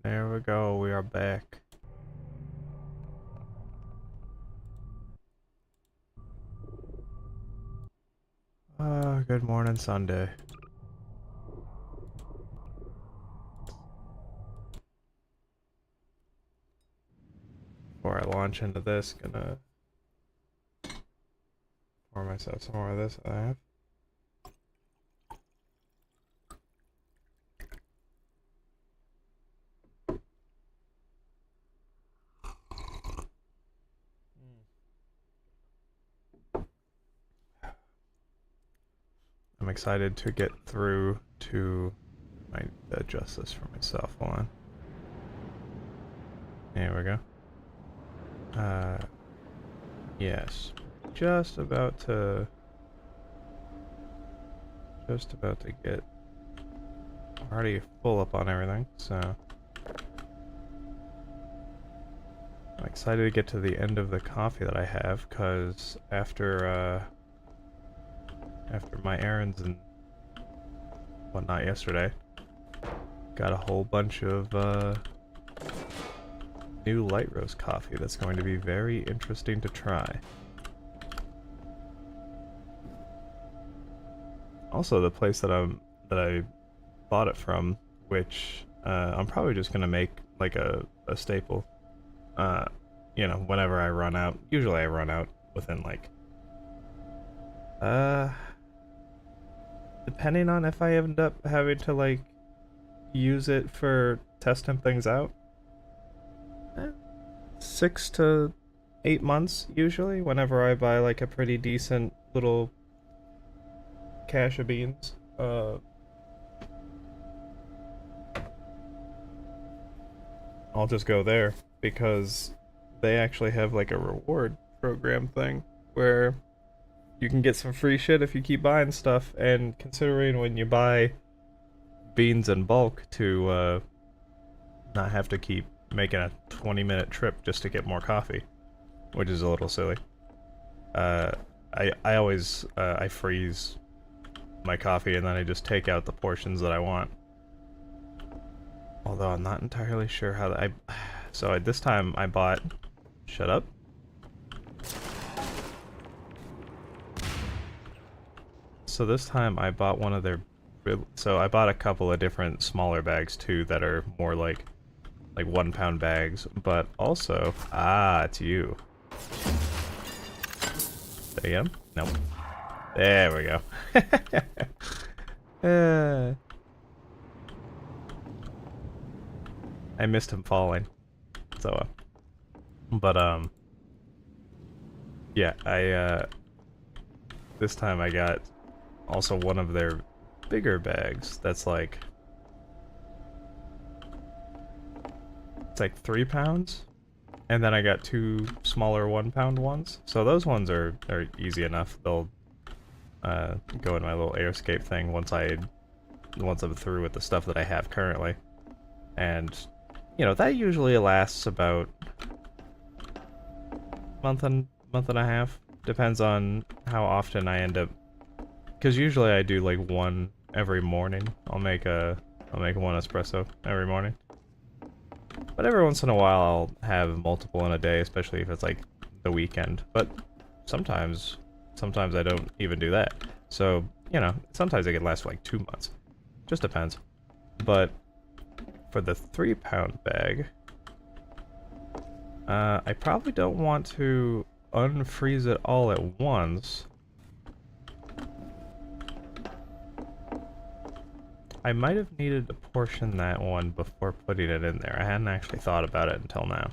There we go, we are back. Good morning, Sunday. Before I launch into this, gonna pour myself some more of this I have. I'm excited to get through to... I adjust this for myself, hold on. There we go. Yes. Just about to get already full up on everything, so I'm excited to get to the end of the coffee that I have, cause after my errands and whatnot yesterday, got a whole bunch of new light roast coffee that's going to be very interesting to try. Also, the place that I bought it from, which I'm probably just gonna make like a staple. You know, whenever I run out. Usually I run out within like depending on if I end up having to like use it for testing things out. 6 to 8 months usually, whenever I buy like a pretty decent little cache of beans. I'll just go there because they actually have like a reward program thing where you can get some free shit if you keep buying stuff, and considering when you buy beans in bulk to not have to keep making a 20-minute trip just to get more coffee, which is a little silly. I always I freeze my coffee and then I just take out the portions that I want. Although I'm not entirely sure how that so this time I bought... Shut up. So this time I bought one of their... So I bought a couple of different smaller bags too that are more like 1 pound bags, but also... Ah, it's you. There you go. Nope. There we go. I missed him falling. So, but, yeah, this time I got also one of their bigger bags that's like... It's like 3 pounds. And then I got 2 smaller 1 pound ones. So those ones are easy enough. They'll go in my little airscape thing once I'm through with the stuff that I have currently. And, you know, that usually lasts about month and a half. Depends on how often I end up, because usually I do like one every morning. I'll make one espresso every morning. But every once in a while I'll have multiple in a day, especially if it's like the weekend. But sometimes I don't even do that. So, you know, sometimes it can last for like 2 months. Just depends. But for the 3 pound bag, I probably don't want to unfreeze it all at once. I might have needed to portion that one before putting it in there. I hadn't actually thought about it until now.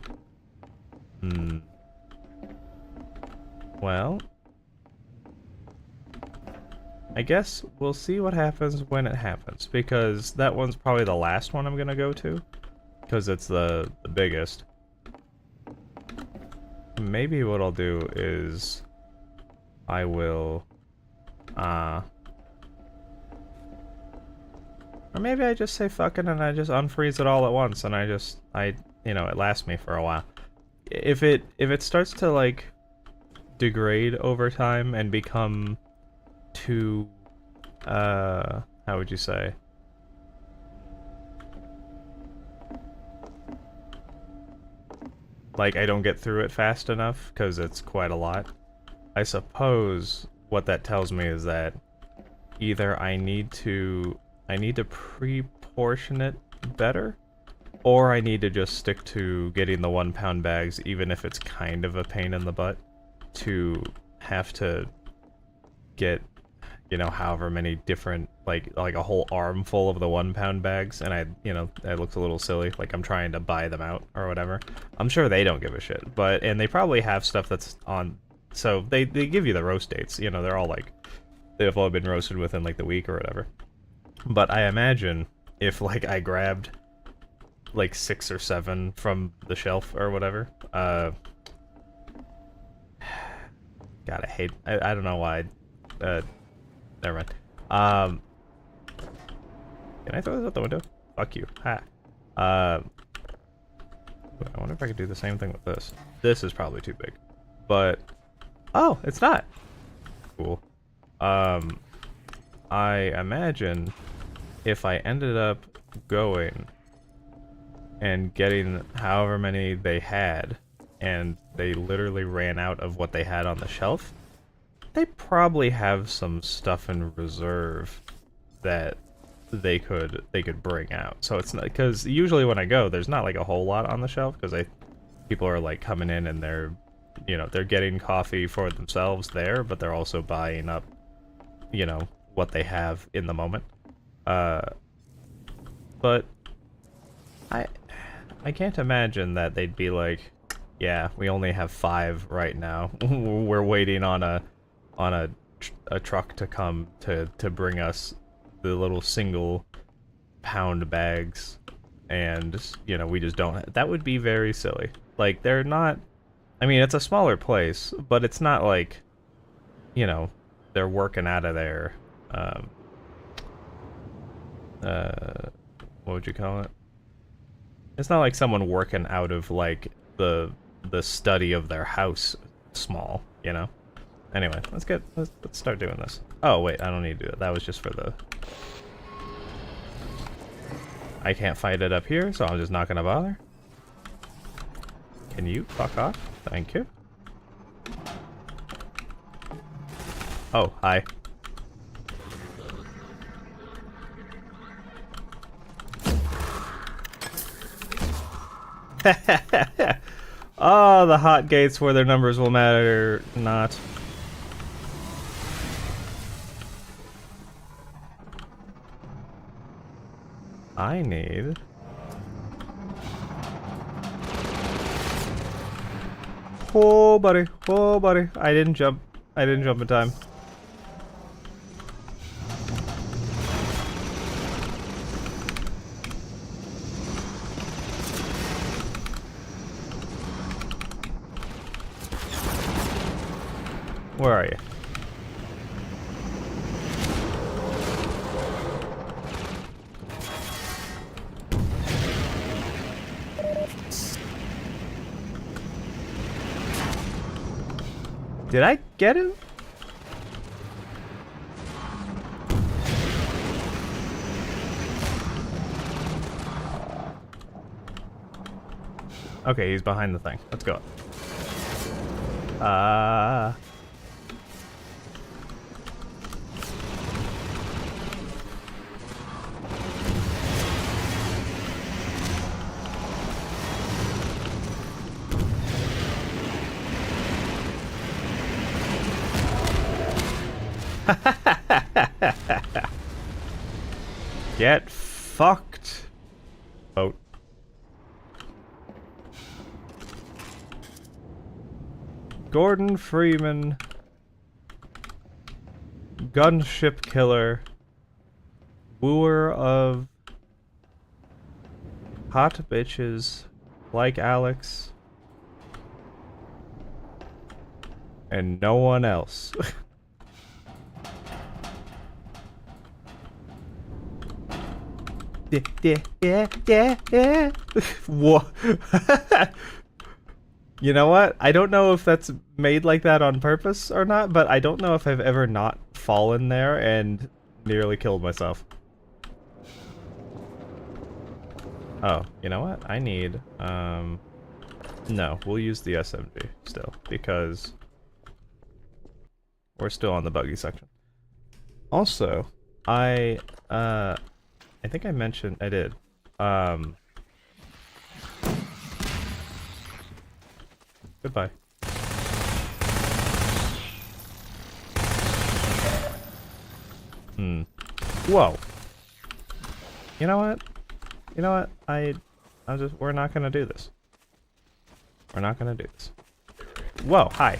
Well, I guess we'll see what happens when it happens, because that one's probably the last one I'm gonna go to, because it's the biggest. Maybe what I'll do is I will, or maybe I just say fuck it and I just unfreeze it all at once and you know, it lasts me for a while. If it starts to like degrade over time and become too, how would you say? Like, I don't get through it fast enough, because it's quite a lot. I suppose what that tells me is that either I need to pre-portion it better, or I need to just stick to getting the 1 pound bags, even if it's kind of a pain in the butt to have to get, you know, however many different, like a whole armful of the 1 pound bags, and that looks a little silly, like I'm trying to buy them out or whatever. I'm sure they don't give a shit, and they probably have stuff that's on, so they give you the roast dates, you know, they're all like, they've all been roasted within like the week or whatever. But I imagine if like I grabbed like 6 or 7 from the shelf or whatever, God, I hate, I don't know why, never mind. Can I throw this out the window? Fuck you. Ha. I wonder if I could do the same thing with this. This is probably too big. But, oh, it's not. Cool. I imagine if I ended up going and getting however many they had, and they literally ran out of what they had on the shelf, they probably have some stuff in reserve that they could bring out. So it's not, because usually when I go, there's not like a whole lot on the shelf, because people are like coming in and they're, you know, they're getting coffee for themselves there, but they're also buying up, you know, what they have in the moment. But I can't imagine that they'd be like, yeah, we only have 5 right now. We're waiting on a truck to come to bring us the little single pound bags, and, you know, we just don't. That would be very silly. Like, they're not, I mean, it's a smaller place, but it's not like, you know, they're working out of their, what would you call it? It's not like someone working out of, like, the study of their house small, you know? Anyway, let's start doing this. Oh, wait, I don't need to do it. That was just for the... I can't fight it up here, so I'm just not gonna bother. Can you fuck off? Thank you. Oh, hi. Oh, the hot gates where their numbers will matter not. I need... Oh, buddy. Oh, buddy. I didn't jump in time. Where are you? Did I get him? Okay, he's behind the thing. Let's go. Get fucked, boat. Gordon Freeman, gunship killer, wooer of hot bitches like Alex, and no one else. Yeah. What? You know what? I don't know if that's made like that on purpose or not, but I don't know if I've ever not fallen there and nearly killed myself. Oh, you know what? I need, No, we'll use the SMG still, because we're still on the buggy section. Also, I think I mentioned, I did, goodbye. Whoa. You know what? You know what? we're not gonna do this. We're not gonna do this. Whoa, hi.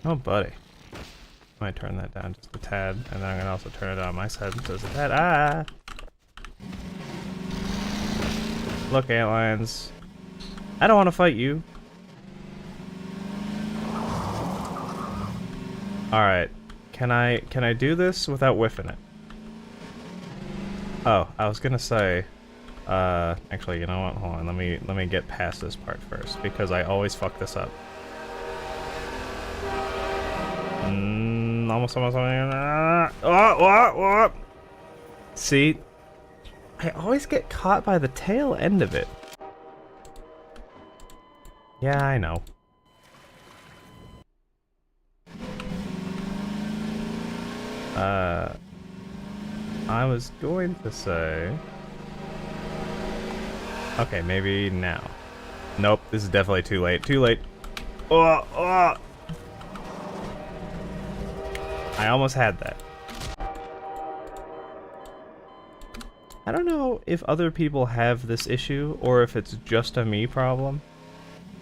Oh, buddy. Might turn that down just a tad, and then I'm gonna also turn it on my side just a tad. Ah! Look, antlions. I don't want to fight you. Alright. Can I do this without whiffing it? Oh, I was gonna say, actually, you know what? Hold on, let me get past this part first, because I always fuck this up. Almost. See? I always get caught by the tail end of it. Yeah, I know. I was going to say... Okay, maybe now. Nope, this is definitely too late. Too late. I almost had that. I don't know if other people have this issue, or if it's just a me problem.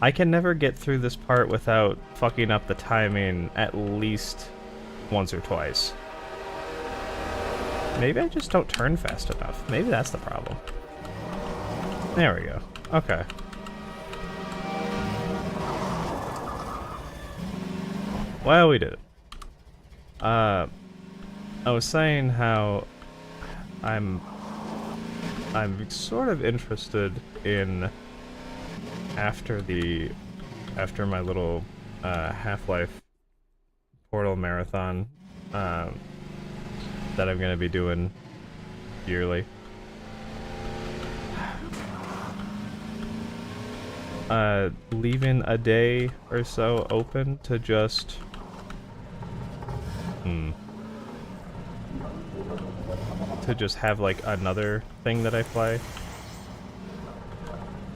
I can never get through this part without fucking up the timing at least once or twice. Maybe I just don't turn fast enough. Maybe that's the problem. There we go. Okay. Well, we did it. I was saying how I'm sort of interested in after my little Half-Life Portal marathon that I'm gonna be doing yearly. Leaving a day or so open to just to just have like another thing that I play.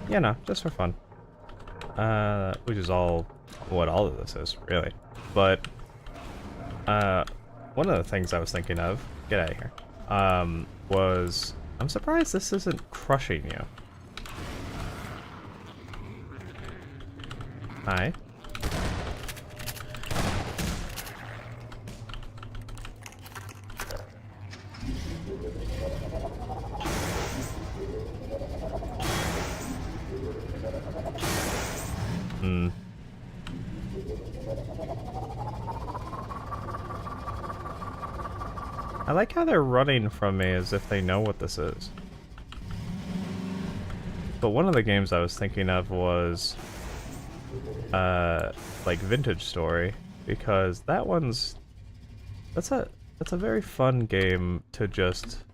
Yeah, no, just for fun. Which is all what all of this is, really. But one of the things I was thinking of, get out of here, was I'm surprised this isn't crushing you. Hi. I like how they're running from me as if they know what this is. But one of the games I was thinking of was like Vintage Story, because that one's that's a very fun game to just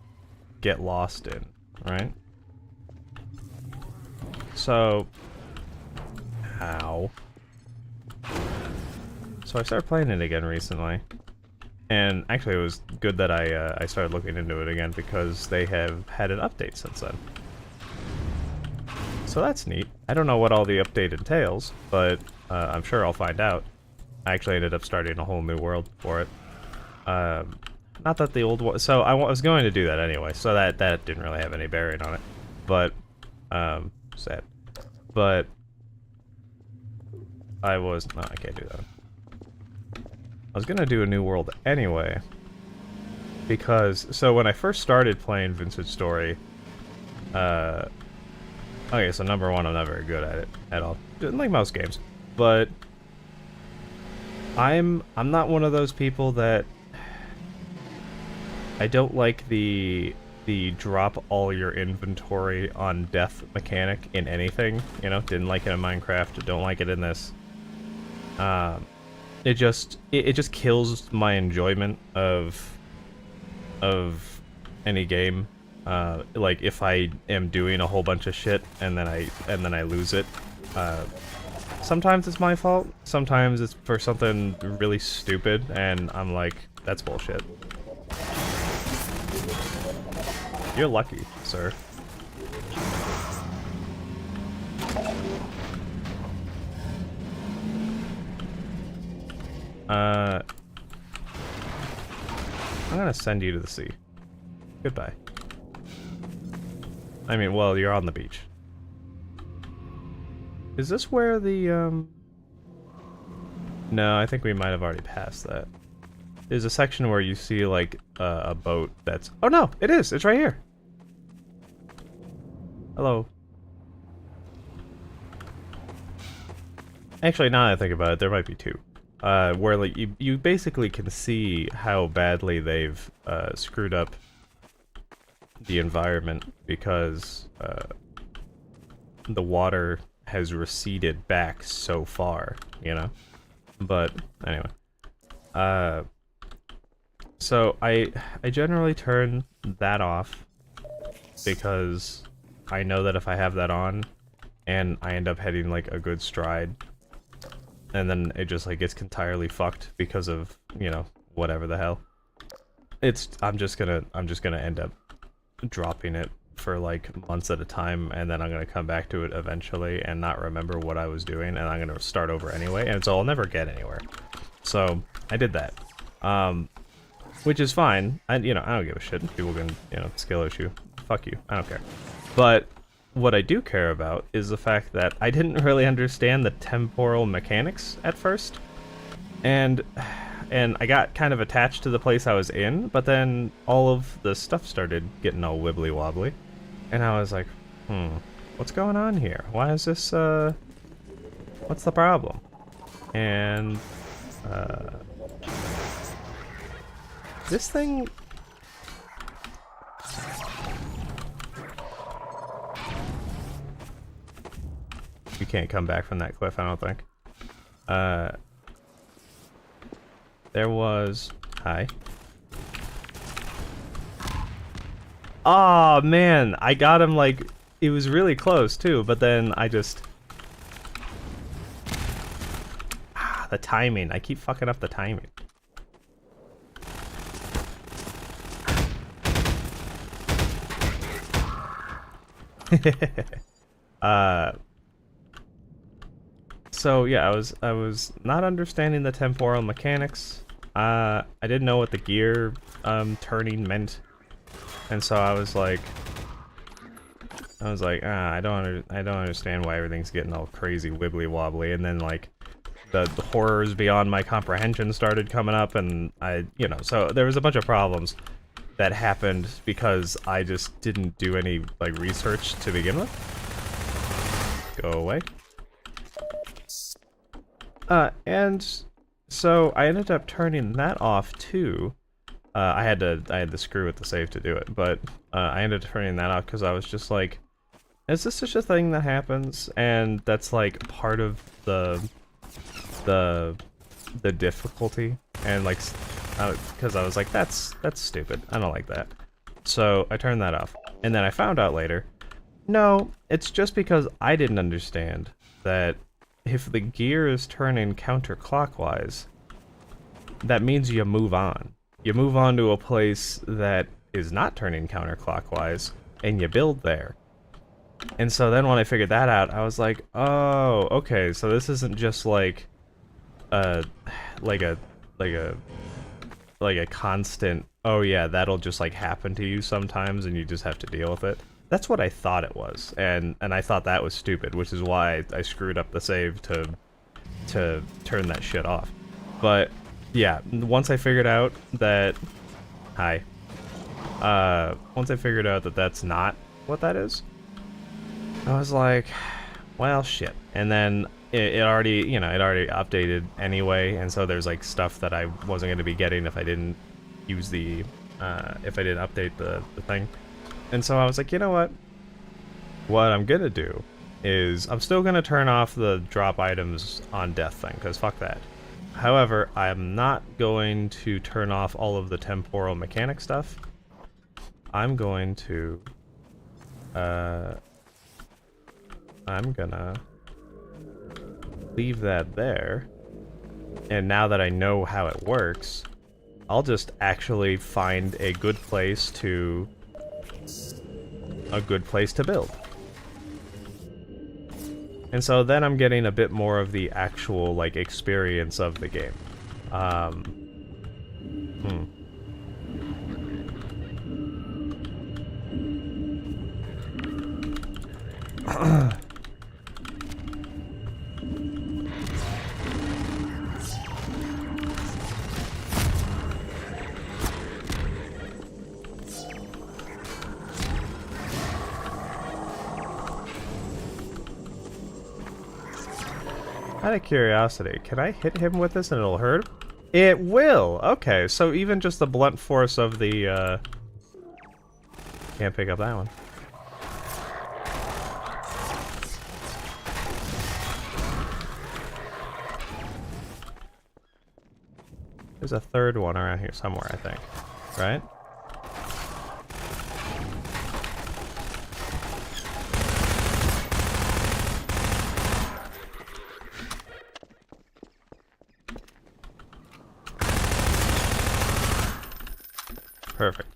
get lost in, right? So ow. So I started playing it again recently. And actually it was good that I started looking into it again, because they have had an update since then. So that's neat. I don't know what all the update entails, but I'm sure I'll find out. I actually ended up starting a whole new world for it. Not that the old one... So I was going to do that anyway, so that didn't really have any bearing on it. But, sad. But... No, I can't do that. I was gonna do a new world anyway, because, so when I first started playing Vintage Story, okay, so number one, I'm not very good at it at all, like most games, but I'm not one of those people that I don't like the drop all your inventory on death mechanic in anything. You know, didn't like it in Minecraft. Don't like it in this. It just kills my enjoyment of any game. Like if I am doing a whole bunch of shit and then I lose it. Sometimes it's my fault. Sometimes it's for something really stupid, and I'm like, that's bullshit. You're lucky, sir. I'm gonna send you to the sea. Goodbye. I mean, well, you're on the beach. Is this where the, No, I think we might have already passed that. There's a section where you see, like, a boat that's... Oh, no! It is! It's right here! Hello. Actually, now that I think about it, there might be two. Where, like, you basically can see how badly they've, screwed up the environment because, the water has receded back so far, you know? But, anyway. So, I generally turn that off because I know that if I have that on and I end up heading, like, a good stride, and then it just, like, gets entirely fucked because of, you know, whatever the hell. I'm just gonna end up dropping it for like months at a time, and then I'm gonna come back to it eventually and not remember what I was doing, and I'm gonna start over anyway, and so I'll never get anywhere. So I did that, which is fine. I don't give a shit. People can, skill issue. Fuck you. I don't care. But what I do care about is the fact that I didn't really understand the temporal mechanics at first, and I got kind of attached to the place I was in, but then all of the stuff started getting all wibbly wobbly. And I was like, what's going on here? Why is this, what's the problem? And, this thing... You can't come back from that cliff, I don't think. There was... Hi. Oh man, I got him like... It was really close too, but then I just... the timing. I keep fucking up the timing. So yeah, I was not understanding the temporal mechanics. I didn't know what the gear turning meant, and so I was like, I don't understand why everything's getting all crazy wibbly wobbly, and then like the horrors beyond my comprehension started coming up, and so there was a bunch of problems that happened because I just didn't do any like research to begin with. Go away. And so I ended up turning that off too. I had to screw with the save to do it, but I ended up turning that off because I was just like, is this such a thing that happens? And that's like part of the difficulty, and like, because I was like, that's stupid. I don't like that. So I turned that off, and then I found out later, no, it's just because I didn't understand that if the gear is turning counterclockwise, that means you move on. You move on to a place that is not turning counterclockwise, and you build there. And so then when I figured that out, I was like, oh, okay, so this isn't just like a constant, oh yeah, that'll just like happen to you sometimes and you just have to deal with it. That's what I thought it was, and I thought that was stupid, which is why I screwed up the save to turn that shit off. But yeah, once I figured out that... Hi. Once I figured out that that's not what that is, I was like, well, shit. And then it already, you know, it already updated anyway, and so there's like stuff that I wasn't going to be getting if I didn't use the, if I didn't update the thing. And so I was like, you know what? What I'm going to do is I'm still going to turn off the drop items on death thing, because fuck that. However, I'm not going to turn off all of the temporal mechanic stuff. I'm going to, I'm gonna leave that there, and now that I know how it works, I'll just actually find a good place to build. And so then I'm getting a bit more of the actual, like, experience of the game. Out of curiosity, can I hit him with this and it'll hurt him? It will! Okay, so even just the blunt force of the, can't pick up that one. There's a third one around here somewhere, I think. Right? Perfect.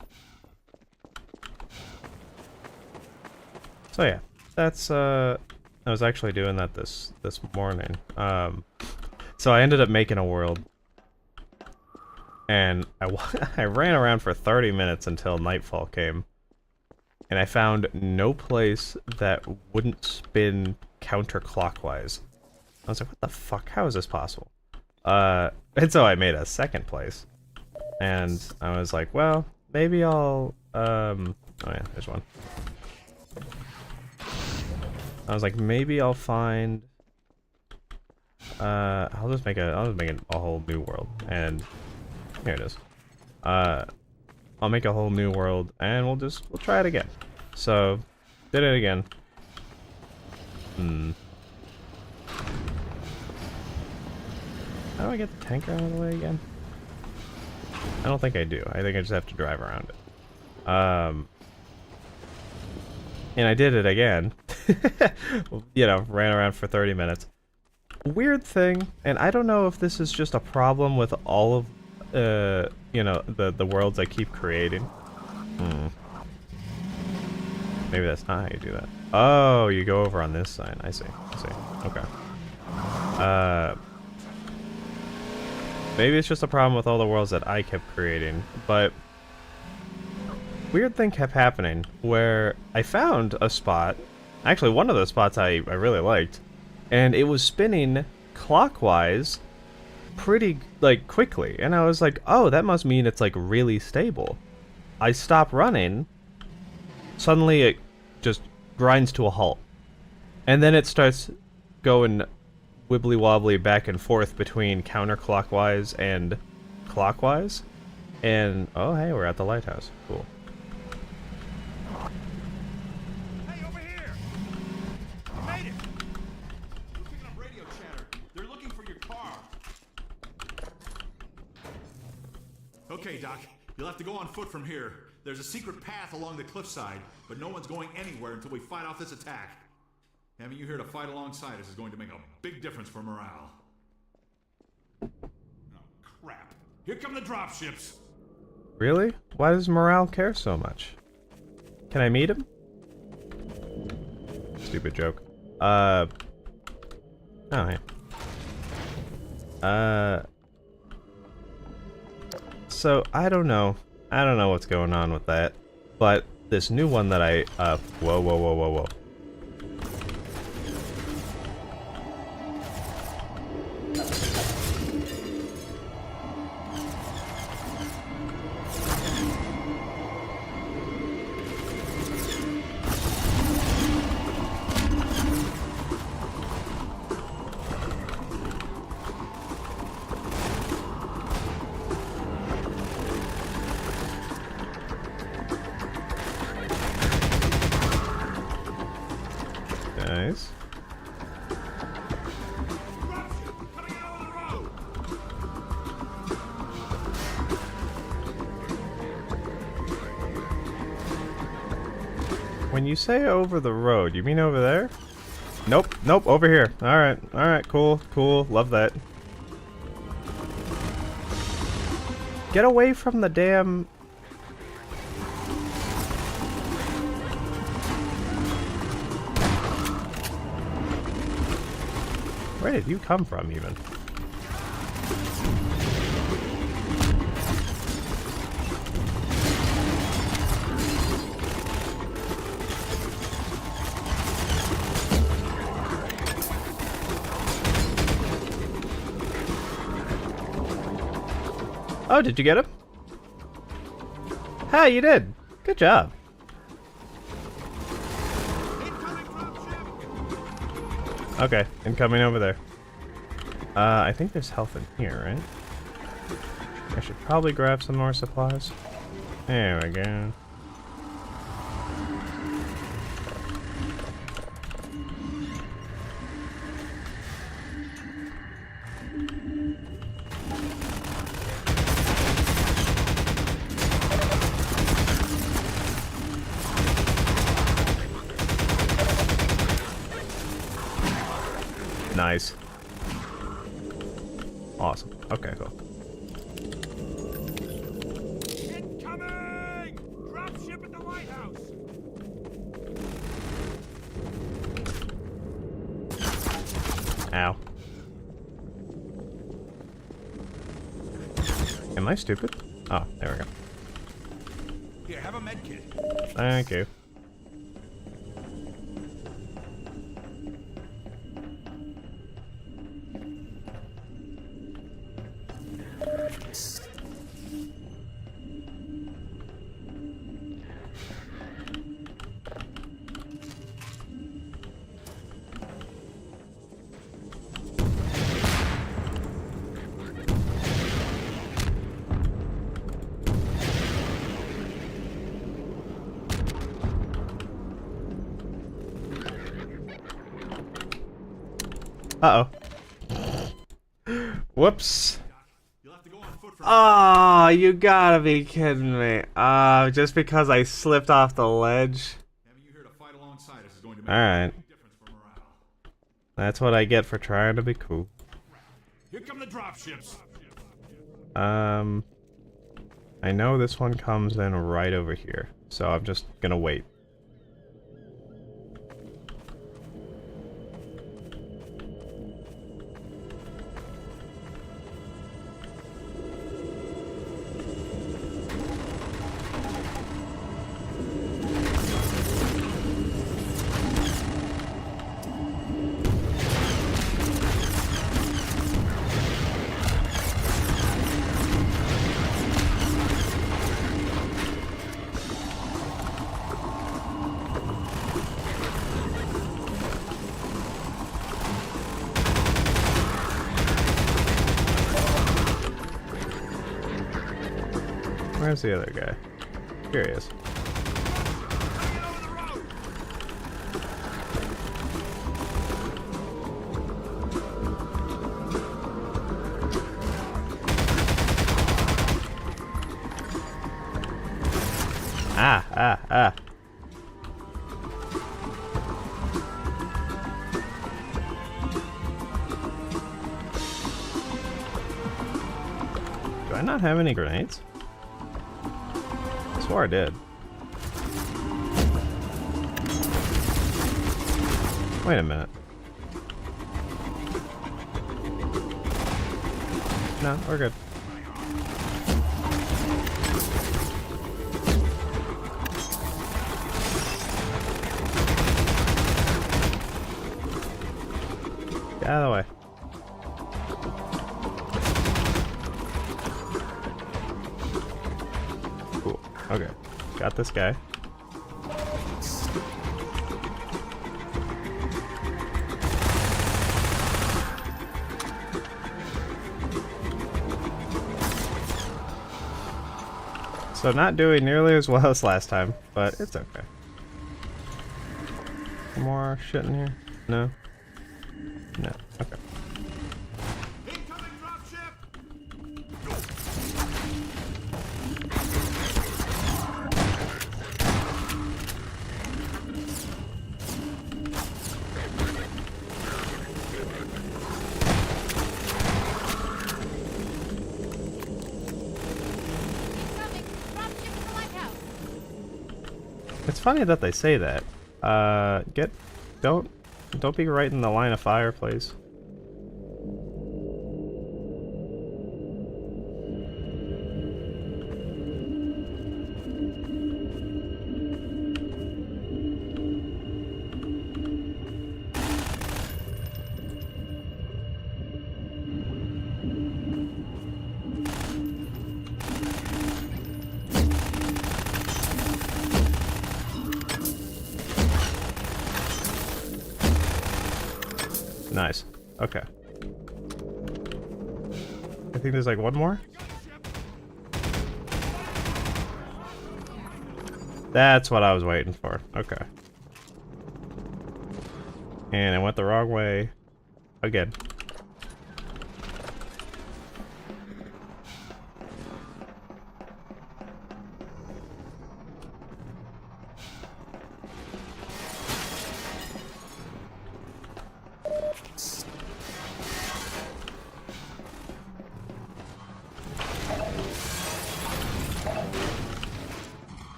So yeah, that's I was actually doing that this morning. So I ended up making a world, and I ran around for 30 minutes until nightfall came, and I found no place that wouldn't spin counterclockwise. I was like, what the fuck? How is this possible? And so I made a second place. And I was like, well, maybe I'll, oh yeah, there's one. I was like, maybe I'll find, I'll just make a whole new world, and here it is. I'll make a whole new world, and we'll try it again. So, did it again. How do I get the tanker out of the way again? I don't think I do. I think I just have to drive around it. And I did it again. You know, ran around for 30 minutes. Weird thing, and I don't know if this is just a problem with all of, you know, the worlds I keep creating. Maybe that's not how you do that. Oh, you go over on this side. I see. Okay. Maybe it's just a problem with all the worlds that I kept creating, but weird thing kept happening where I found a spot, actually one of those spots I really liked, and it was spinning clockwise pretty, like, quickly, and I was like, oh, that must mean it's, like, really stable. I stop running, suddenly it just grinds to a halt, and then it starts going wibbly wobbly back and forth between counterclockwise and clockwise. And oh hey, we're at the lighthouse. Cool. Hey, over here! You made it! We're picking up radio chatter. They're looking for your car. Okay, Doc. You'll have to go on foot from here. There's a secret path along the cliffside, but no one's going anywhere until we fight off this attack. Having you here to fight alongside us is going to make a big difference for morale. Oh, crap. Here come the dropships. Really? Why does morale care so much? Can I meet him? Stupid joke. Oh, hey. So, I don't know. I don't know what's going on with that. But this new one that I, whoa. Nice. When you say over the road, you mean over there? Nope, nope, over here. Alright, cool, cool, love that. Get away from the damn... Where did you come from, even? Oh, did you get him? Hey, you did. Good job. Okay, incoming over there. I think there's health in here, right? I should probably grab some more supplies. There we go. Nice. Awesome. Okay, cool. Incoming! Dropship at the lighthouse! Ow. Am I stupid? Oh, there we go. Here, have a med kit. Thank you. Uh-oh. Whoops. You'll have to go on foot from Oh, you gotta be kidding me. Just because I slipped off the ledge. having you here to fight alongside us is going to make Alright. a big difference for morale. That's what I get for trying to be cool. Here come the dropships. I know this one comes in right over here, so I'm just gonna wait. Where's the other guy? Here he is. Ah. Do I not have any grenades? I swore I did. Wait a minute. No, we're good. Get out of the way. Cool. Okay. Got this guy. So not doing nearly as well as last time, but it's okay. more shit in here? No? No. Okay. Incoming dropship! Incoming! Dropship in the lighthouse! It's funny that they say that. Don't be right in the line of fire, please. Nice. Okay. I think there's like one more? That's what I was waiting for. Okay. And I went the wrong way again.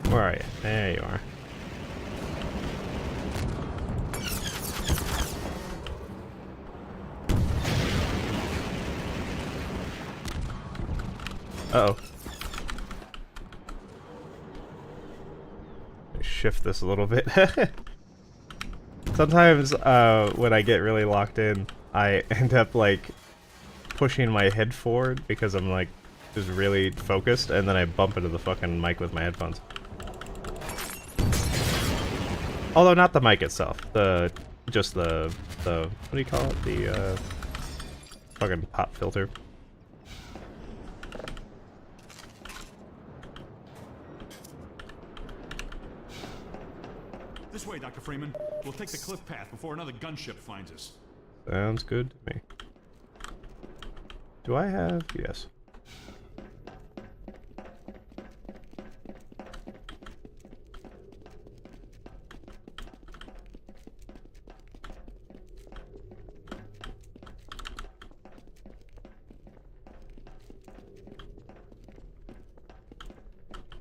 Where are you? There you are. Uh-oh. Shift this a little bit. Sometimes, when I get really locked in, I end up, like, pushing my head forward because I'm, like, just really focused, and then I bump into the fucking mic with my headphones. Although not the mic itself, just the what do you call it? The fucking pop filter. This way, Dr. Freeman. We'll take the cliff path before another gunship finds us. Sounds good to me. Do I have? Yes.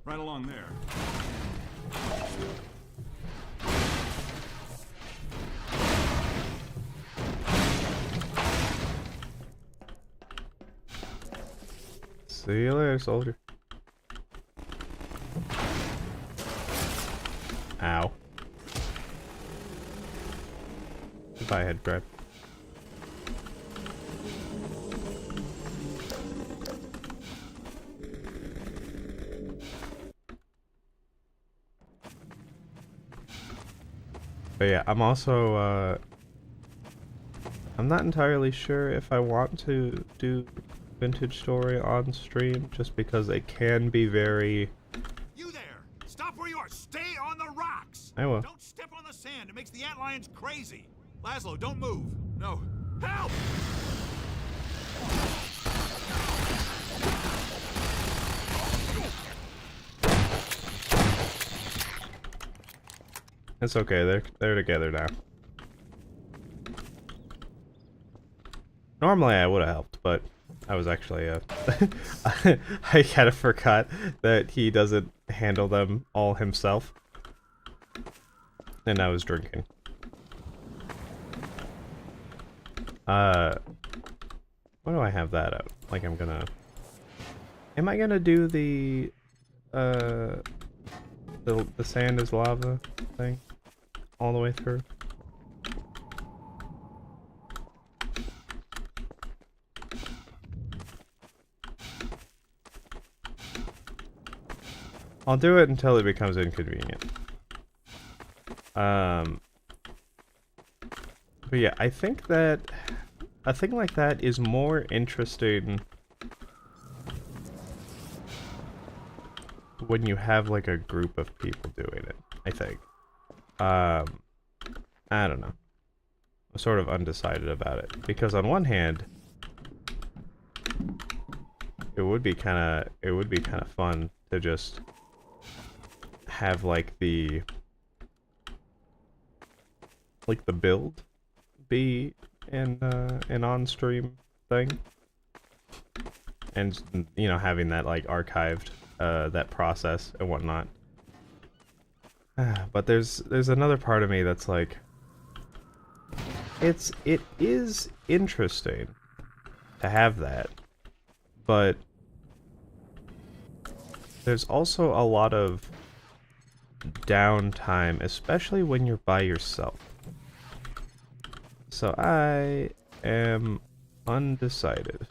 Right along there. See you later, soldier. Ow. Goodbye, head grab. But yeah, I'm also, I'm not entirely sure if I want to do Vintage Story on stream, just because it can be very... You there! Stop where you are! Stay on the rocks! I will. Don't step on the sand. It makes the antlions crazy. Laszlo, don't move. No. Help! It's okay, they're together now. Normally I would have helped, but I was actually, I kind of forgot that he doesn't handle them all himself. And I was drinking. What do I have that out? Like I'm gonna... Am I gonna do the sand is lava thing? All the way through? I'll do it until it becomes inconvenient. But yeah, I think that a thing like that is more interesting when you have like a group of people doing it, I think. I don't know. I'm sort of undecided about it because on one hand, it would be kind of fun to just have like the build be an on-stream thing, and you know, having that like archived that process and whatnot. But there's another part of me that's like, it is interesting to have that, but there's also a lot of downtime, especially when you're by yourself. So I am undecided.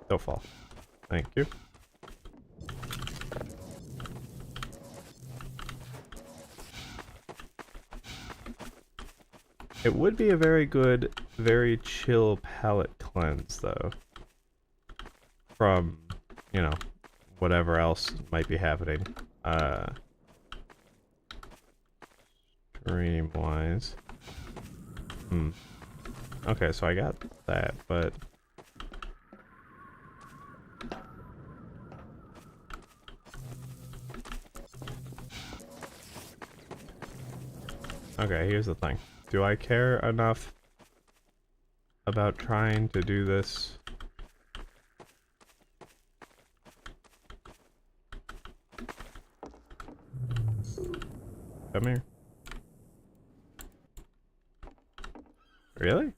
Don't fall. Thank you. It would be a very good, very chill palate cleanse, though. From, you know, whatever else might be happening. Stream-wise. Okay, so I got that, but... Okay, here's the thing. Do I care enough about trying to do this? Come here. Really?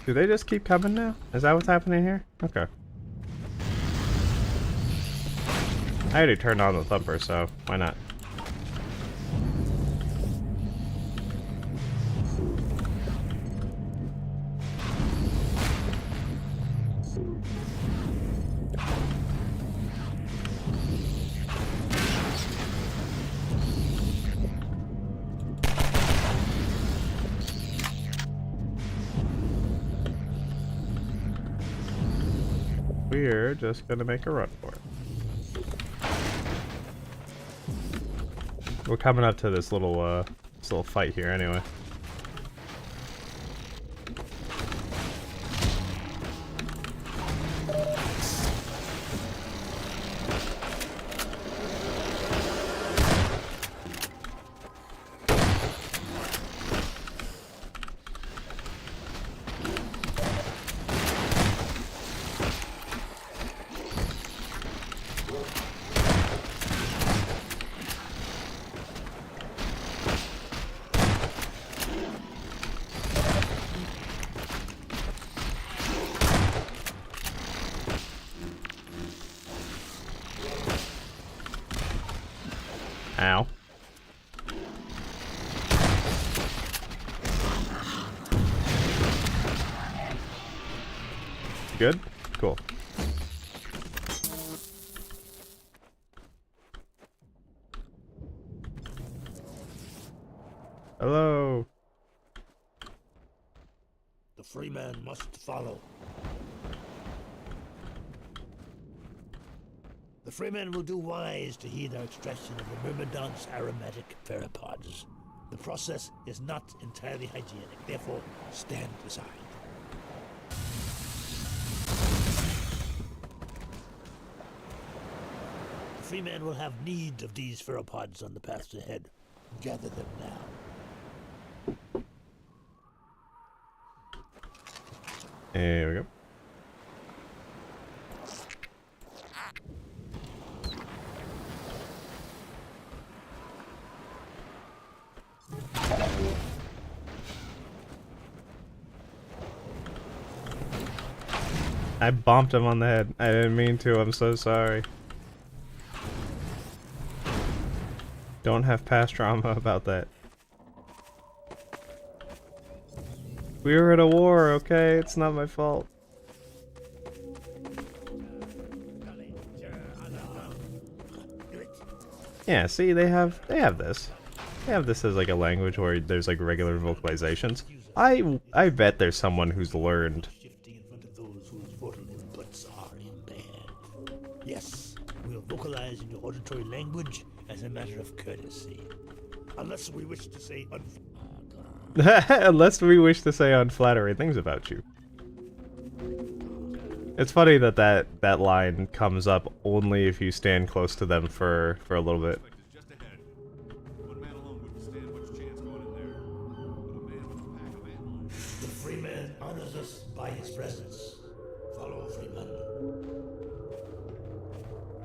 Do they just keep coming now? Is that what's happening here? Okay. I already turned on the thumper, so why not? We're just gonna make a run for it. We're coming up to this little fight here anyway. Ow. Good? Cool. Hello. The free man must follow. The freeman will do wise to heed our extraction of the Myrmidon's aromatic pheropods. The process is not entirely hygienic, therefore stand aside. The freeman will have need of these pheropods on the paths ahead. Gather them now. There we go. I bomped him on the head. I didn't mean to. I'm so sorry. Don't have past trauma about that. We were in a war, okay? It's not my fault. Yeah, see, they have this. They have this as like a language where there's like regular vocalizations. I bet there's someone who's learned. Shifting in front of those whose vocal inputs are impaired. Yes, we'll vocalize in your auditory language as a matter of courtesy. Unless we wish to say Unless we wish to say unflattering things about you. It's funny that line comes up only if you stand close to them for a little bit. Prospekt is just ahead. One man alone wouldn't stand much chance going in there. But a man with a pack of antlions. the free man honors us by his presence. Follow, Freeman.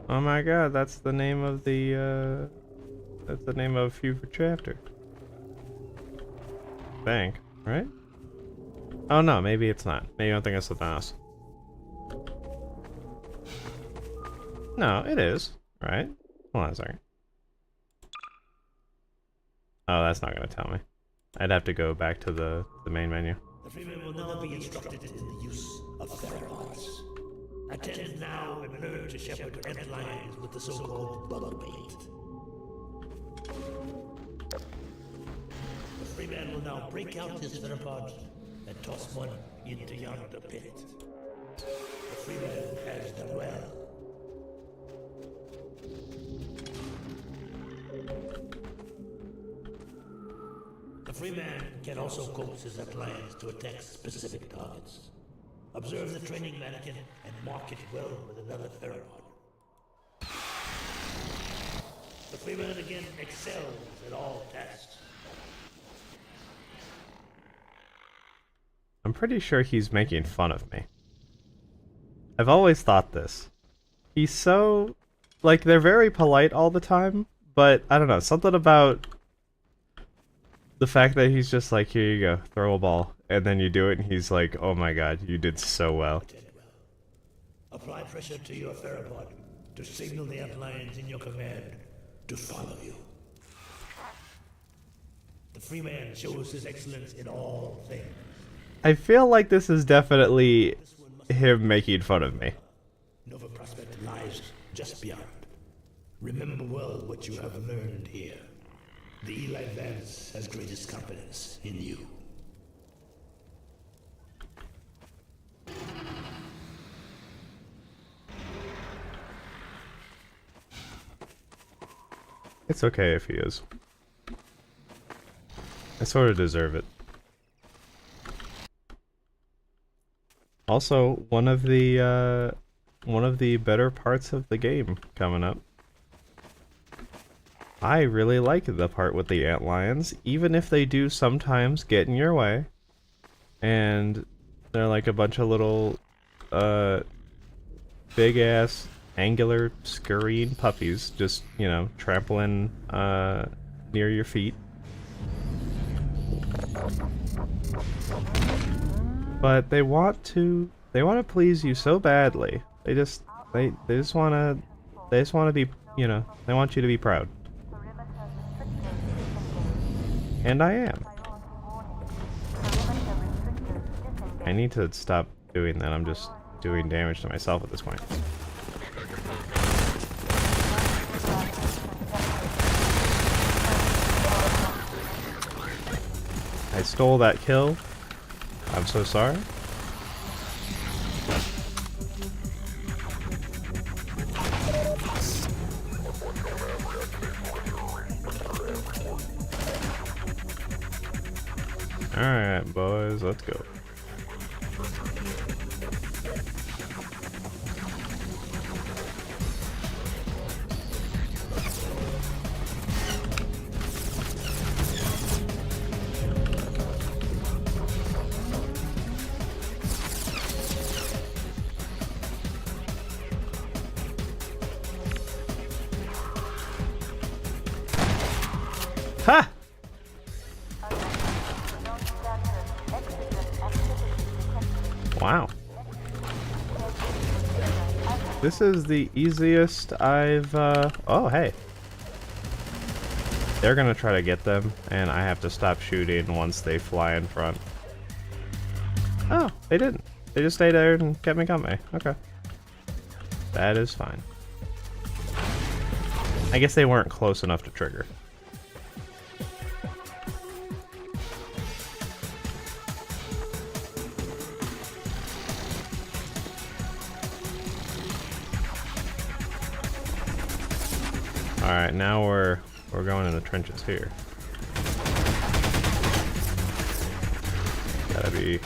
Oh my god, that's the name of the that's the name of future chapter. Bank, right? Oh no, maybe it's not. Maybe I'm thinking of something else. No, it is, right? Hold on a second. Oh, that's not gonna tell me. I'd have to go back to the main menu. The freeman will now be instructed in the use of theropods. Attend now and learn to shepherd antlions with the so-called bug bait. The freeman will now break out his theropods and toss one into yonder pit. The freeman has done well. The freeman can also coax his antlions to attack specific targets. Observe the training mannequin and mark it well with another theropod. The freeman again excels at all tasks. I'm pretty sure he's making fun of me. I've always thought this. He's so... like, they're very polite all the time, but I don't know, something about the fact that he's just like, here you go, throw a ball, and then you do it, and he's like, oh my god, you did so well. Apply pressure to your theropod to signal the antlions in your command to follow you. The freeman shows his excellence in all things. I feel like this is definitely him making fun of me. Nova Prospekt lies just beyond. Remember well what you have learned here. The Eli Vance has greatest confidence in you. It's okay if he is. I sort of deserve it. Also, one of the better parts of the game coming up. I really like the part with the antlions, even if they do sometimes get in your way. And they're like a bunch of little, big-ass, angular, scurrying puppies, just, you know, trampling, near your feet. But they want to please you so badly. They just want to be, you know, they want you to be proud. And I am. I need to stop doing that. I'm just doing damage to myself at this point. I stole that kill. I'm so sorry. Alright, boys, let's go. Ha! Wow. This is the easiest I've, oh, hey. They're gonna try to get them, and I have to stop shooting once they fly in front. Oh, they didn't. They just stayed there and kept me company. Okay. That is fine. I guess they weren't close enough to trigger. Alright, now we're going in the trenches here. Gotta be...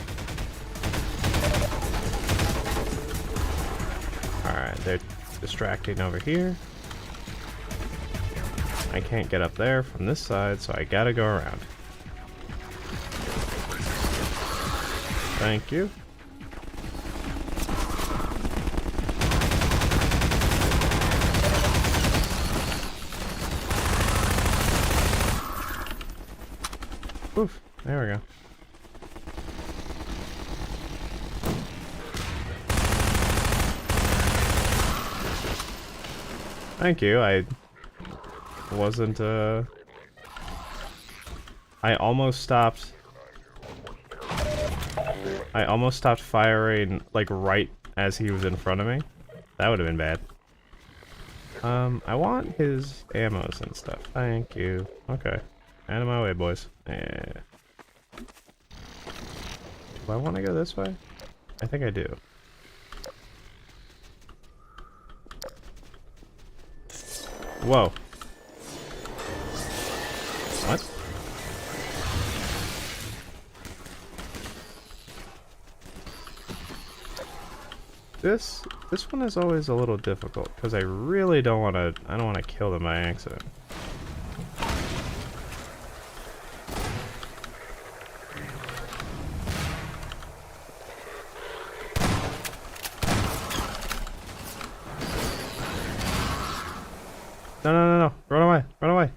Alright, they're distracting over here. I can't get up there from this side, so I gotta go around. Thank you. Oof, there we go. Thank you, I wasn't, I almost stopped firing, like, right as he was in front of me. That would have been bad. I want his ammos and stuff. Thank you. Okay. Out of my way, boys. Yeah. Do I want to go this way? I think I do. Whoa. What? This one is always a little difficult because I really don't want to. I don't want to kill them by accident. No. Run away. Run away.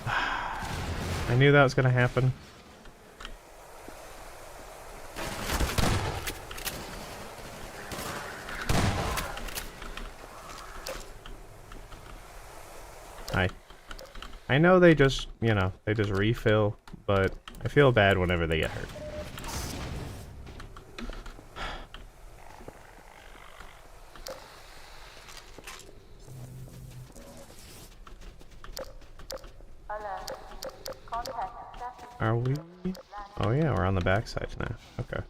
I knew that was going to happen. I know they just, you know, they just refill, but I feel bad whenever they get hurt. Are we? Oh yeah, we're on the backside now. Okay.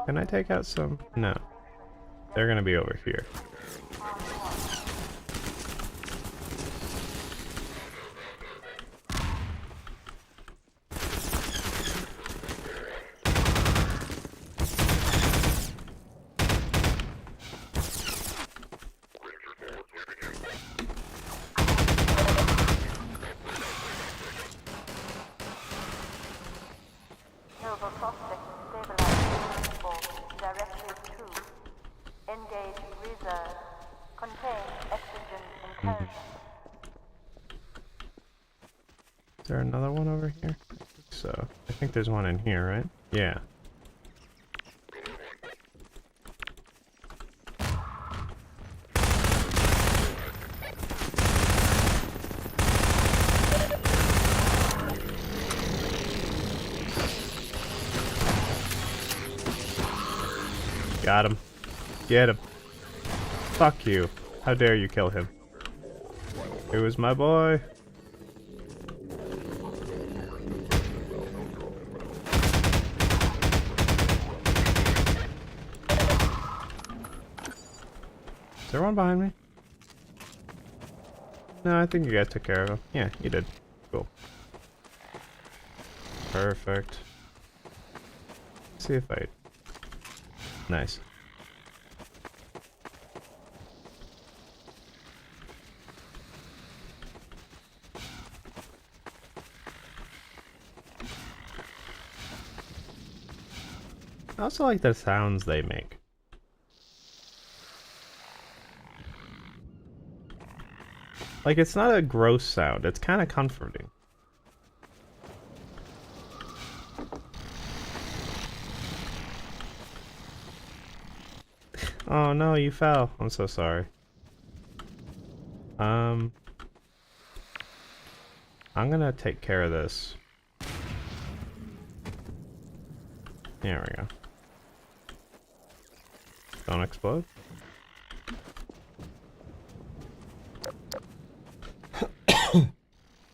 Can I take out some? No. They're gonna be over here. prospekt stabilized for directive 2. Engage reserve. Contain oxygen incursion. Is there another one over here? I think so. I think there's one in here, right? Yeah. Got him. Get him. Fuck you. How dare you kill him? It was my boy. Is there one behind me? No, I think you guys took care of him. Yeah, you did. Cool. Perfect. Let's see if I... Nice. I also like the sounds they make. Like, it's not a gross sound, it's kind of comforting. Oh no, you fell. I'm so sorry. I'm gonna take care of this. There we go. Don't explode.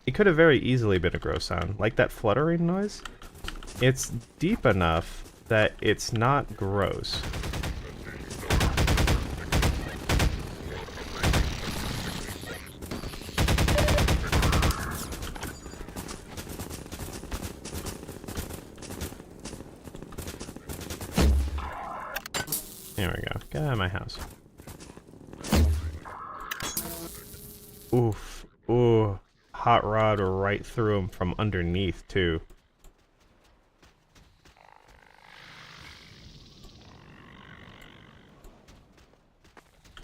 It could have very easily been a gross sound, like that fluttering noise. It's deep enough that it's not gross. There we go. Get out of my house. Oof. Ooh. Hot rod right through him from underneath, too.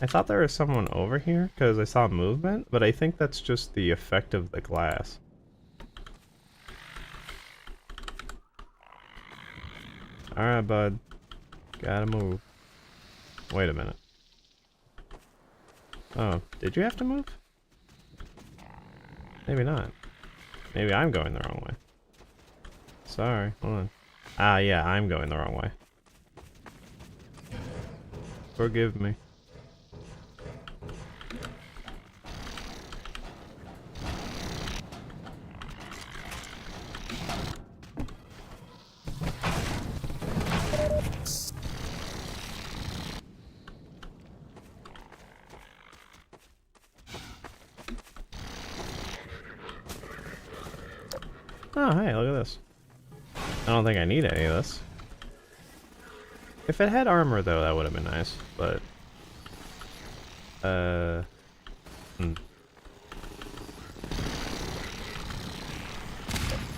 I thought there was someone over here because I saw movement, but I think that's just the effect of the glass. Alright, bud. Gotta move. Wait a minute. Oh, did you have to move? Maybe not. Maybe I'm going the wrong way. Sorry, hold on. Ah, yeah, I'm going the wrong way. Forgive me. Oh, hey, look at this. I don't think I need any of this. If it had armor, though, that would have been nice, but...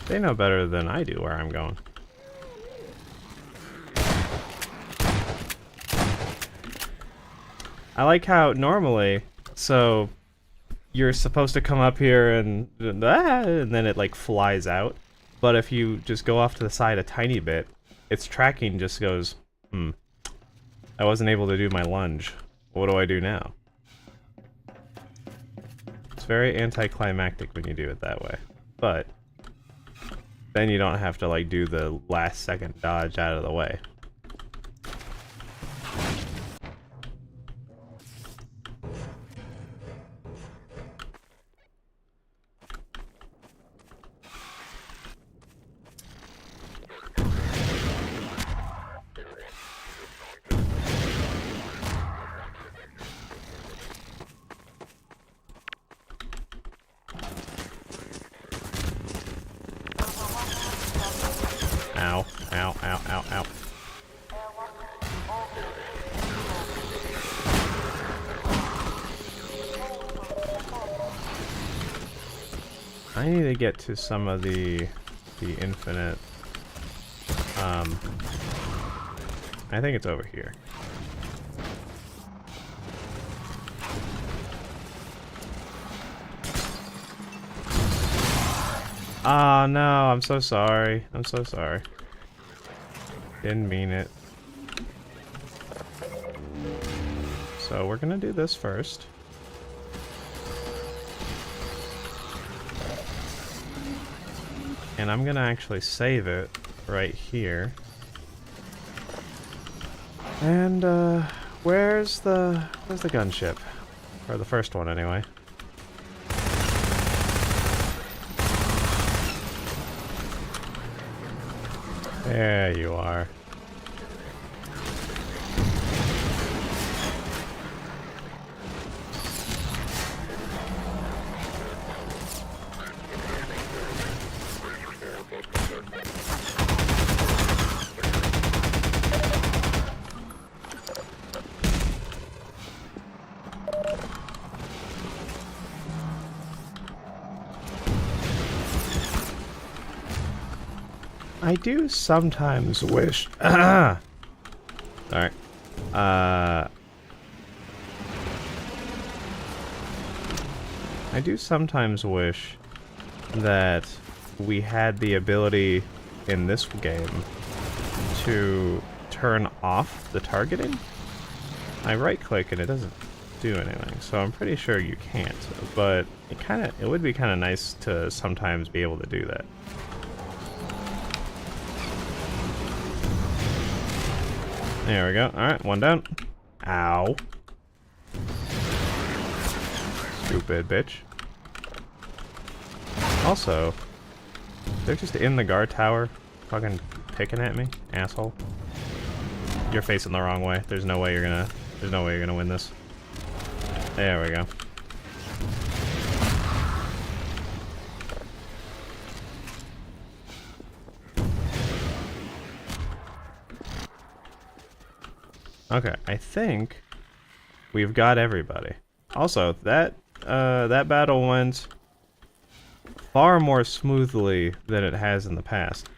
They know better than I do where I'm going. I like how normally, so... You're supposed to come up here and then it like flies out. But if you just go off to the side a tiny bit, its tracking just goes, I wasn't able to do my lunge. What do I do now? It's very anticlimactic when you do it that way. But then you don't have to like do the last second dodge out of the way. Ow, ow, ow, ow, ow. I need to get to some of the infinite, I think it's over here. Oh no, I'm so sorry. I'm so sorry. Didn't mean it. So we're gonna do this first. And I'm gonna actually save it right here. And where's the gunship? Or the first one anyway. There you are. I do sometimes wish... Alright. I do sometimes wish that we had the ability in this game to turn off the targeting. I right click and it doesn't do anything, so I'm pretty sure you can't, but it would be kind of nice to sometimes be able to do that. There we go. Alright, one down. Ow. Stupid bitch. Also, they're just in the guard tower, fucking picking at me, asshole. You're facing the wrong way. There's no way you're gonna win this. There we go. Okay, I think we've got everybody. Also, that battle went far more smoothly than it has in the past.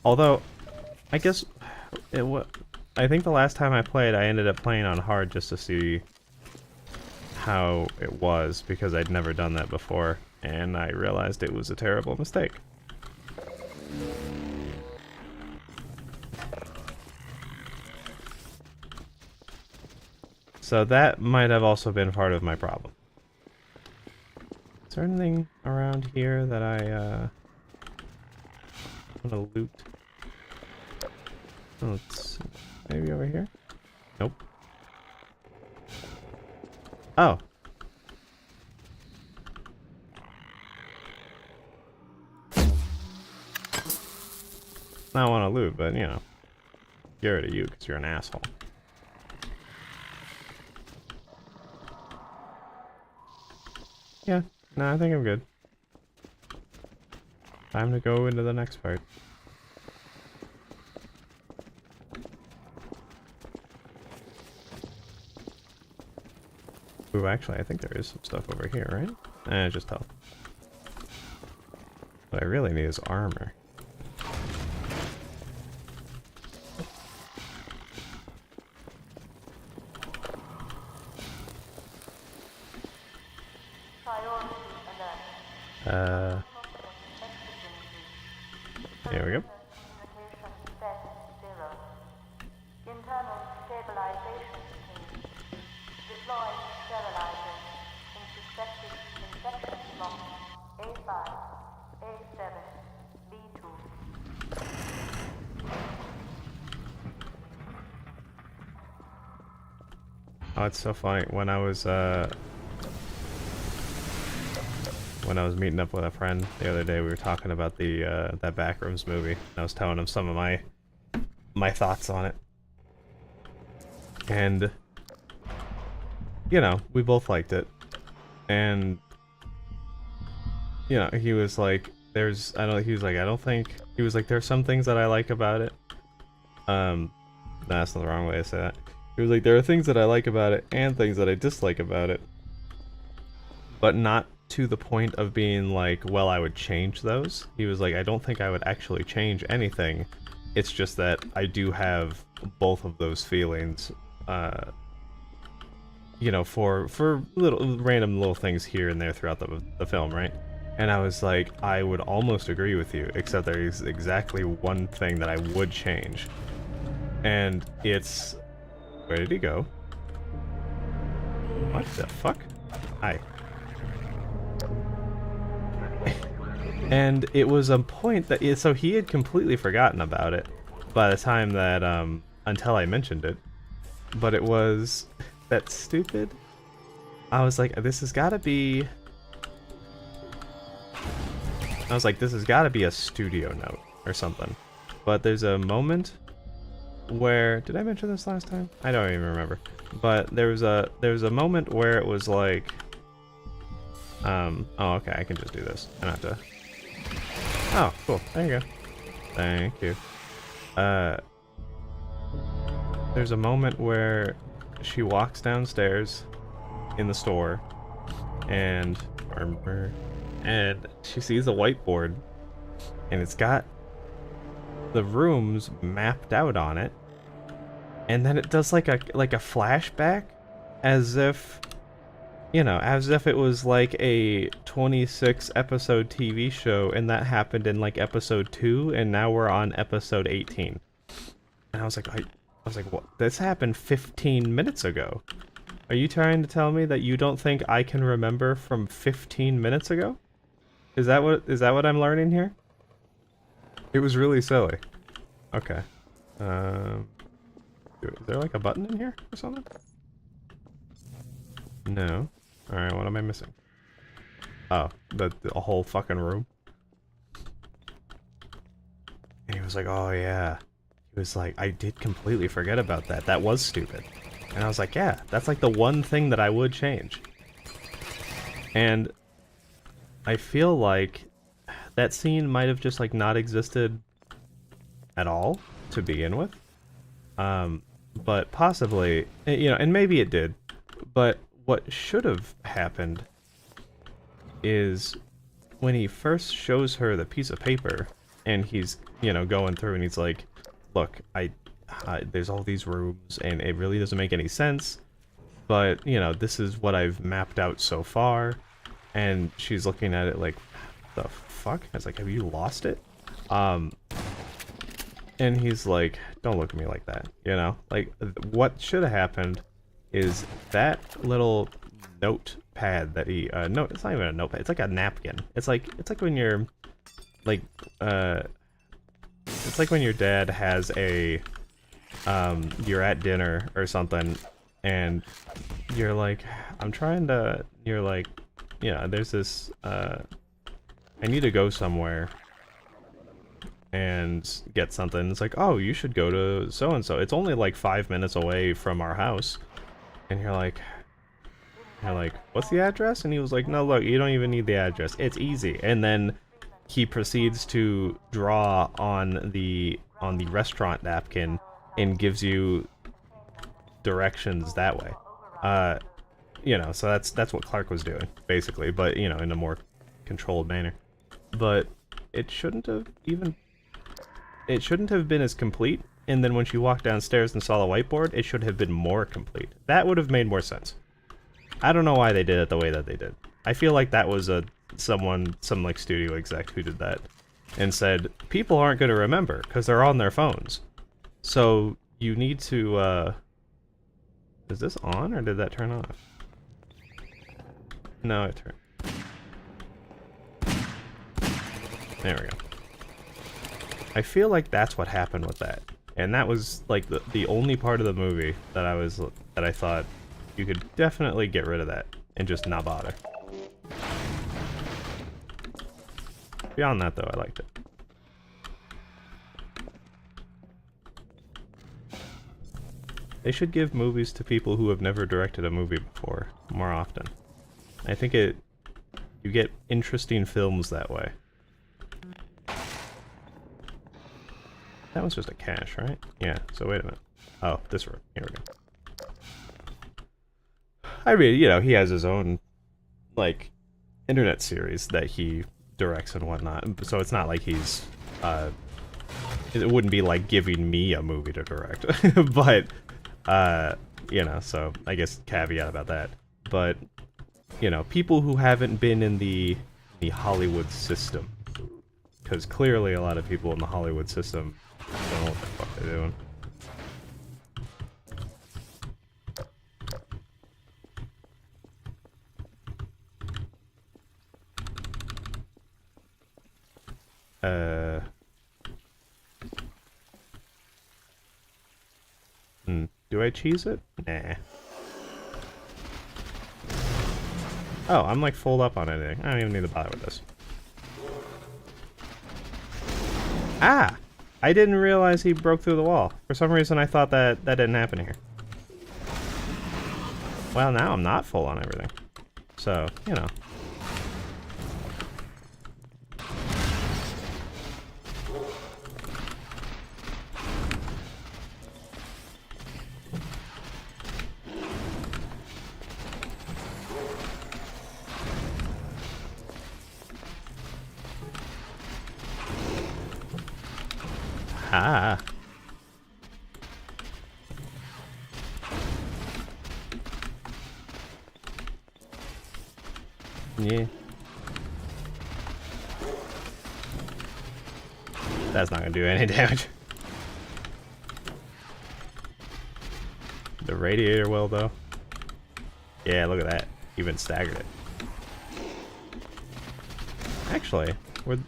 Although, I guess I think the last time I played, I ended up playing on hard just to see how it was, because I'd never done that before, and I realized it was a terrible mistake. So that might have also been part of my problem. Is there anything around here that I want to loot? Oh, let's see. Maybe over here? Nope. Oh. I want to loot, but you know, get rid of you because you're an asshole. Yeah, no, I think I'm good. Time to go into the next part. Ooh, actually, I think there is some stuff over here, right? Just health. What I really need is armor. There we go. Internal stabilization team. Deploy sterilizer in suspected infection slot A5, A7, B2. Oh, it's so funny. When I was meeting up with a friend the other day, we were talking about the that Backrooms movie. I was telling him some of my thoughts on it, and you know, we both liked it, and you know, he was like, "There's," I don't. He was like, "I don't think." He was like, "There's some things that I like about it." That's not the wrong way to say that. He was like, "There are things that I like about it and things that I dislike about it, but not to the point of being like, well, I would change those." He was like, "I don't think I would actually change anything. It's just that I do have both of those feelings, you know, for little random little things here and there throughout the film, right?" And I was like, I would almost agree with you, except there is exactly one thing that I would change, and it's, where did he go? What the fuck? Hi. And it was a point that, so he had completely forgotten about it by the time that, until I mentioned it. But it was that stupid. I was like, this has got to be. I was like, this has got to be a studio note or something. But there's a moment where, did I mention this last time? I don't even remember. But there was a moment where it was like, oh, okay, I can just do this. I don't have to. Oh, cool. There you go. Thank you. There's a moment where she walks downstairs in the store, and she sees a whiteboard, and it's got the rooms mapped out on it, and then it does like a flashback, as if, you know, as if it was like a 26 episode TV show, and that happened in like episode 2, and now we're on episode 18. And I was like, I was like, what? This happened 15 minutes ago. Are you trying to tell me that you don't think I can remember from 15 minutes ago? Is that what I'm learning here? It was really silly. Okay. Is there like a button in here or something? No. Alright, what am I missing? Oh, the whole fucking room. And he was like, oh yeah. He was like, I did completely forget about that. That was stupid. And I was like, yeah, that's like the one thing that I would change. And I feel like that scene might have just like not existed at all to begin with. But possibly, you know, and maybe it did. But what should have happened is when he first shows her the piece of paper and he's, you know, going through and he's like, look, there's all these rooms and it really doesn't make any sense, but, you know, this is what I've mapped out so far. And she's looking at it like, the fuck? I was like, have you lost it? And he's like, don't look at me like that, you know? Like, what should have happened is that little notepad that he, no, it's not even a notepad, it's like a napkin. It's like when you're, like, it's like when your dad has a, you're at dinner or something, and you're like, you're like, yeah, there's this, I need to go somewhere and get something. It's like, oh, you should go to so-and-so. It's only like 5 minutes away from our house. And you're like, what's the address? And he was like, no, look, you don't even need the address. It's easy. And then he proceeds to draw on the restaurant napkin and gives you directions that way. You know, so that's what Clark was doing, basically, but, you know, in a more controlled manner. But it shouldn't have been as complete, and then when she walked downstairs and saw the whiteboard, it should have been more complete. That would have made more sense. I don't know why they did it the way that they did. I feel like that was some like studio exec who did that and said, people aren't going to remember because they're on their phones. So you need to, is this on or did that turn off? No, it turned. There we go. I feel like that's what happened with that. And that was like the only part of the movie that I thought you could definitely get rid of that and just not bother. Beyond that though, I liked it. They should give movies to people who have never directed a movie before more often. I think you get interesting films that way. That was just a cache, right? Yeah, so wait a minute. Oh, this room. Here we go. I mean, you know, he has his own, like, internet series that he directs and whatnot, so it's not like he's, it wouldn't be like giving me a movie to direct, but, you know, so I guess caveat about that. But, you know, people who haven't been in the Hollywood system, because clearly a lot of people in the Hollywood system don't know what the fuck they're doing. Do I cheese it? Nah. Oh, I'm like full up on anything. I don't even need to bother with this. Ah! I didn't realize he broke through the wall. For some reason I thought that didn't happen here. Well, now I'm not full on everything. So, you know. Ah. Yeah. That's not gonna do any damage. radiator well, though. Yeah, look at that. Even staggered it. Actually, were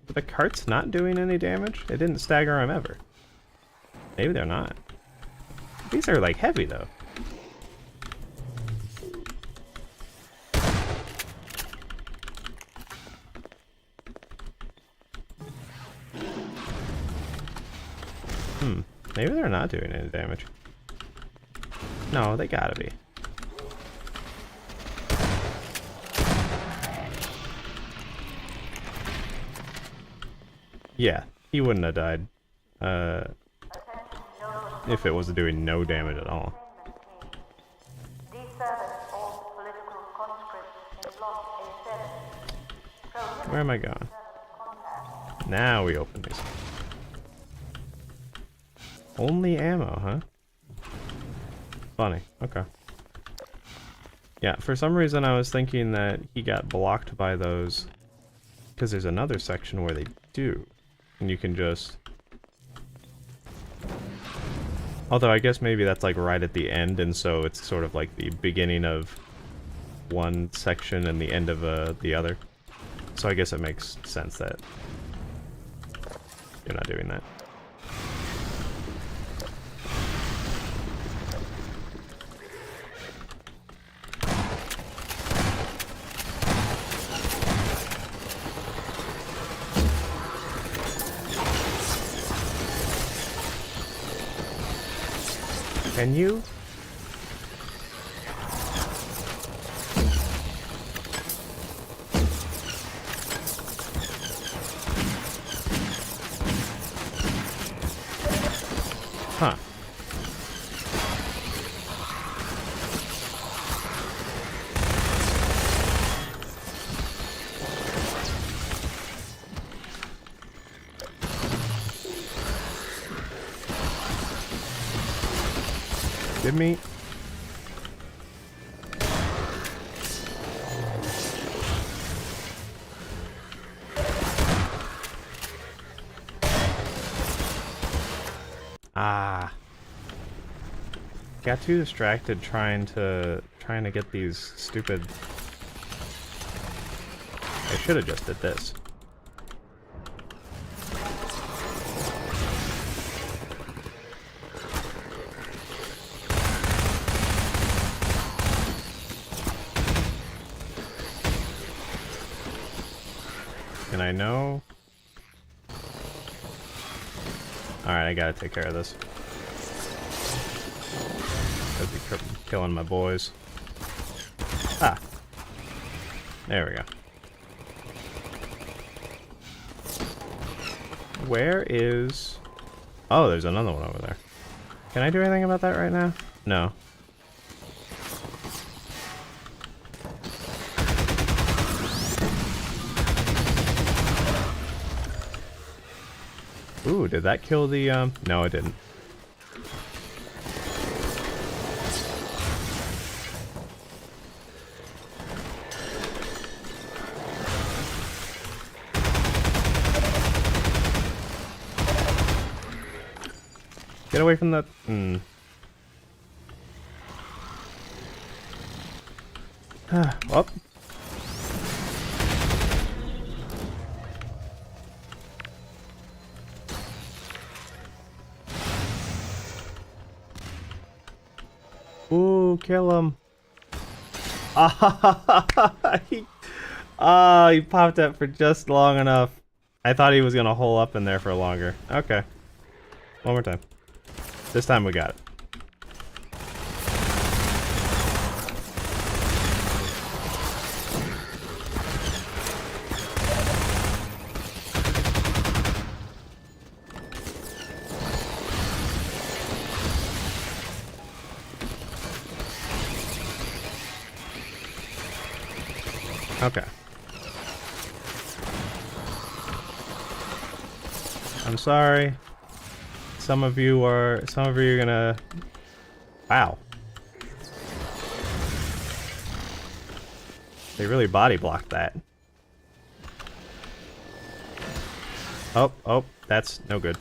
the carts not doing any damage? It didn't stagger them ever. Maybe they're not. These are, like, heavy, though. Maybe they're not doing any damage. No, they gotta be. Yeah, he wouldn't have died. If it was doing no damage at all. These servants hold political conscripts in Block A7. Where am I going? Now we open these. Only ammo, huh? Funny. Okay. Yeah, for some reason I was thinking that he got blocked by those, because there's another section where they do. And you can just... Although I guess maybe that's like right at the end, and so it's sort of like the beginning of one section and the end of the other. So I guess it makes sense that you're not doing that. Can you? Huh. Give me. Ah. Got too distracted trying to get these stupid. I should have just did this. And I know... Alright, I gotta take care of this. Could be killing my boys. Ah! There we go. Where is... Oh, there's another one over there. Can I do anything about that right now? No. Ooh, did that kill the, No, it didn't. Get away from that. Well. Ooh, kill him. He popped up for just long enough. I thought he was gonna hole up in there for longer. Okay. One more time. This time we got it. Okay. I'm sorry. Some of you are gonna... Wow. They really body blocked that. Oh, that's no good.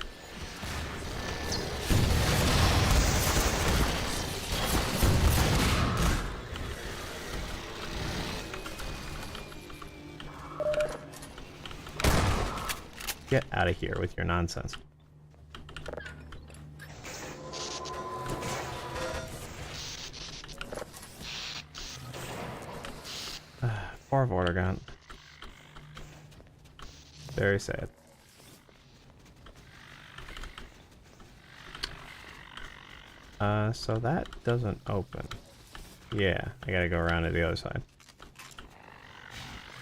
Get out of here with your nonsense. Poor Vortigaunt. Very sad. So that doesn't open. Yeah, I gotta go around to the other side.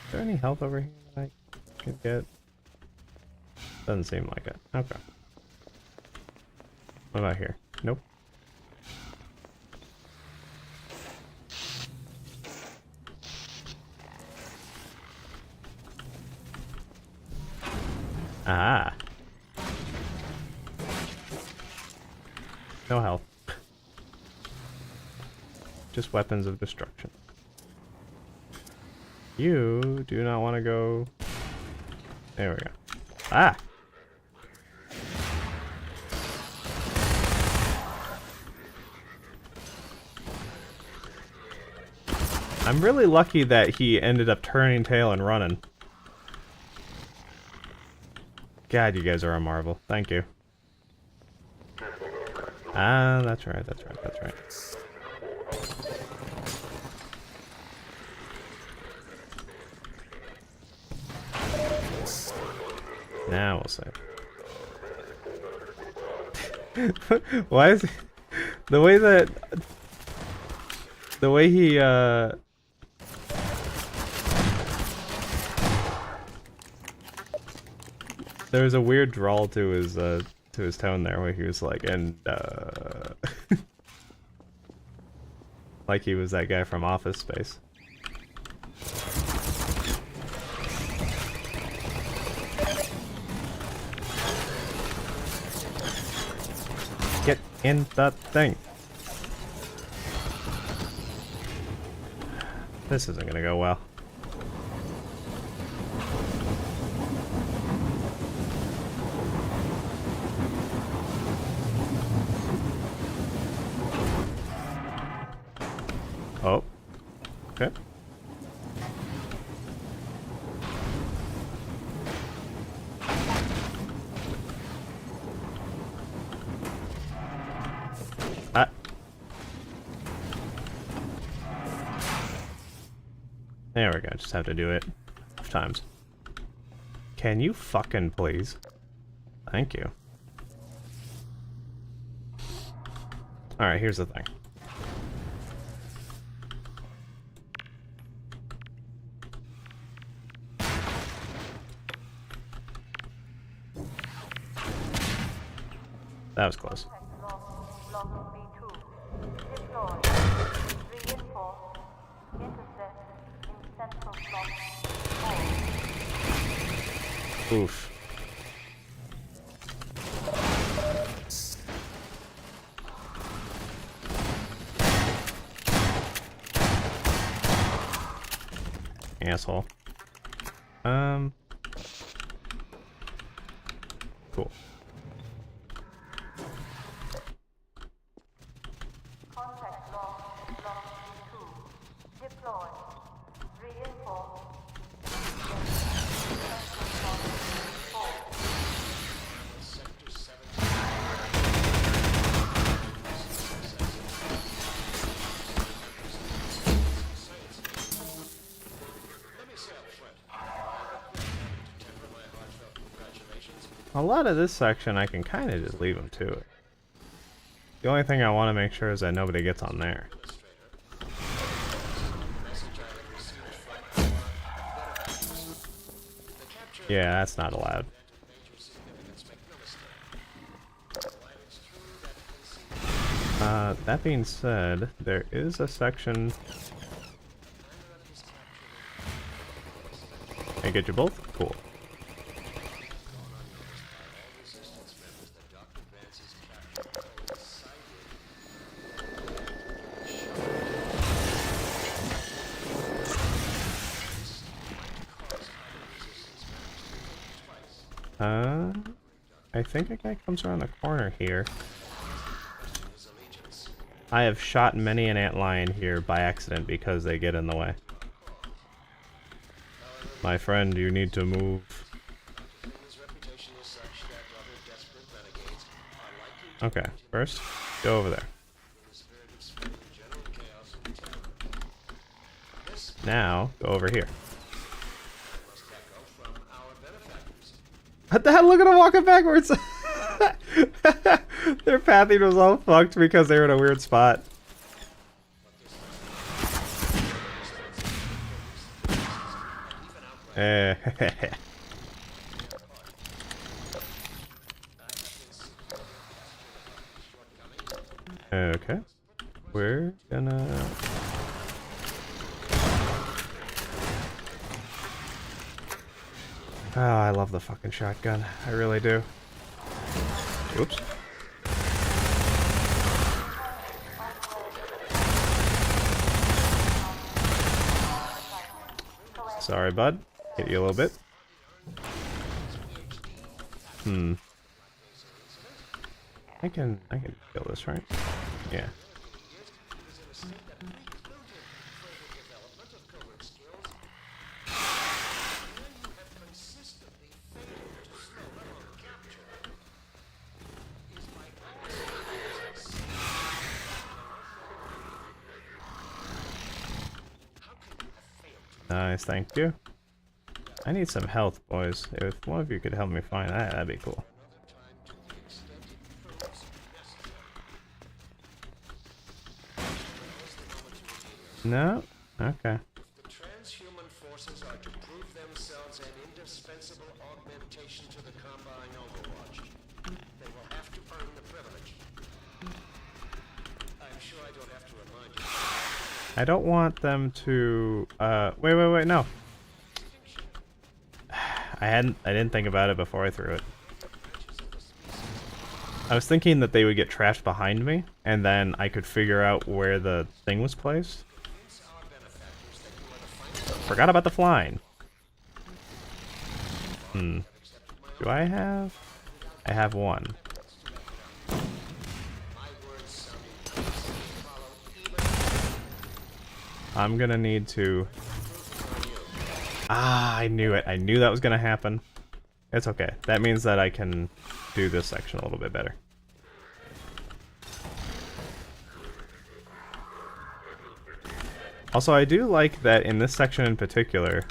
Is there any health over here that I could get? Doesn't seem like it. Okay. What about here? Nope. Ah. No health. Just weapons of destruction. You do not want to go... There we go. Ah! I'm really lucky that he ended up turning tail and running. God, you guys are a marvel. Thank you. Ah, that's right, that's right, that's right. Now we'll save. Why is he... The way that... The way he, there was a weird drawl to his tone there where he was like, and, like he was that guy from Office Space. Get in the thing. This isn't gonna go well. Oh. Okay. Ah. There we go, just have to do it 5 times. Can you fucking please? Thank you. Alright, here's the thing. That was close. Block B2. Deploy. Reinforce. Intercept in central block 4. Oof. Asshole. Cool. Contact log. Block B2. Deploy. Reinforce. Central block 4. A lot of this section I can kind of just leave them to it. The only thing I want to make sure is that nobody gets on there. Yeah, that's not allowed. That being said, there is a section... Can I get you both? Cool. I think a guy comes around the corner here. I have shot many an antlion here by accident because they get in the way. My friend, you need to move. Okay, first, go over there. Now, go over here. What the hell? Look at them walking backwards! Their pathing was all fucked because they were in a weird spot. Okay. We're gonna... Oh, I love the fucking shotgun. I really do. Oops. Sorry, bud. Hit you a little bit. I can kill this, right? Yeah. Nice, thank you. I need some health, boys. If one of you could help me find that, that'd be cool. No? Okay. The transhuman forces are to prove themselves an indispensable augmentation to the Combine Overwatch. They will have to earn the privilege. I'm sure I don't have to remind you. I don't want them to, wait, no. I didn't think about it before I threw it. I was thinking that they would get trashed behind me, and then I could figure out where the thing was placed. Forgot about the flying. Do I have? I have one. I'm gonna need to... Ah, I knew it. I knew that was gonna happen. It's okay. That means that I can do this section a little bit better. Also, I do like that in this section in particular,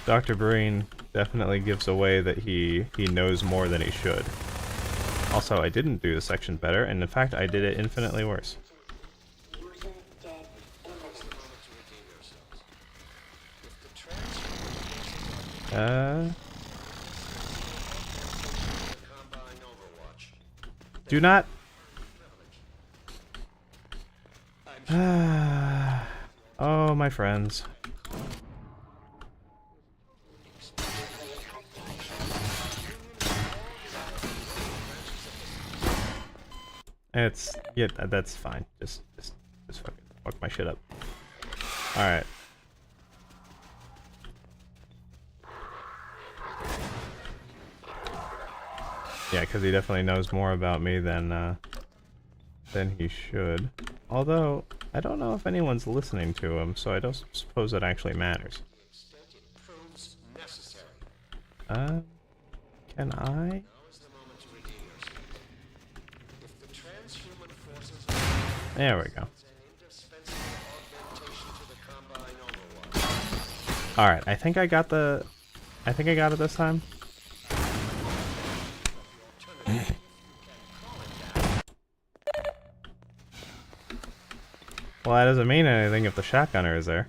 Dr. Breen definitely gives away that he knows more than he should. Also, I didn't do the section better, and in fact, I did it infinitely worse. Do not... Oh, my friends. It's... yeah, that's fine. Just fuck my shit up. Alright. Yeah, because he definitely knows more about me than he should. Although, I don't know if anyone's listening to him, so I don't suppose it actually matters. Can I? There we go. Alright, I think I got it this time. Well, that doesn't mean anything if the shotgunner is there.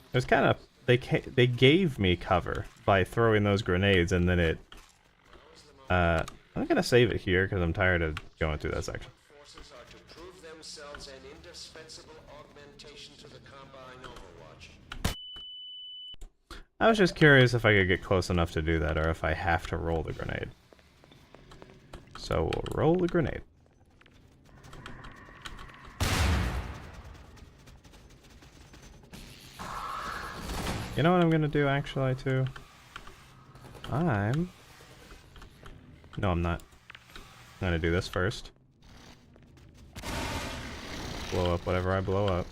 It was kind of... They gave me cover by throwing those grenades, and then it... I'm gonna save it here because I'm tired of going through that section. Forces are to prove themselves an indispensable augmentation to the Combine Overwatch. I was just curious if I could get close enough to do that, or if I have to roll the grenade. So we'll roll the grenade. You know what I'm gonna do actually too? No, I'm not. I'm gonna do this first. Blow up whatever I blow up.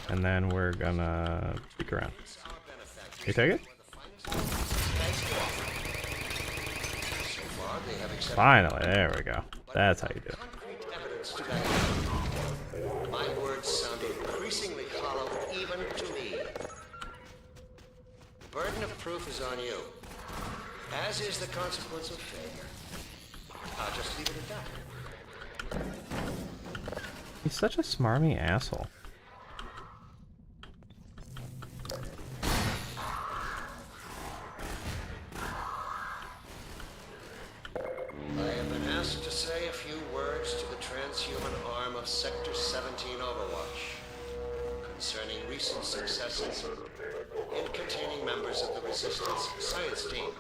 And then we're gonna peek around. You take it? Finally, there we go. That's how you do it. Concrete evidence to back it up. My words sound increasingly hollow even to me. The burden of proof is on you, as is the consequence of failure. I'll just leave it at that. He's such a smarmy asshole. I have been asked to say a few words to the transhuman arm of Sector 17 Overwatch concerning recent successes in containing members of the Resistance science team.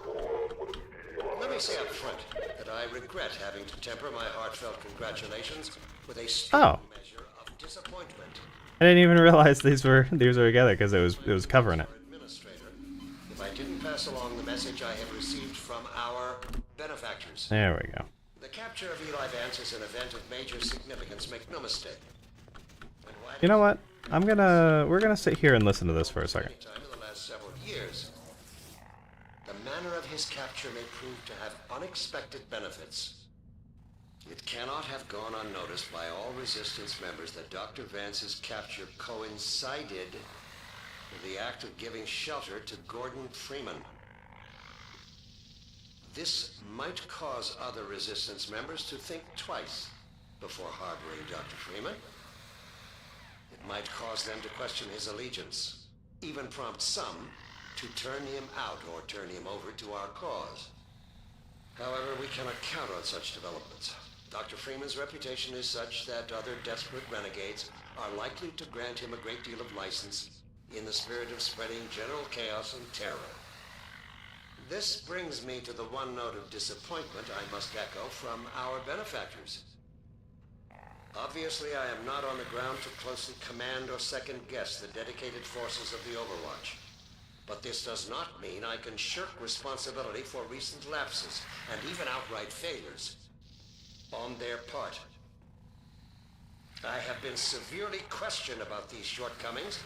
Let me say up front that I regret having to temper my heartfelt congratulations with a strong measure of disappointment. I didn't even realize these were together because it was covering it. Administrator, if I didn't pass along the message I have received from our benefactors. There we go. The capture of Eli Vance is an event of major significance, make no mistake. And while You know what? We're gonna sit here and listen to this for a second. any time in the last several years, the manner of his capture may prove to have unexpected benefits. It cannot have gone unnoticed by all Resistance members that Dr. Vance's capture coincided with the act of giving shelter to Gordon Freeman. This might cause other Resistance members to think twice before harboring Dr. Freeman. It might cause them to question his allegiance, even prompt some to turn him out or turn him over to our cause. However, we cannot count on such developments. Dr. Freeman's reputation is such that other desperate renegades are likely to grant him a great deal of license in the spirit of spreading general chaos and terror. This brings me to the one note of disappointment I must echo from our benefactors. Obviously, I am not on the ground to closely command or second-guess the dedicated forces of the Overwatch. But this does not mean I can shirk responsibility for recent lapses and even outright failures on their part. I have been severely questioned about these shortcomings,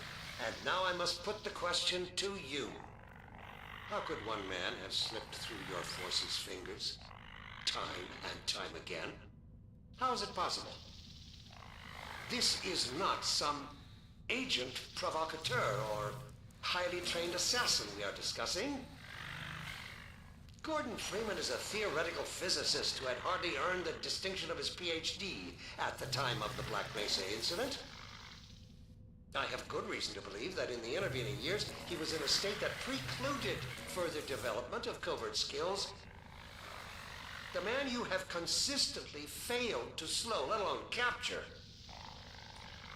and now I must put the question to you. How could one man have slipped through your force's fingers time and time again? How is it possible? This is not some agent provocateur or highly trained assassin we are discussing. Gordon Freeman is a theoretical physicist who had hardly earned the distinction of his PhD at the time of the Black Mesa incident. I have good reason to believe that in the intervening years, he was in a state that precluded further development of covert skills. The man you have consistently failed to slow, let alone capture,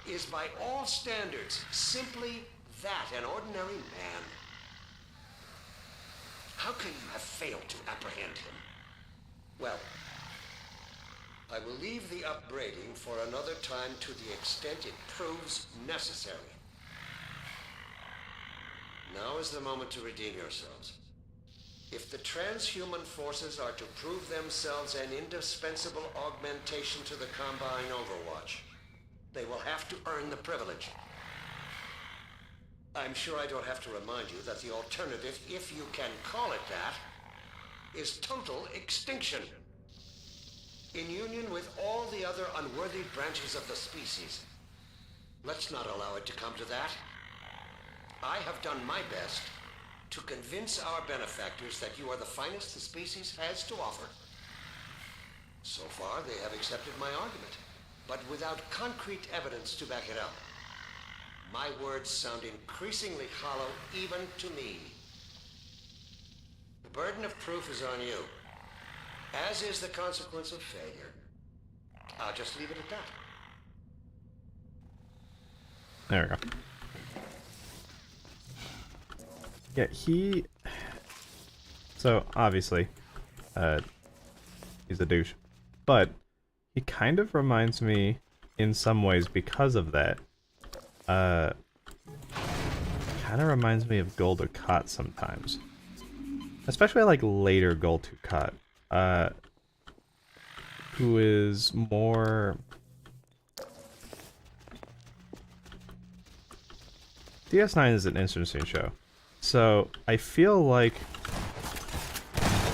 is by all standards simply that, an ordinary man. How can you have failed to apprehend him? Well, I will leave the upbraiding for another time to the extent it proves necessary. Now is the moment to redeem yourselves. If the transhuman forces are to prove themselves an indispensable augmentation to the Combine Overwatch, they will have to earn the privilege. I'm sure I don't have to remind you that the alternative, if you can call it that, is total extinction. In union with all the other unworthy branches of the species. Let's not allow it to come to that. I have done my best to convince our benefactors that you are the finest the species has to offer. So far, they have accepted my argument, but without concrete evidence to back it up. My words sound increasingly hollow even to me. The burden of proof is on you, as is the consequence of failure. I'll just leave it at that. There we go. Yeah, so obviously, he's a douche, but he kind of reminds me, in some ways, because of that. Kind of reminds me of Gul Dukat sometimes, especially like later Gul Dukat. who is more... DS9 is an interesting show. So, I feel like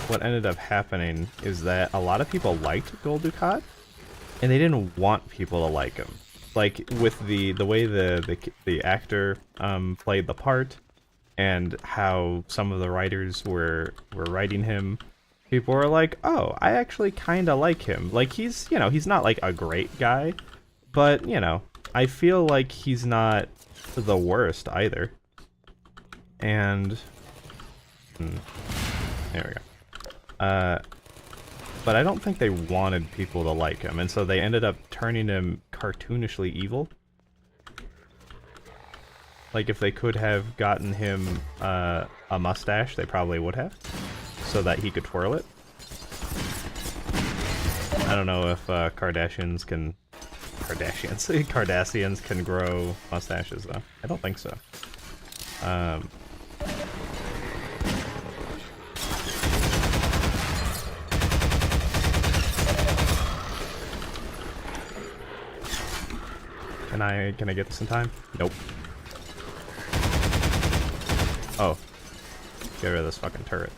what ended up happening is that a lot of people liked Gul Dukat, and they didn't want people to like him. Like, with the way the actor played the part, and how some of the writers were writing him, people were like, oh, I actually kind of like him. Like, he's, you know, he's not like a great guy, but, you know, I feel like he's not the worst either. And there we go. But I don't think they wanted people to like him, and so they ended up turning him cartoonishly evil. Like, if they could have gotten him a mustache, they probably would have, so that he could twirl it. I don't know if Kardashians can grow mustaches, though. I don't think so. Can I get this in time? Nope. Oh. Get rid of this fucking turret.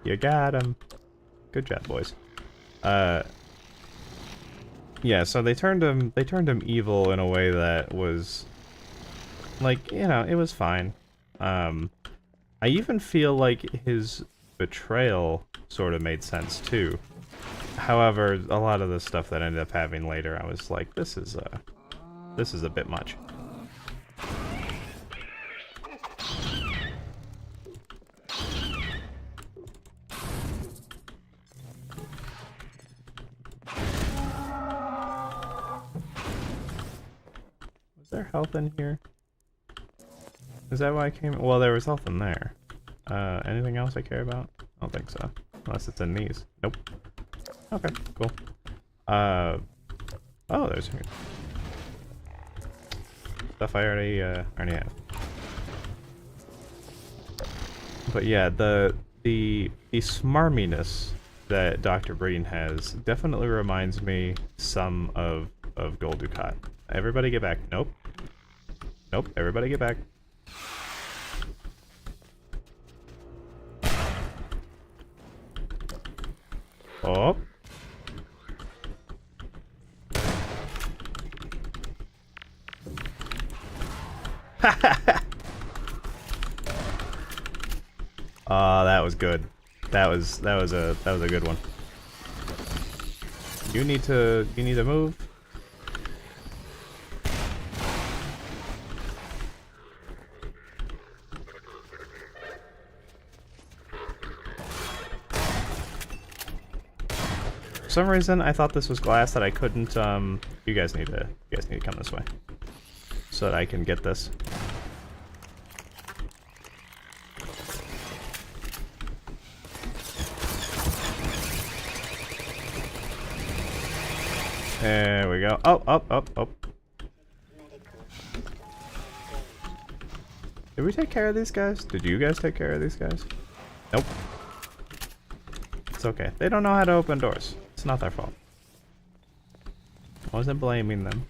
You got him. Good job, boys. Yeah, so they turned him evil in a way that was, like, you know, it was fine. I even feel like his betrayal sort of made sense too. However, a lot of the stuff that ended up happening later, I was like, this is a bit much. Was there health in here? Is that why I came? Well, there was health in there. Anything else I care about? I don't think so. Unless it's in these. Nope. Okay, cool. Oh, there's stuff I already have. But yeah, the smarminess that Dr. Breen has definitely reminds me some of Gul Dukat. Everybody get back. Nope. Nope, everybody get back. Oh. That was good. That was a good one. You need to move. For some reason, I thought this was glass that I couldn't. You guys need to come this way, so that I can get this. There we go. Oh, oh, oh, oh. Did we take care of these guys? Did you guys take care of these guys? Nope. It's okay. They don't know how to open doors. It's not their fault. I wasn't blaming them.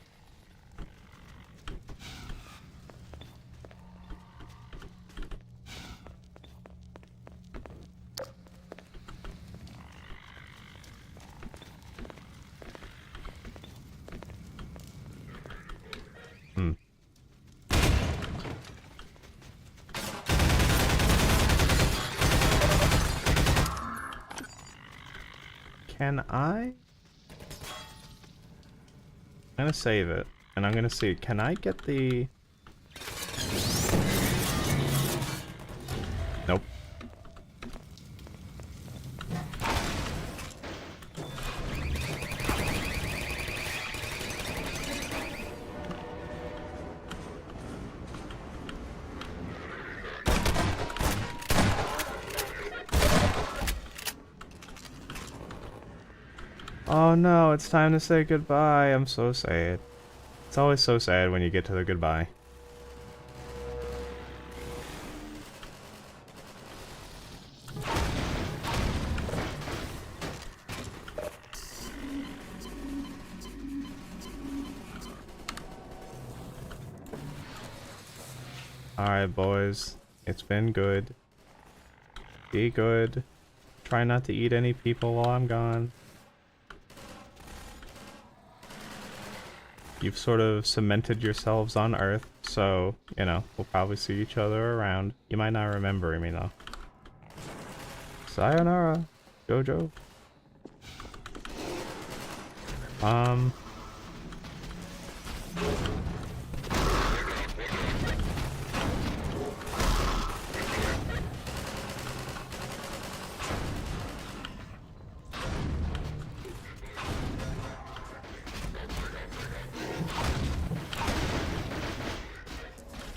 Can I? I'm gonna save it, and I'm gonna see, can I get the... Nope. Oh no, it's time to say goodbye. I'm so sad. It's always so sad when you get to the goodbye. Alright, boys. It's been good. Be good. Try not to eat any people while I'm gone. You've sort of cemented yourselves on Earth, so, you know, we'll probably see each other around. You might not remember me, though. Sayonara, Jojo.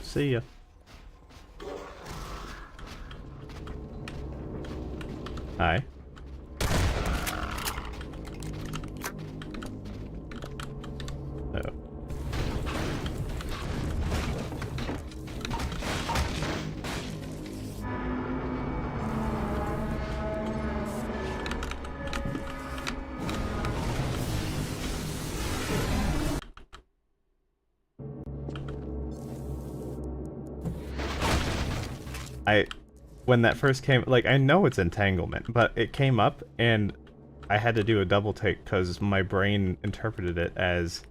See ya. Hi. Oh. When that first came, like, I know it's entanglement, but it came up and I had to do a double take because my brain interpreted it as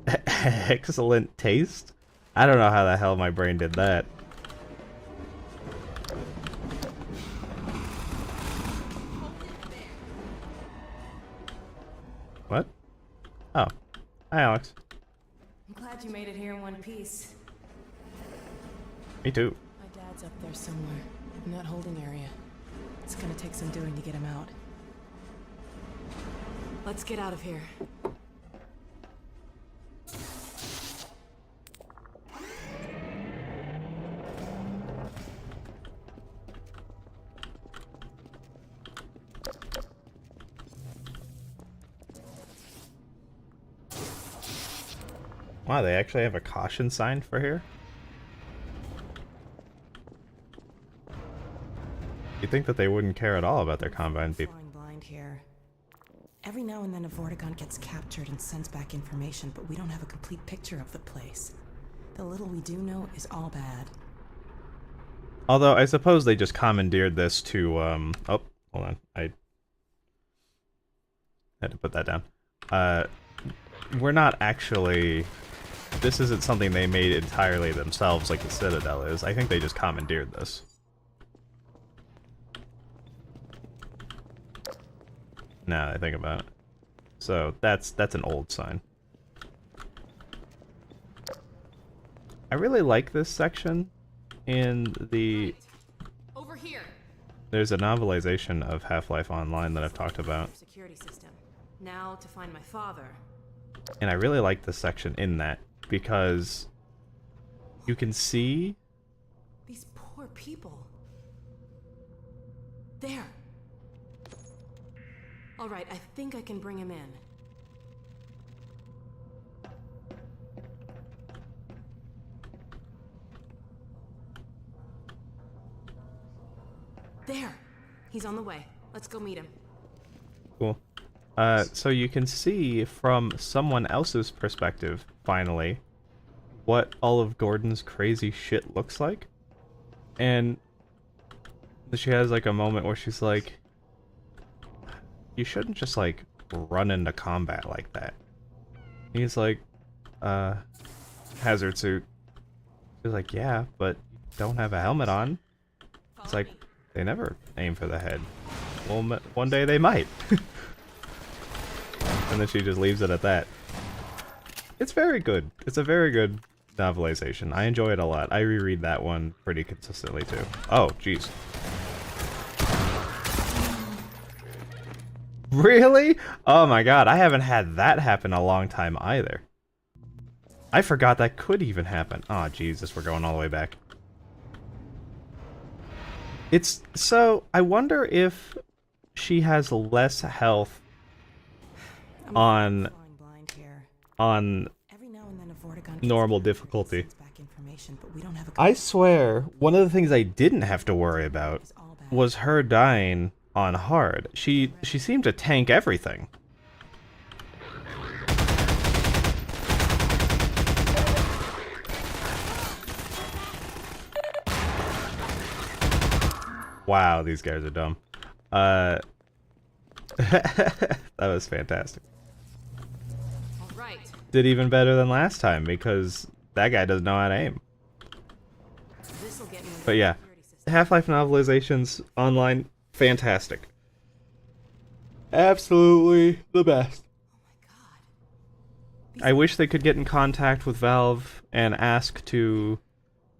excellent taste. I don't know how the hell my brain did that. What? Oh. Hi, Alex. I'm glad you made it here in one piece. Me too. My dad's up there somewhere, in that holding area. It's gonna take some doing to get him out. Let's get out of here. Wow, they actually have a caution sign for here? You'd think that they wouldn't care at all about their Combine people. Flying blind here. Every now and then a Vortigaunt gets captured and sends back information, but we don't have a complete picture of the place. The little we do know is all bad. Although, I suppose they just commandeered this to, oh, hold on, I had to put that down. We're not actually... This isn't something they made entirely themselves like the Citadel is. I think they just commandeered this. Now that I think about it. So, that's an old sign. I really like this section in the... Over here. There's a novelization of Half-Life Online that I've talked about. Security system. Now to find my father. And I really like this section in that, because you can see... These poor people. There. All right, I think I can bring him in. There. He's on the way. Let's go meet him. Cool. So you can see from someone else's perspective, finally, what all of Gordon's crazy shit looks like. And she has like a moment where she's like, you shouldn't just like run into combat like that. He's like, hazard suit. She's like, yeah, but you don't have a helmet on. It's like, they never aim for the head. Well, one day they might. And then she just leaves it at that. It's very good. It's a very good novelization. I enjoy it a lot. I reread that one pretty consistently too. Oh, jeez. Really? Oh my god, I haven't had that happen a long time either. I forgot that could even happen. Oh, Jesus, we're going all the way back. It's... So, I wonder if she has less health on normal difficulty. Back information, but we don't have a I swear, one of the things I didn't have to worry about was her dying on hard. She seemed to tank everything. Wow, these guys are dumb. That was fantastic. All right. Did even better than last time because that guy doesn't know how to aim. This'll get me. But yeah, Half-Life novelizations online, fantastic. Absolutely the best. I wish they could get in contact with Valve and ask to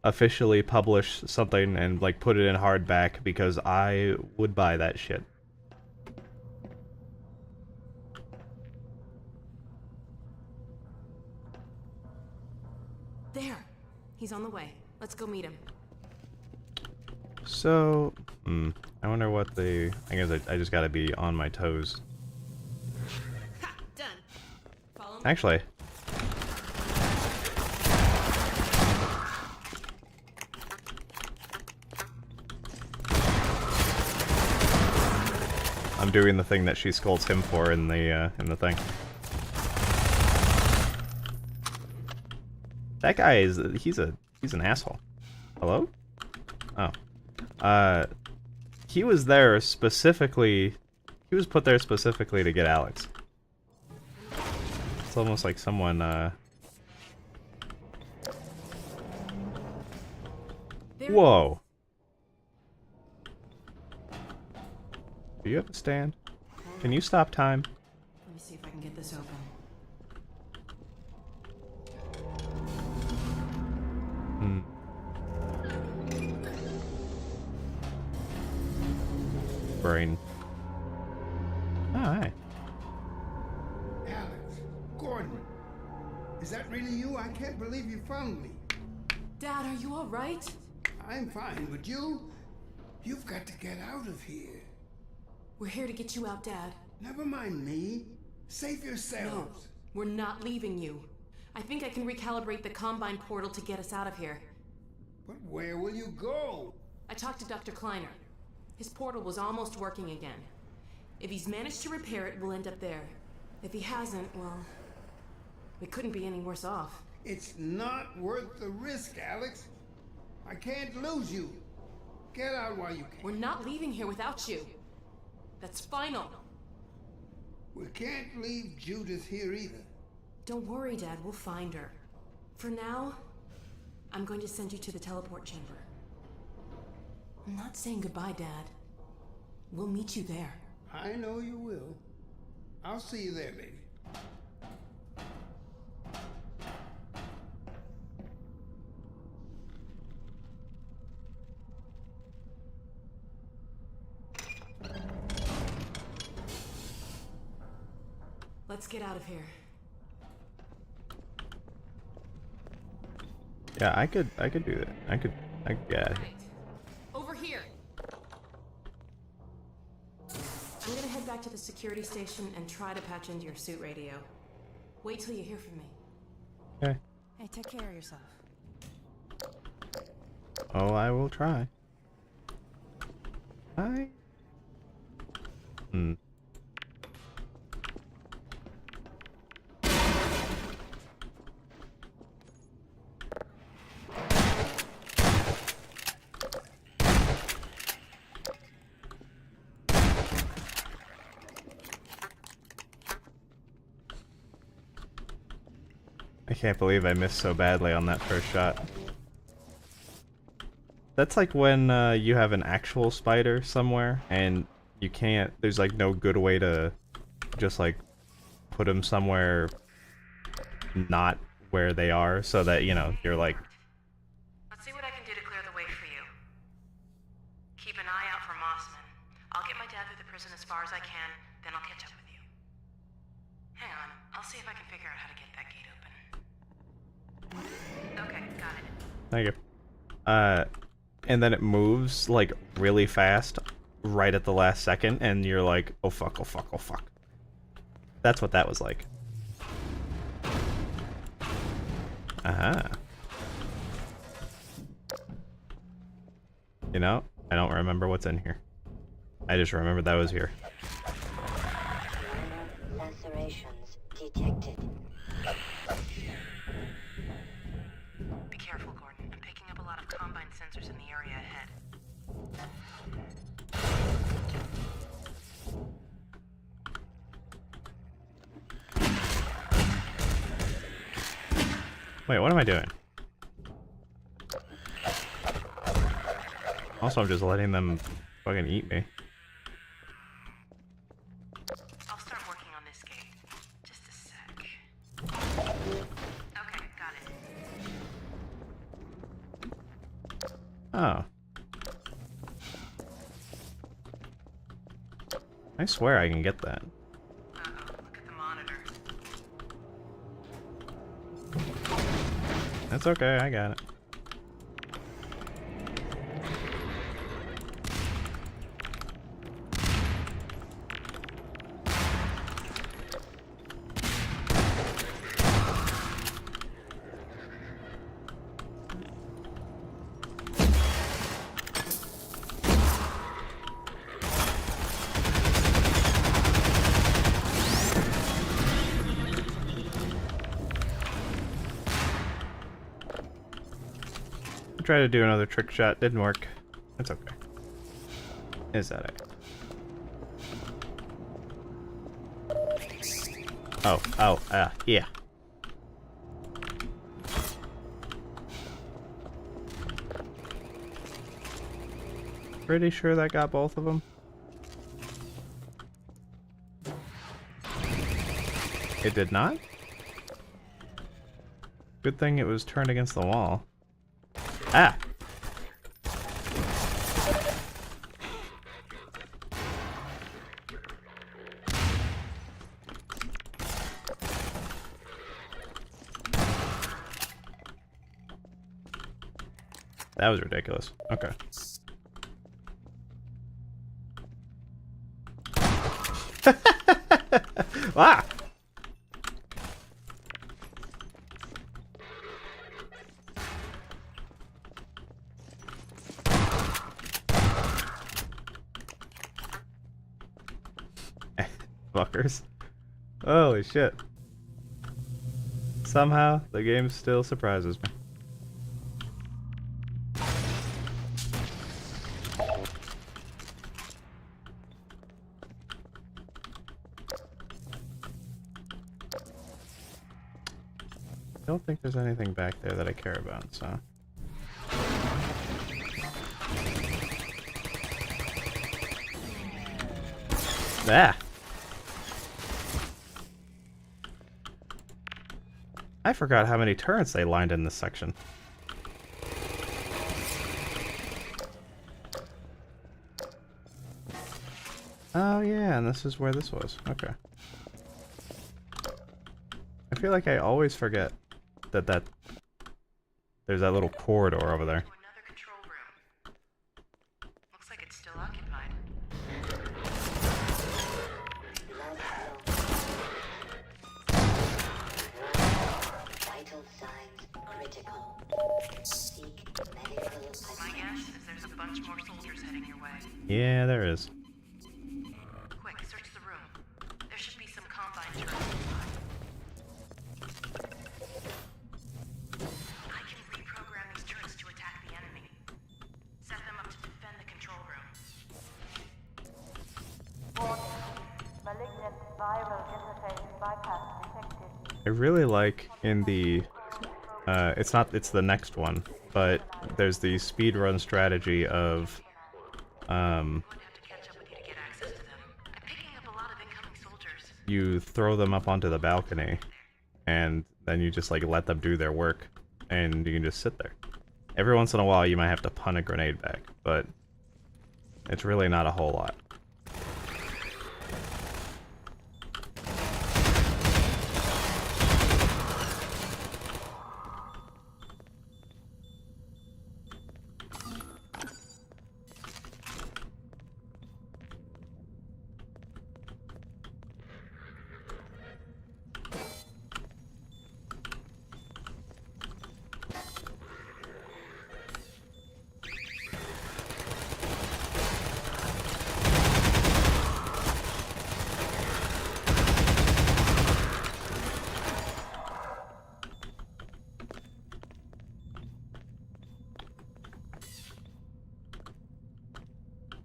officially publish something and like put it in hardback because I would buy that shit. There. He's on the way. Let's go meet him. So, I wonder what the... I guess I just gotta be on my toes. Ha! Done. Follow me. Actually... I'm doing the thing that she scolds him for in the thing. That guy is... he's an asshole. Hello? Oh. He was there specifically... He was put there specifically to get Alex. It's almost like someone, Whoa. Do you have a stand? Can you stop time? Let me see if I can get this open. Brain. Oh, hi. Alex, Gordon, is that really you? I can't believe you found me. Dad, are you all right? I'm fine, but you've got to get out of here. We're here to get you out, Dad. Never mind me. Save No, yourselves. we're not leaving you. I think I can recalibrate the Combine portal to get us out of here. But where will you go? I talked to Dr. Kleiner. His portal was almost working again. If he's managed to repair it, we'll end up there. If he hasn't, well, we couldn't be any worse off. It's not worth the risk, Alex. I can't lose you. Get out while you can. We're not leaving here without you. That's final. We can't leave Judith here either. Don't worry, Dad. We'll find her. For now, I'm going to send you to the teleport chamber. I'm not saying goodbye, Dad. We'll meet you there. I know you will. I'll see you there, baby. Let's get out of here. Yeah, I could do that. I could get out of here. Right. Over here. I'm gonna head back to the security station and try to patch into your suit radio. Wait till you hear from me. Okay. Hey, take care of yourself. Oh, I will try. I can't believe I missed so badly on that first shot. That's like when you have an actual spider somewhere and you can't, there's like no good way to just like put them somewhere not where they are so that, you know, you're like... Let's see what I can do to clear the way for you. Keep an eye out for Mossman. I'll get my dad through the prison as far as I can, then I'll catch up with you. Hang on, I'll see if I can figure out how to get that gate open. Okay, got it. Thank you. And then it moves like really fast right at the last second and you're like, oh fuck, oh fuck, oh fuck. That's what that was like. Aha. You know, I don't remember what's in here. I just remember that was here. Minor lacerations detected. Be careful, Gordon. I'm picking up a lot of combine sensors in the area ahead. Wait, what am I doing? Also, I'm just letting them fucking eat me. I'll start working on this gate. Just a sec. Okay, got it. Oh. I swear I can get that. Uh-oh, look at the monitor. That's okay, I got it. Try to do another trick shot, didn't work. That's okay. Is that it? Yeah. Pretty sure that got both of them. It did not? Good thing it was turned against the wall. Ah! That was ridiculous. Okay. Ah! Fuckers. Holy shit. Somehow, the game still surprises me. I don't think there's anything back there that I care about, so... Ah! I forgot how many turrets they lined in this section. Oh yeah, and this is where this was. Okay. I feel like I always forget that there's that little corridor over there. Another control room. Looks like it's still occupied. Vital signs critical. Seek medical assistance. My guess is there's a bunch more soldiers heading your way. Yeah, there is. Quick, search the room. There should be some combine turrets inside. I can reprogram these turrets to attack the enemy. Set them up to defend the control room. Warning. Malignant viral interface bypass detected. I really like in the it's the next one, but there's the speedrun strategy of I'm going to have to catch up with you to get access to them. I'm picking up a lot of incoming soldiers. you throw them up onto the balcony and then you just like let them do their work and you can just sit there. Every once in a while you might have to punt a grenade back, but it's really not a whole lot.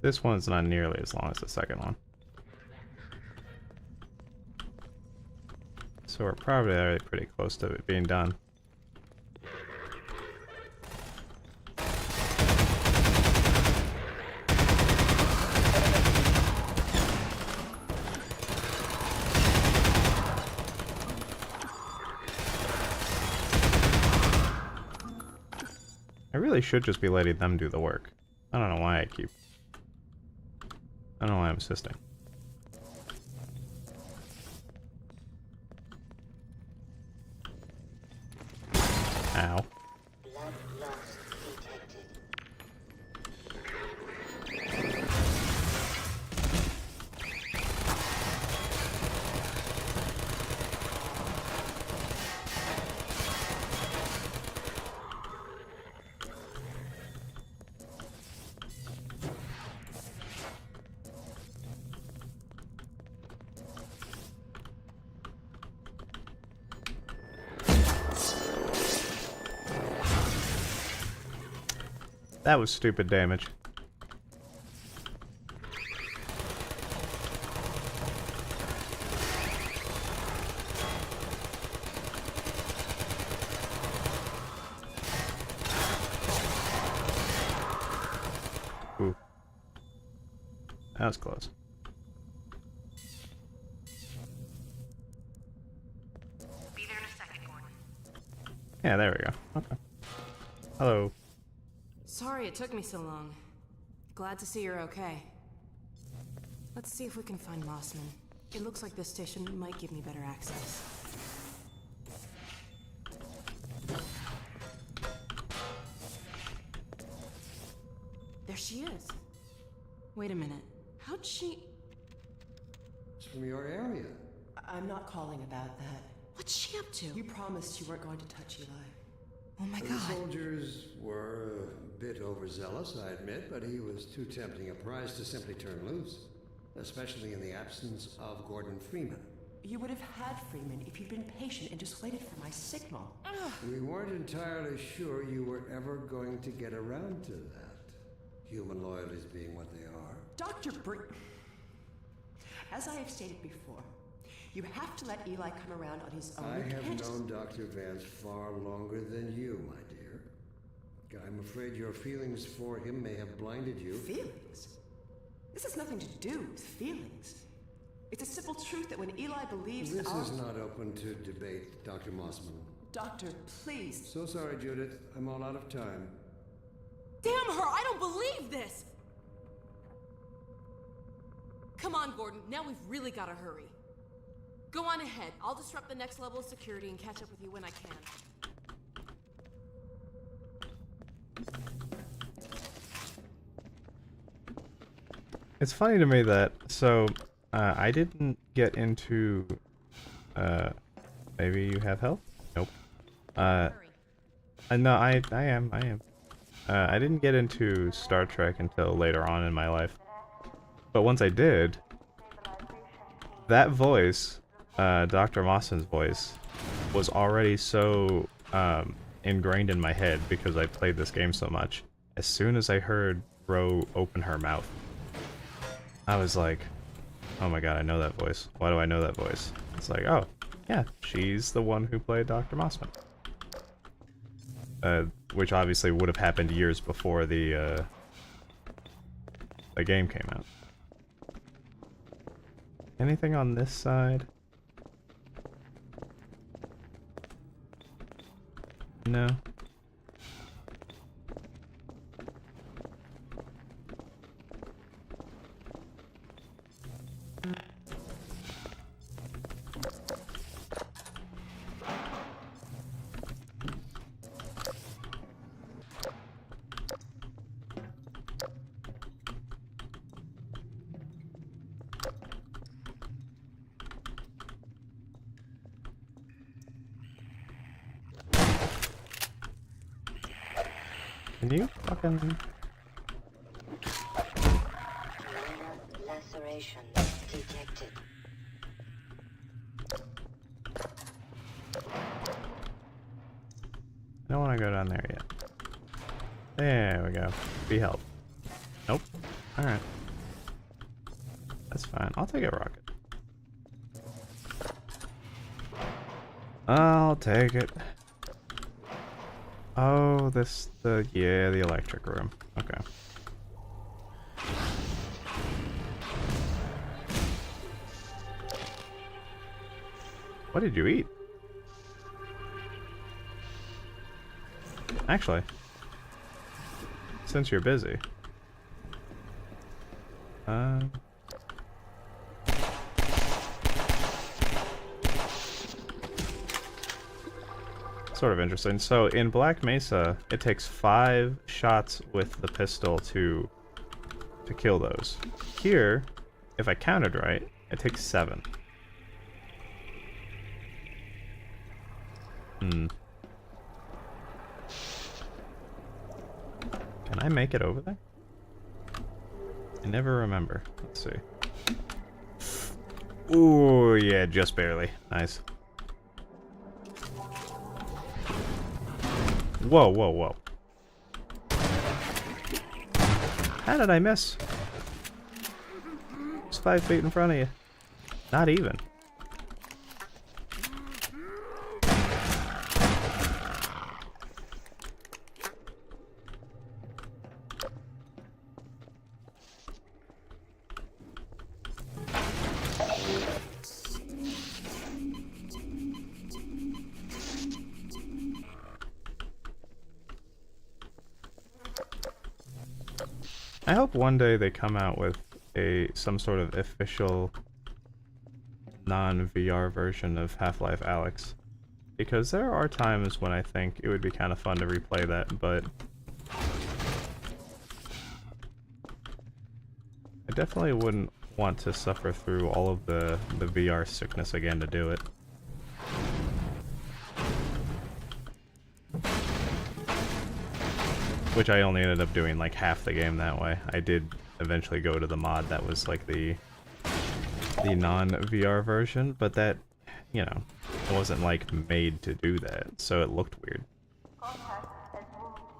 This one's not nearly as long as the second one. So we're probably already pretty close to it being done. I really should just be letting them do the work. I don't know why I don't know why I'm assisting. Ow. Blood loss detected. That was stupid damage. Ooh. That was close. Be there in a second, Gordon. Yeah, there we go. Okay. Hello. Sorry it took me so long. Glad to see you're okay. Let's see if we can find Mossman. It looks like this station might give me better access. There she is. Wait a minute. How'd she... It's from your area. I'm not calling about that. What's she up to? You promised you weren't going to touch Eli. Oh my The god. soldiers were a bit overzealous, I admit, but he was too tempting a prize to simply turn loose. Especially in the absence of Gordon Freeman. You would have had Freeman if you'd been patient and just waited for my signal. We weren't entirely sure you were ever going to get around to that. Human loyalties being what they are. Dr. As I have stated before, you have to let Eli come around on his own. I You have can't just- known Dr. Vance far longer than you, my dear. I'm afraid your feelings for him may have blinded you. Feelings? This has nothing to do with feelings. It's a simple truth that when Eli believes This in our... is not open to debate, Dr. Mossman. Doctor, please. So sorry, Judith. I'm all out of time. Damn her! I don't believe this! Come on, Gordon. Now we've really got to hurry. Go on ahead. I'll disrupt the next level of security and catch up with you when I can. It's funny to me that, so, I didn't get into, maybe you have help? Nope. Hurry. No, I am. I didn't get into Star Trek until later on in my life. But once I did, that voice, Dr. Mossman's voice, was already so, ingrained in my head because I played this game so much. As soon as I heard Ro open her mouth, I was like, oh my god, I know that voice. Why do I know that voice? It's like, oh, yeah, she's the one who played Dr. Mossman. Which obviously would have happened years before the game came out. Anything on this side? No. Can you fucking... Minor lacerations detected. I don't want to go down there yet. There we go. Be help. Nope. Alright. That's fine. I'll take a rocket. I'll take it. Oh, the electric room. Okay. What did you eat? Actually, since you're busy. Sort of interesting. So in Black Mesa, it takes 5 shots with the pistol to kill those. Here, if I counted right, it takes 7. Can I make it over there? I never remember. Let's see. Ooh, yeah, just barely. Nice. Whoa, whoa, whoa. How did I miss? It's 5 feet in front of you. Not even. I hope one day they come out with some sort of official non-VR version of Half-Life Alyx. Because there are times when I think it would be kind of fun to replay that, but I definitely wouldn't want to suffer through all of the VR sickness again to do it. Which I only ended up doing like half the game that way. I did eventually go to the mod that was like the non-VR version, but that, you know, wasn't like made to do that, so it looked weird.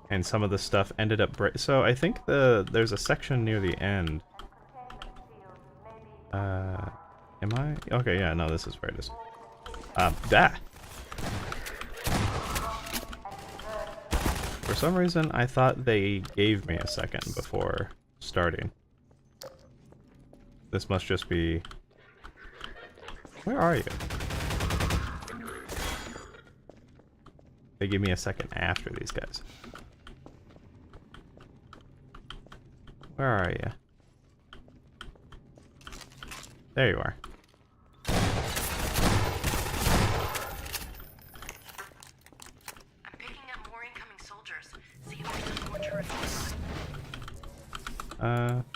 And some of the stuff ended up so I think there's a section near the end. Am I? Okay, yeah, no, this is where it is. For some reason, I thought they gave me a second before starting. This must just be... Where are you? They give me a second after these guys. Where are you? There you are.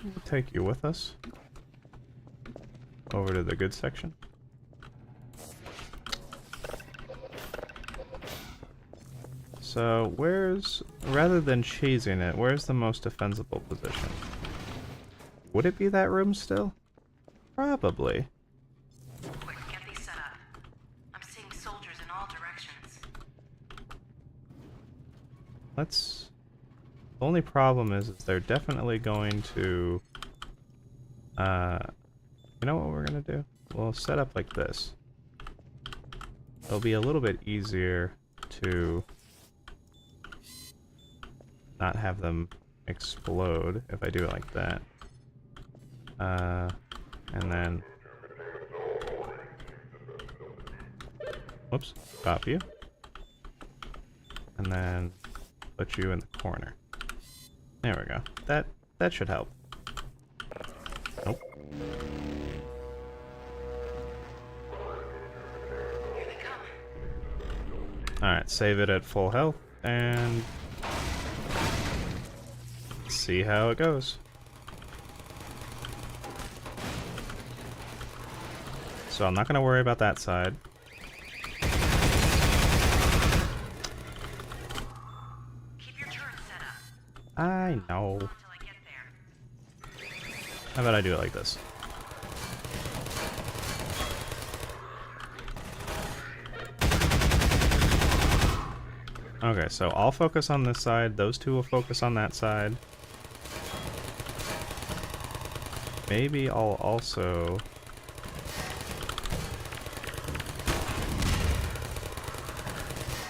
We'll take you with us. Over to the good section. So, rather than chasing it, where's the most defensible position? Would it be that room still? Probably. Quick, get these set up. I'm seeing soldiers in all directions. The only problem is they're definitely going to... you know what we're gonna do? We'll set up like this. It'll be a little bit easier to not have them explode if I do it like that. And then... Whoops, stop you. And then put you in the corner. There we go. That should help. Nope. Alright, save it at full health, and see how it goes. So I'm not going to worry about that side. Keep your turret set up. I know. Until I get there. How about I do it like this? Okay, so I'll focus on this side, those two will focus on that side. Maybe I'll also...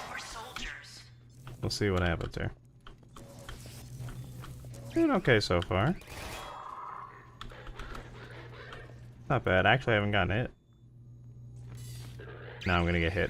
More soldiers. We'll see what happens here. Doing okay so far. Not bad. Actually, I haven't gotten hit. Now I'm gonna get hit.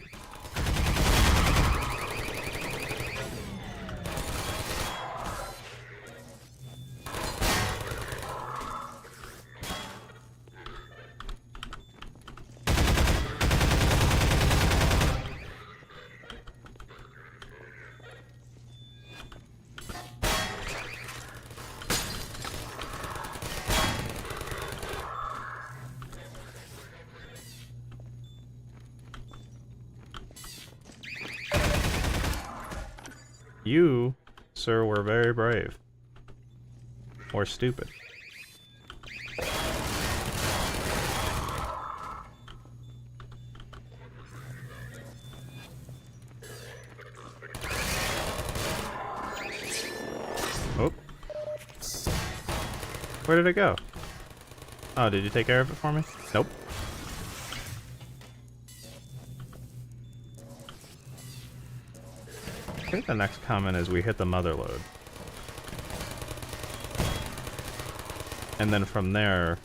You, sir, were very brave. Or stupid. Oh. Where did it go? Oh, did you take care of it for me? Nope. I think the next comment is we hit the mother load. And then from there...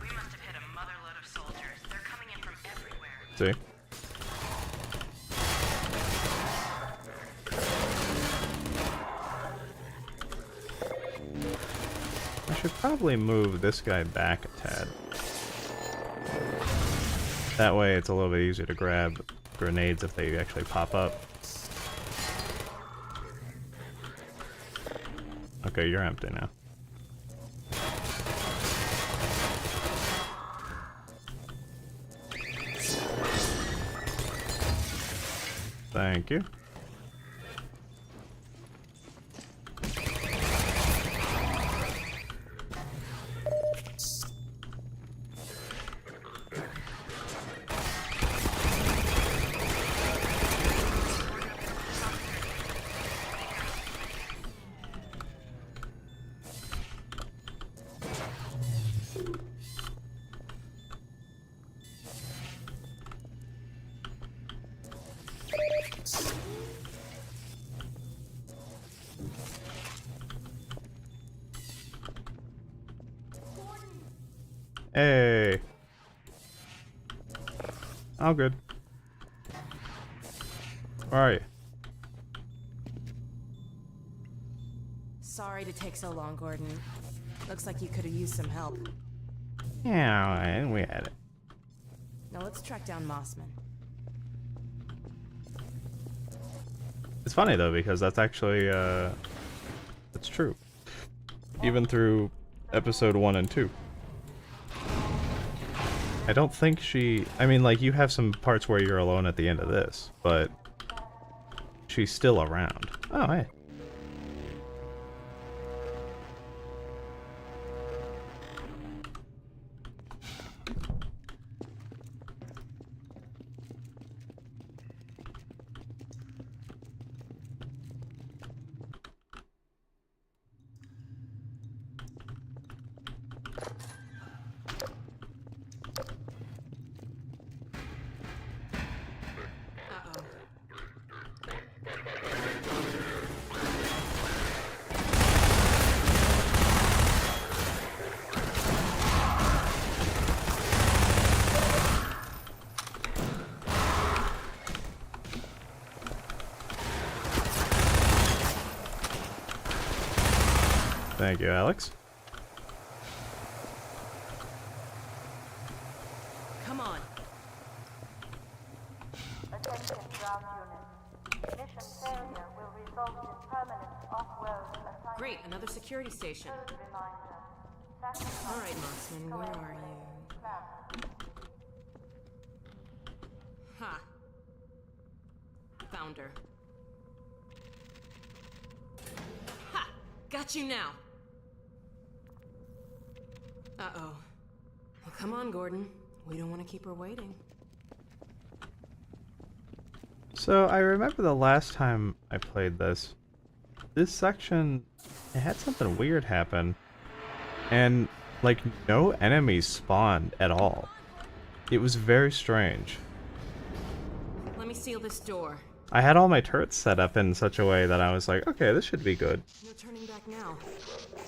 We must have hit a mother load of soldiers. They're coming in from everywhere. See? I should probably move this guy back a tad. That way it's a little bit easier to grab grenades if they actually pop up. Okay, you're empty now. Thank you. Hey. All good. Where are you? Sorry to take so long, Gordon. Looks like you could have used some help. Yeah, and we had it. Now let's track down Mossman. It's funny though because that's actually it's true. Even through episode 1 and 2. I don't think she... I mean, like, you have some parts where you're alone at the end of this, but she's still around. Oh, hey. Thank you, Alex. Come on. Attention ground unit. Mission failure will result in permanent off-world assignment. Great, another security station. Code reminder. All right, Mossman, where are you? Ha. Found her. Ha! Got you now. Uh-oh. Well, come on, Gordon. We don't want to keep her waiting. So I remember the last time I played this section, it had something weird happen. And, like, no enemies spawned at all. It was very strange. Let me seal this door. I had all my turrets set up in such a way that I was like, okay, this should be good. No turning back now.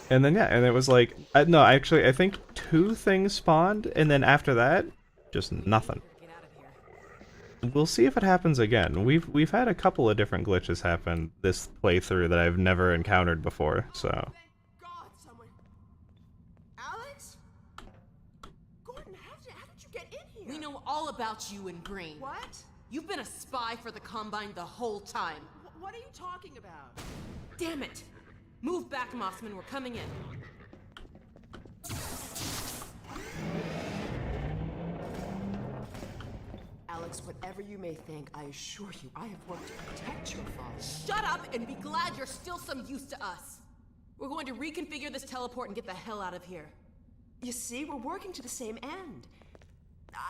And then, yeah, and it was like, no, actually, I think 2 things spawned, and then after that, just nothing. Get out of here. We'll see if it happens again. We've had a couple of different glitches happen this playthrough that I've never encountered before, so... God, someone. Alex? Gordon, how did you get in here? We know all about you in green. What? You've been a spy for the Combine the whole time. What are you talking about? Damn it! Move back, Mossman. We're coming in. Alex, whatever you may think, I assure you, I have worked to protect your father. Shut up and be glad you're still some use to us. We're going to reconfigure this teleport and get the hell out of here. You see, we're working to the same end.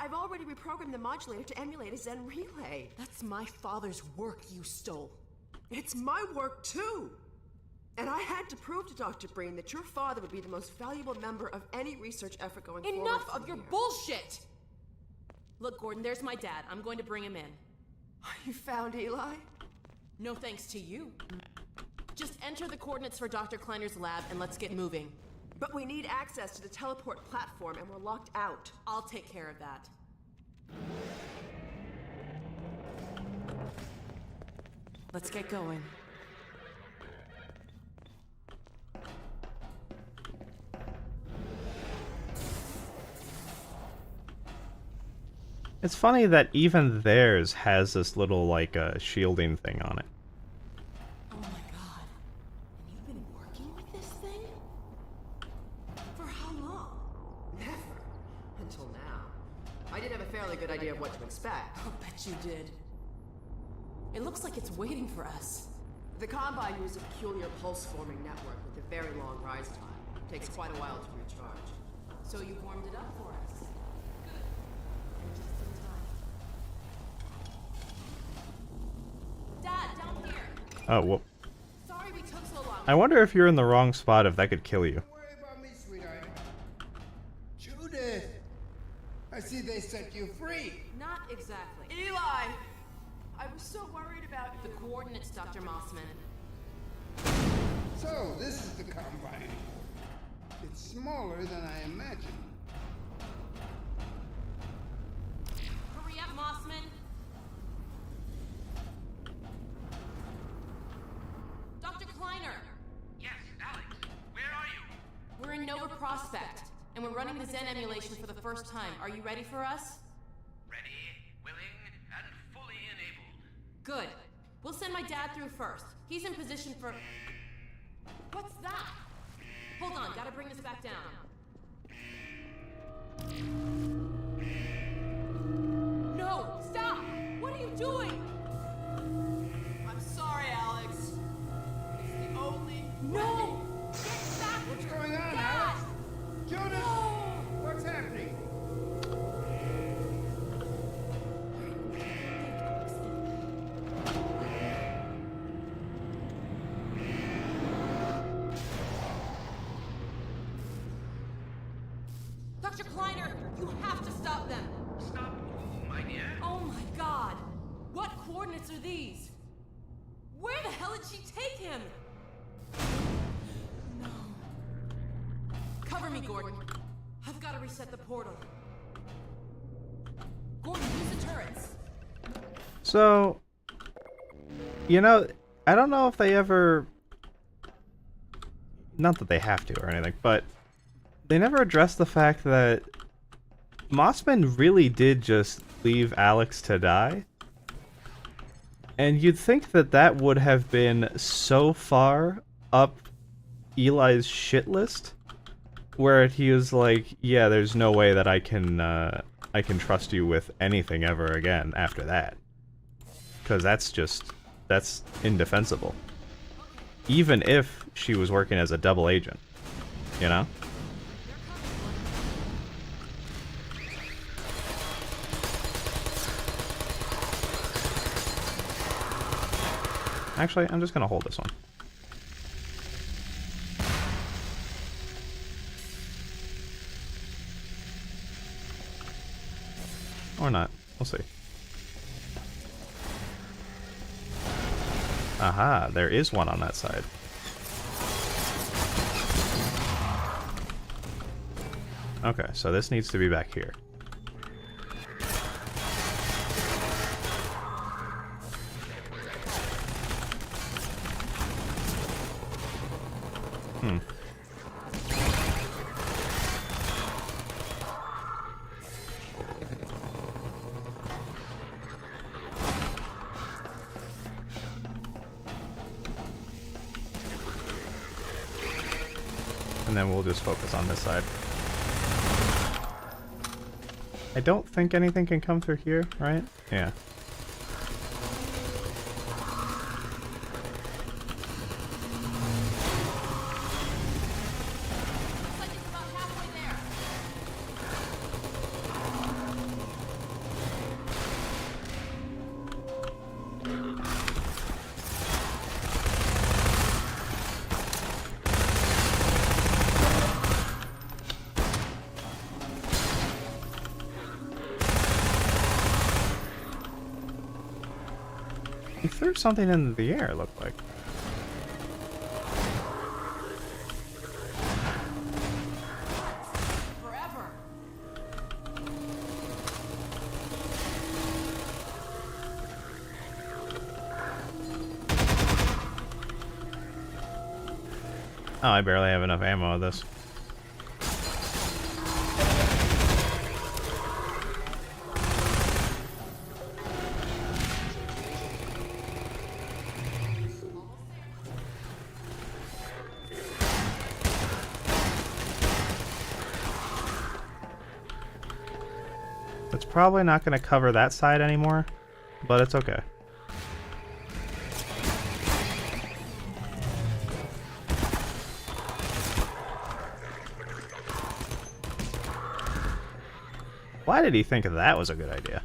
I've already reprogrammed the modulator to emulate a Zen relay. That's my father's work you stole. It's my work, too. And I had to prove to Dr. Breen that your father would be the most valuable member of any research effort going forward. Enough of your bullshit! Look, Gordon, there's my dad. I'm going to bring him in. You found Eli? No thanks to you. Just enter the coordinates for Dr. Kleiner's lab and let's get moving. But we need access to the teleport platform and we're locked out. I'll take care of that. Let's get going. It's funny that even theirs has this little, like, shielding thing on it. Oh my god. And you've been working with this thing? For how long? Never. Until now. I did have a fairly good idea of what to expect. I'll bet you did. It looks like it's waiting for us. The Combine uses a peculiar pulse-forming network with a very long rise time. It takes quite a while to recharge. So you warmed it up for us. Good. And just in time. Dad, down here! Oh, whoop. Sorry we took so long. I wonder if you're in the wrong spot, if that could kill you. Don't worry about me, sweetheart. Judith! I see they set you free. Not exactly. Eli! I was so worried about The coordinates, Dr. Mossman. So, this is the Combine. It's smaller than I imagined. Hurry up, Mossman! Dr. Kleiner! Yes, Alex. Where are you? We're in Nova Prospekt, and we're running the Zen emulation for the first time. Are you ready for us? Ready, willing, and fully enabled. Good. We'll send my dad through first. He's in position for... What's that? Hold on, gotta bring this back down. No! Stop! What are you doing? I'm sorry, Alex. It's the only... No! Get back! What's going on, Dad! Alex? Judith! No! What's happening? Dr. Kleiner, you have to stop them! Stop who, my dear? Oh my god! What coordinates are these? Where the hell did she take him? No. Cover me, Gordon. I've got to reset the portal. Gordon, use the turrets. So, you know, I don't know if they ever... Not that they have to or anything, but they never addressed the fact that Mossman really did just leave Alex to die. And you'd think that that would have been so far up Eli's shit list, where he was like, yeah, there's no way that I can trust you with anything ever again after that. Because that's indefensible. Even if she was working as a double agent, you know? Actually, I'm just gonna hold this one. Or not. We'll see. Aha, there is one on that side. Okay, so this needs to be back here. Hmm. And then we'll just focus on this side. I don't think anything can come through here, right? Yeah. He threw something in the air, it looked like. Forever. Oh, I barely have enough ammo of this. It's probably not going to cover that side anymore, but it's okay. Why did he think that was a good idea?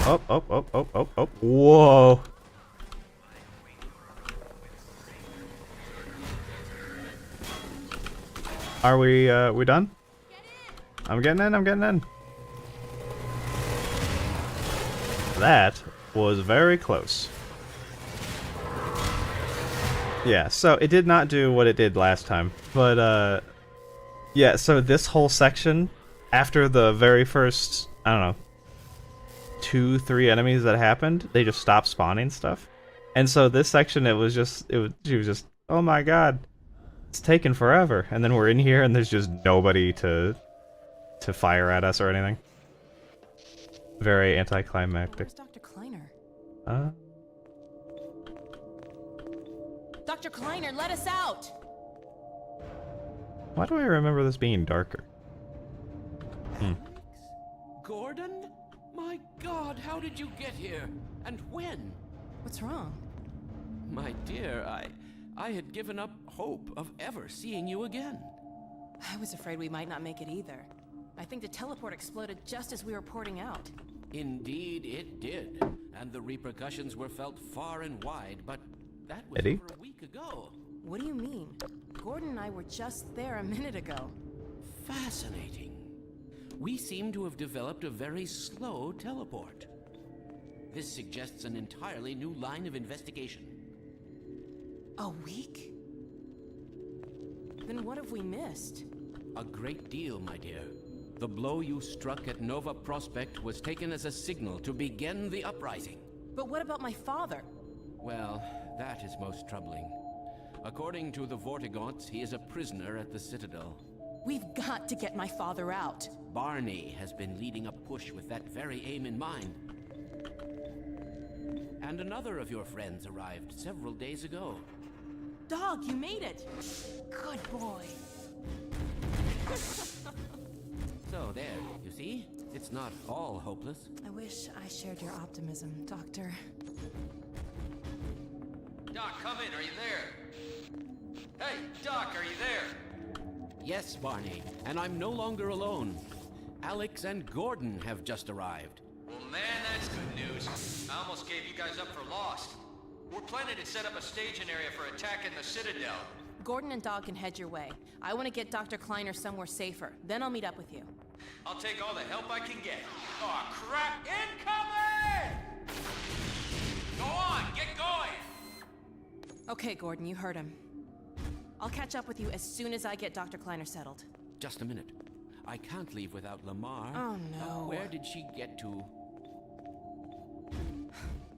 Oh, oh, oh, oh, oh, oh. Whoa. Are we done? I'm getting in, I'm getting in. That was very close. Yeah, so it did not do what it did last time, but yeah, so this whole section, after the very first, I don't know, 2-3 enemies that happened, they just stopped spawning stuff. And so this section, she was just, oh my god, it's taken forever. And then we're in here and there's just nobody to fire at us or anything. Very anticlimactic. Where's Dr. Kleiner? Dr. Kleiner, let us out! Why do I remember this being darker? Gordon? My God, how did you get here? And when? What's wrong? My dear, I had given up hope of ever seeing you again. I was afraid we might not make it either. I think the teleport exploded just as we were porting out. Indeed it did, and the repercussions were felt far and wide, but that was Eddie? over a week ago. What do you mean? Gordon and I were just there a minute ago. Fascinating. We seem to have developed a very slow teleport. This suggests an entirely new line of investigation. A week? Then what have we missed? A great deal, my dear. The blow you struck at Nova Prospekt was taken as a signal to begin the uprising. But what about my father? Well, that is most troubling. According to the Vortigaunts, he is a prisoner at the Citadel. We've got to get my father out. Barney has been leading a push with that very aim in mind. And another of your friends arrived several days ago. Dog, you made it! Good boy. So there, you see? It's not all hopeless. I wish I shared your optimism, Doctor. Doc, come in. Are you there? Hey, Doc, are you there? Yes, Barney, and I'm no longer alone. Alex and Gordon have just arrived. Well, man, that's good news. I almost gave you guys up for lost. We're planning to set up a staging area for attacking the Citadel. Gordon and Dog can head your way. I want to get Dr. Kleiner somewhere safer. Then I'll meet up with you. I'll take all the help I can get. Aw, crap! Incoming! Go on, get going! Okay, Gordon, you heard him. I'll catch up with you as soon as I get Dr. Kleiner settled. Just a minute. I can't leave without Lamar. Oh, no. Where did she get to?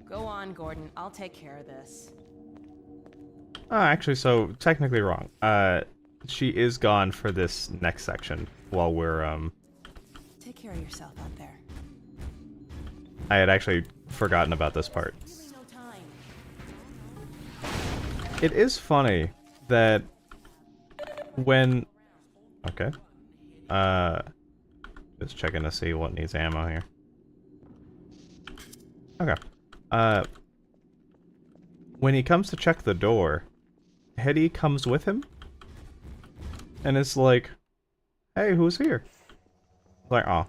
Go on, Gordon. I'll take care of this. Oh, actually, so technically wrong. She is gone for this next section while we're, Take care of yourself out there. I had actually forgotten about this part. Really no time. It is funny that when... Okay. Just checking to see what needs ammo here. Okay. When he comes to check the door, Hetty comes with him? And it's like, hey, who's here? Like, oh,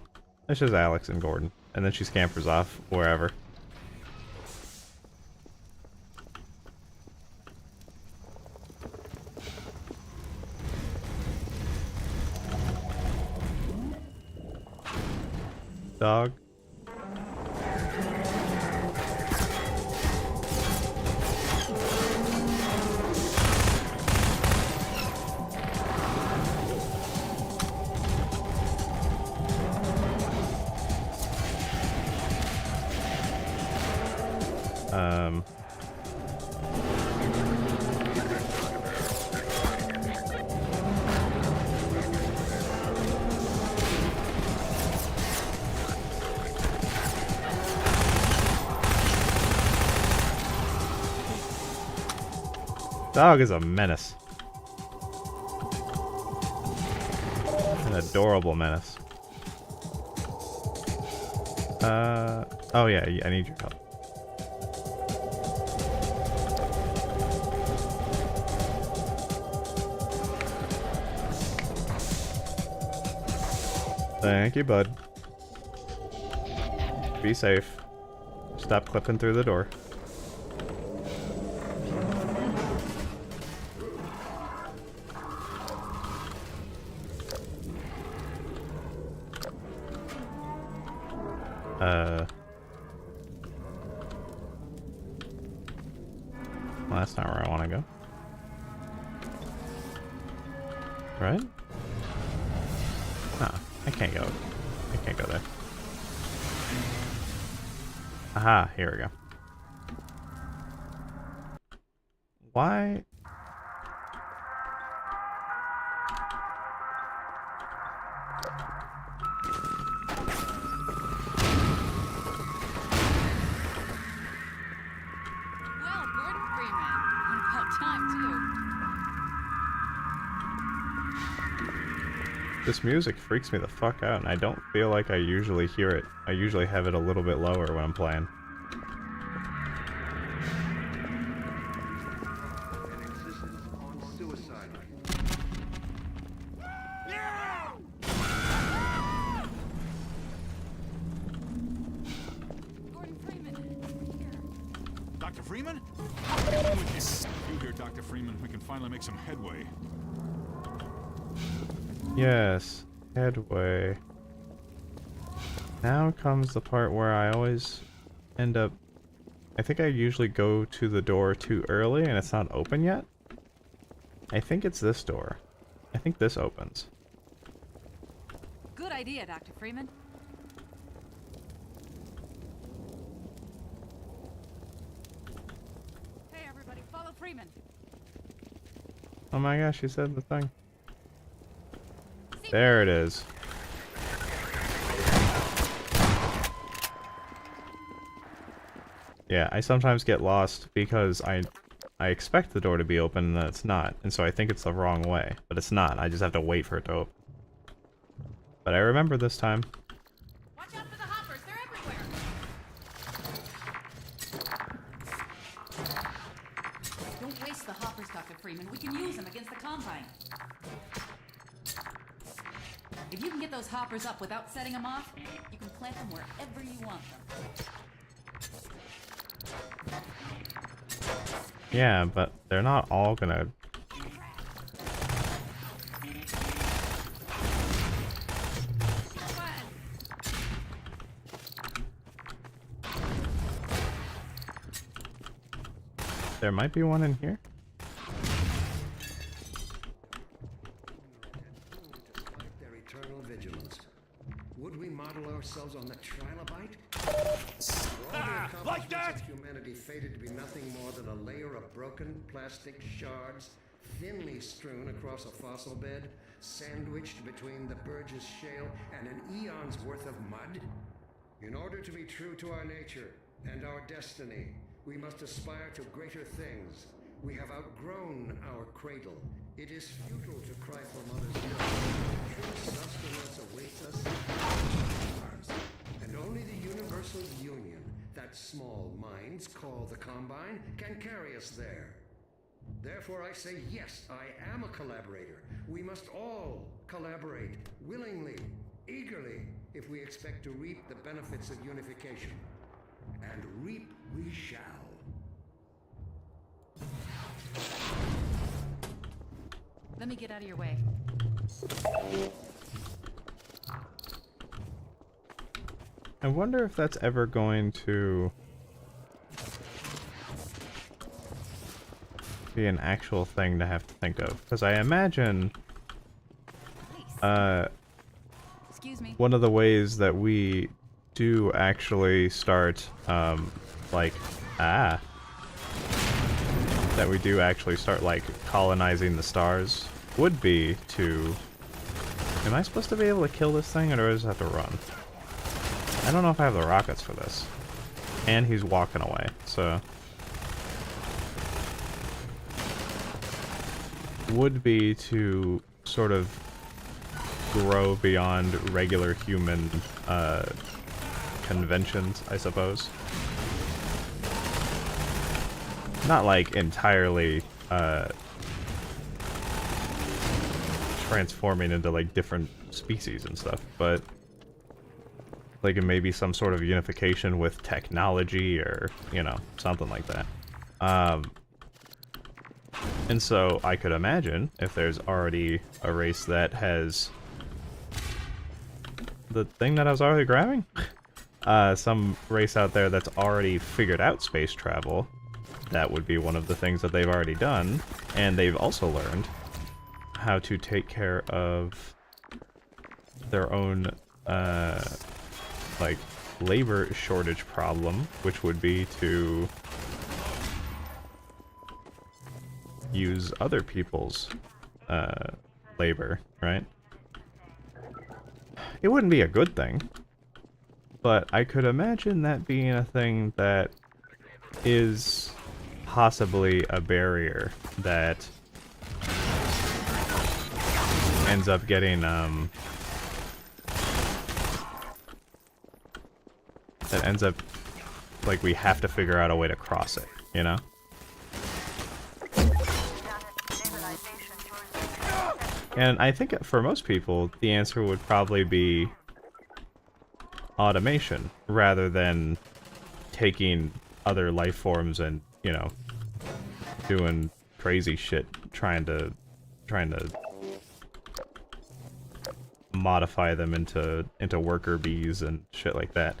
it's just Alex and Gordon. And then she scampers off wherever. Dog. Dog is a menace. An adorable menace. Oh yeah, I need your help. Thank you, bud. Be safe. Stop clipping through the door. Well, that's not where I want to go. Right? Nah, I can't go. I can't go there. Aha, here we go. Why? This music freaks me the fuck out, and I don't feel like I usually hear it. I usually have it a little bit lower when I'm playing. Dr. Freeman? You here, Dr. Freeman. We can finally make some headway. Yes, headway. Now comes the part where I always end up... I think I usually go to the door too early and it's not open yet. I think it's this door. I think this opens. Good idea, Dr. Freeman. Hey, everybody, follow Freeman. Oh my gosh, she said the thing. There it is. Yeah, I sometimes get lost because I expect the door to be open and then it's not, and so I think it's the wrong way, but it's not. I just have to wait for it to open. But I remember this time. Watch out for the hoppers, they're everywhere. Don't waste the hoppers, Dr. Freeman. We can use them against the Combine. If you can get those hoppers up without setting them off, you can plant them wherever you want them. Yeah, but they're not all gonna... There might be one in here. Their eternal vigilance. Would we model ourselves on the trilobite? Like that? Humanity fated to be nothing more than a layer of broken plastic shards, thinly strewn across a fossil bed, sandwiched between the Burgess Shale and an eon's worth of mud? In order to be true to our nature and our destiny, we must aspire to greater things. We have outgrown our cradle. It is futile to cry for mother's milk. True sustenance awaits us in Mars. And only the universal union, that small minds call the Combine, can carry us there. Therefore I say yes, I am a collaborator. We must all collaborate, willingly, eagerly, if we expect to reap the benefits of unification. And reap we shall. Let me get out of your way. I wonder if that's ever going to be an actual thing to have to think of. Because I imagine Excuse me. one of the ways that we do actually start, that we do actually start, like, colonizing the stars would be to... Am I supposed to be able to kill this thing, or do I just have to run? I don't know if I have the rockets for this. And he's walking away, so... Would be to sort of grow beyond regular human, conventions, I suppose. Not like entirely transforming into like different species and stuff, but like maybe some sort of unification with technology or, you know, something like that. And so I could imagine if there's already a race that has the thing that I was already grabbing, some race out there that's already figured out space travel. That would be one of the things that they've already done, and they've also learned how to take care of their own, like, labor shortage problem, which would be to use other people's, labor, right? It wouldn't be a good thing, but I could imagine that being a thing that is possibly a barrier that ends up getting, like, we have to figure out a way to cross it, you know? And I think for most people, the answer would probably be automation, rather than taking other life forms and, you know, doing crazy shit, trying to modify them into worker bees and shit like that.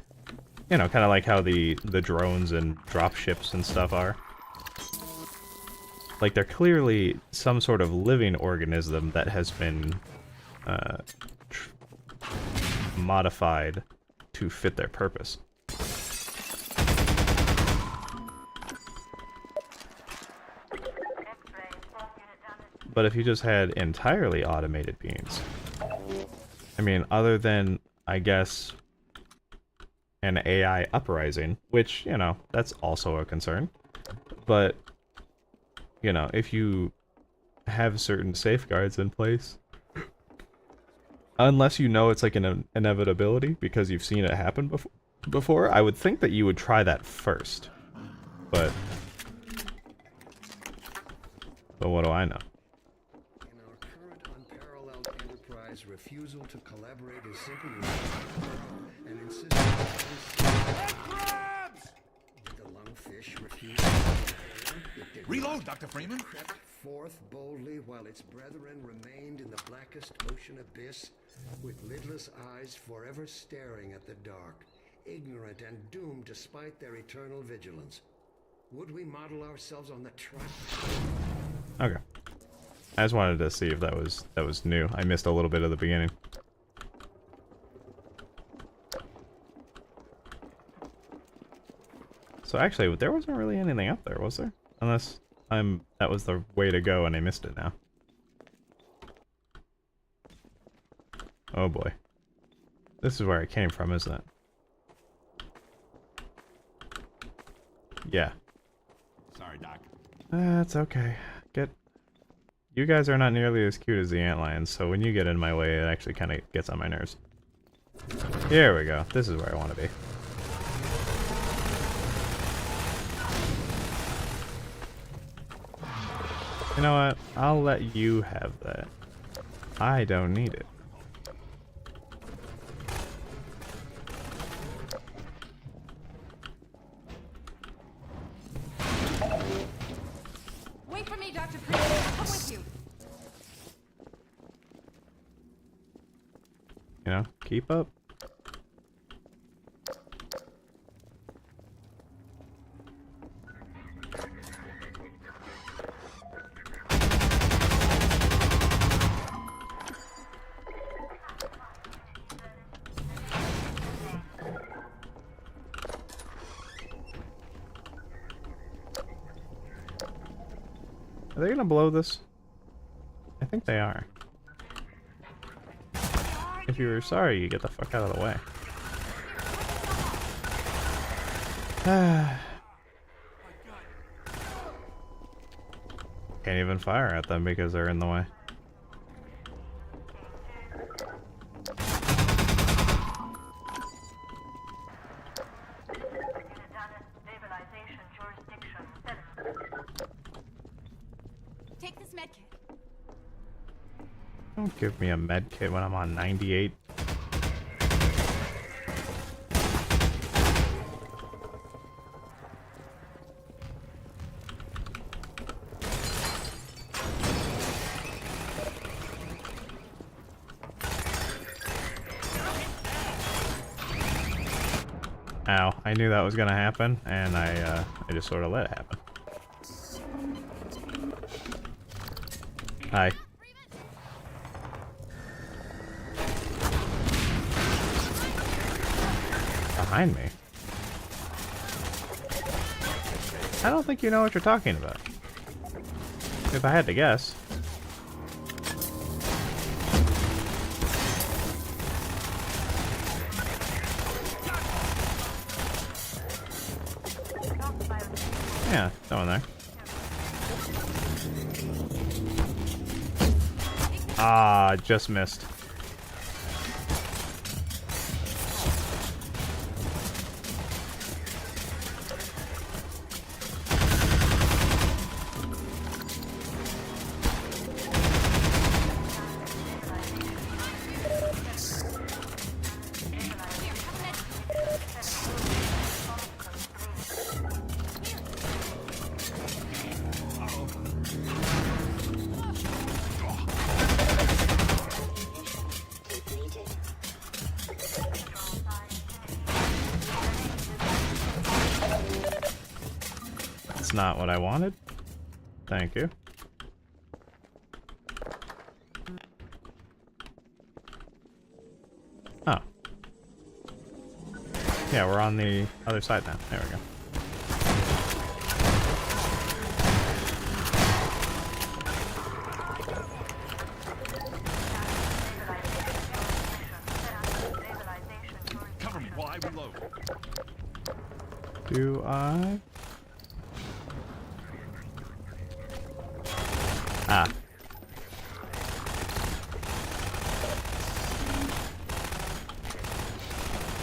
You know, kind of like how the drones and drop ships and stuff are. Like, they're clearly some sort of living organism that has been modified to fit their purpose. But if you just had entirely automated beings, I mean, other than, I guess, an AI uprising, which, you know, that's also a concern, but, you know, if you have certain safeguards in place, unless you know it's like an inevitability because you've seen it happen before, I would think that you would try that first. But what do I know? In our current unparalleled enterprise, refusal refusal to collaborate is simply and insistence the lungfish refused. Reload, Dr. Freeman. Crept forth boldly while its brethren remained in the blackest ocean abyss, with lidless eyes forever staring at the dark, ignorant and doomed despite their eternal vigilance. Would we model ourselves on the trust? Okay. I just wanted to see if that was new. I missed a little bit of the beginning. So actually, there wasn't really anything up there, was there? Unless that was the way to go and I missed it now. Oh boy. This is where I came from, isn't it? Yeah. Sorry, Doc. That's okay. You guys are not nearly as cute as the antlions, so when you get in my way, it actually kind of gets on my nerves. Here we go. This is where I want to be. You know what? I'll let you have that. I don't need it. Wait for me, Dr. Freeman. I'll come with you. You know, keep up. Are they gonna blow this? I think they are. If you were sorry, you get the fuck out of the way. Can't even fire at them because they're in the way. Take this medkit. Don't give me a med kit when I'm on 98. Ow, I knew that was gonna happen, and I just sort of let it happen. Hi. Behind me? I don't think you know what you're talking about. If I had to guess. Yeah, someone there. Ah, just missed. Not what I wanted. Thank you. Oh. Yeah, we're on the other side now. There we go. Cover me while I reload. Do I? Ah.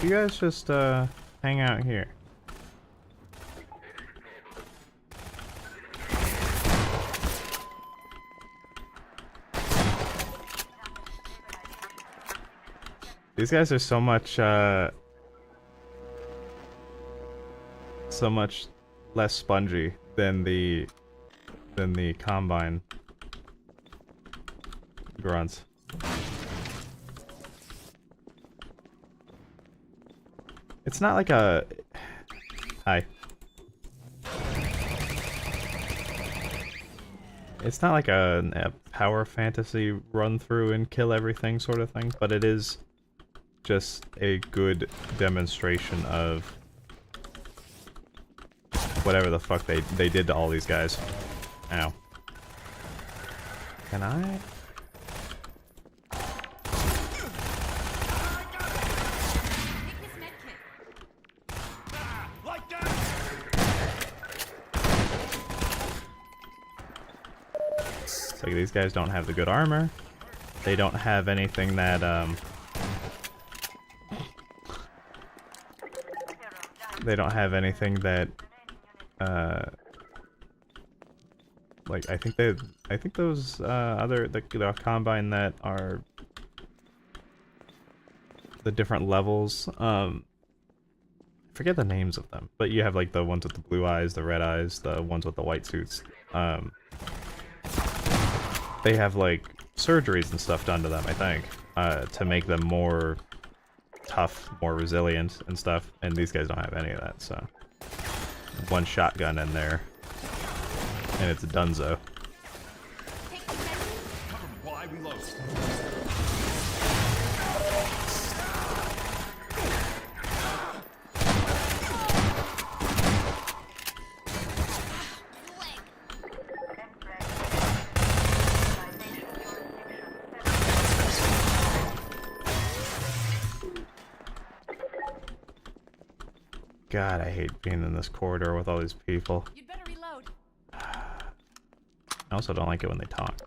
You guys just hang out here. These guys are so much less spongy than the Combine grunts. It's not like a... Hi. It's not like a power fantasy run through and kill everything sort of thing, but it is just a good demonstration of whatever the fuck they did to all these guys. Ow. Can I? It's like these guys don't have the good armor. They don't have anything that, they don't have anything that, like, I think those, the Combine that are the different levels, I forget the names of them, but you have, like, the ones with the blue eyes, the red eyes, the ones with the white suits, they have, like, surgeries and stuff done to them, I think, to make them more tough, more resilient and stuff, and these guys don't have any of that, so... One shotgun in there, and it's donezo. While I reload. God, I hate being in this corridor with all these people. You'd better reload. I also don't like it when they talk.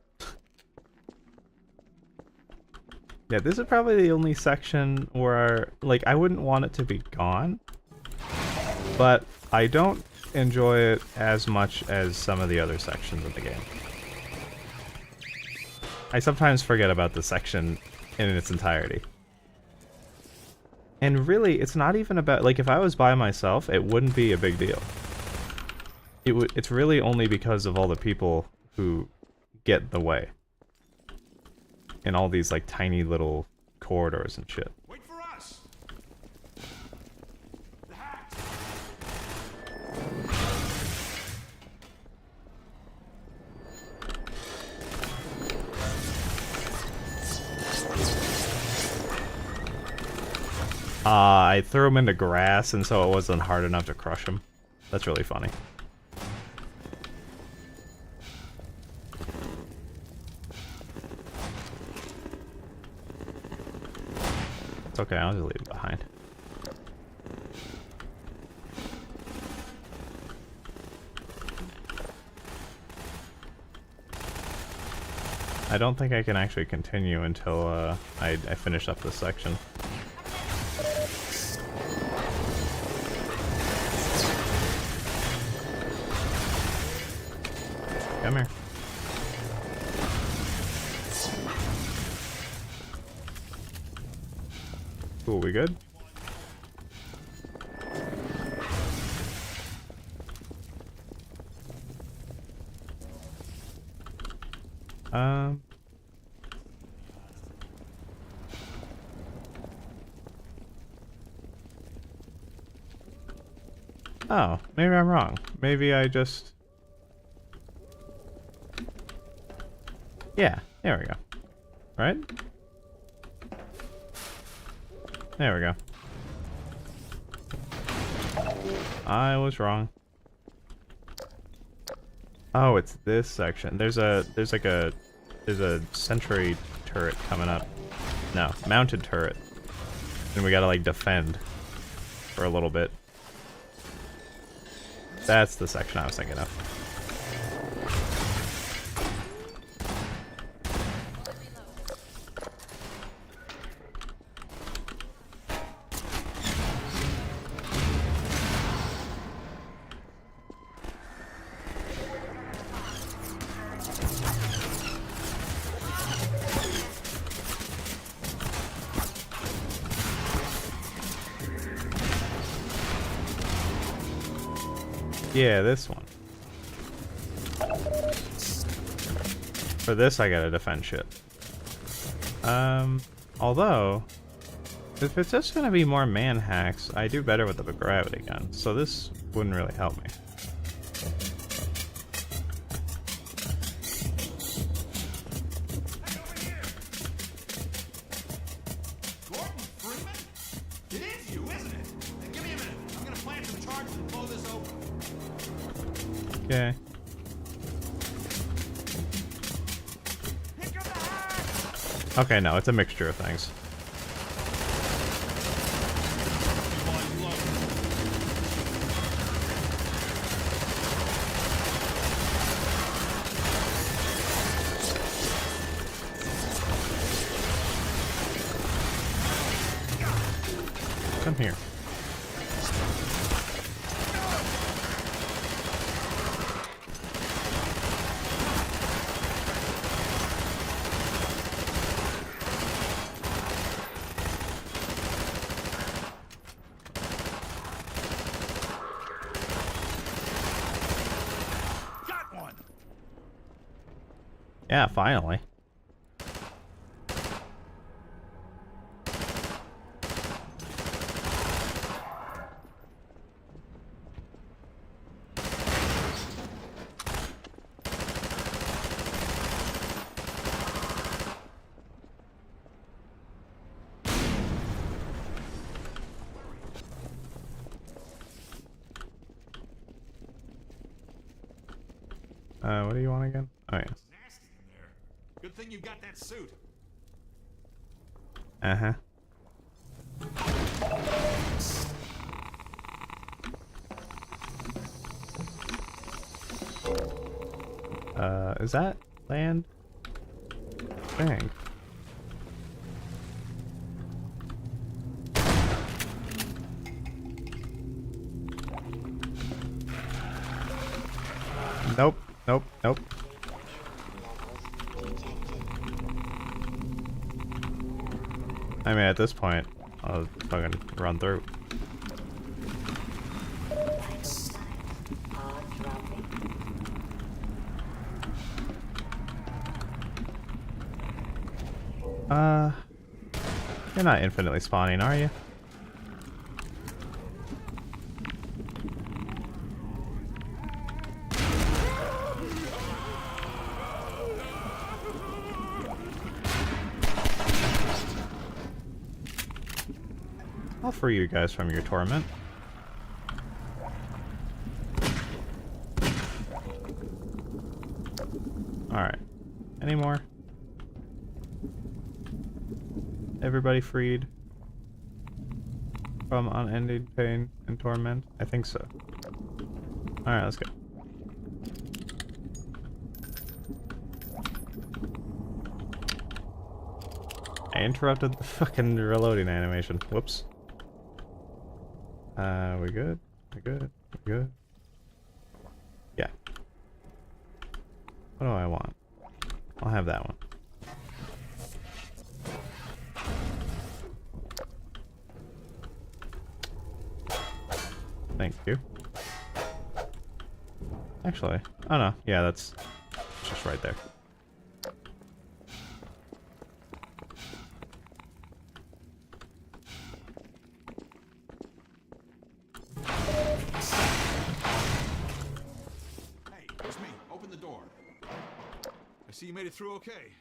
Yeah, this is probably the only section where, like, I wouldn't want it to be gone, but I don't enjoy it as much as some of the other sections of the game. I sometimes forget about the section in its entirety. And really, it's not even about, like, if I was by myself, it wouldn't be a big deal. It's really only because of all the people who get in the way. In all these, like, tiny little corridors and shit. Wait for us. I threw him into grass, and so it wasn't hard enough to crush him. That's really funny. It's okay, I'll just leave it behind. I don't think I can actually continue until I finish up this section. Come here. Cool, we good? Oh, maybe I'm wrong. Maybe I just... Yeah, there we go. Right? There we go. I was wrong. Oh, it's this section. There's a sentry turret coming up. No, mounted turret. And we gotta, like, defend for a little bit. That's the section I was thinking of. Yeah, this one. For this, I gotta defend shit. Although, if it's just gonna be more man hacks, I do better with the gravity gun, so this wouldn't really help me. Gordon Freeman? It is you, isn't it? Now give me a minute. I'm gonna plant some charges and blow this open. Okay. Okay, no, it's a mixture of things. Come here. Got one. Yeah, finally. What do you want again? Oh, yeah. It's nasty in there. Good thing you got that suit. Uh-huh. Is that land? Dang. Nope, nope, nope. I mean, at this point, I'll fucking run through. You're not infinitely spawning, are you? I'll free you guys from your torment. Alright. Any more? Everybody freed from unending pain and torment? I think so. Alright, let's go. I interrupted the fucking reloading animation. Whoops. We good? We good? We good? Yeah. What do I want? I'll have that one. Thank you. Actually, oh no, yeah, that's just right there. Hey, it's me. Open the door. I see you made it through okay.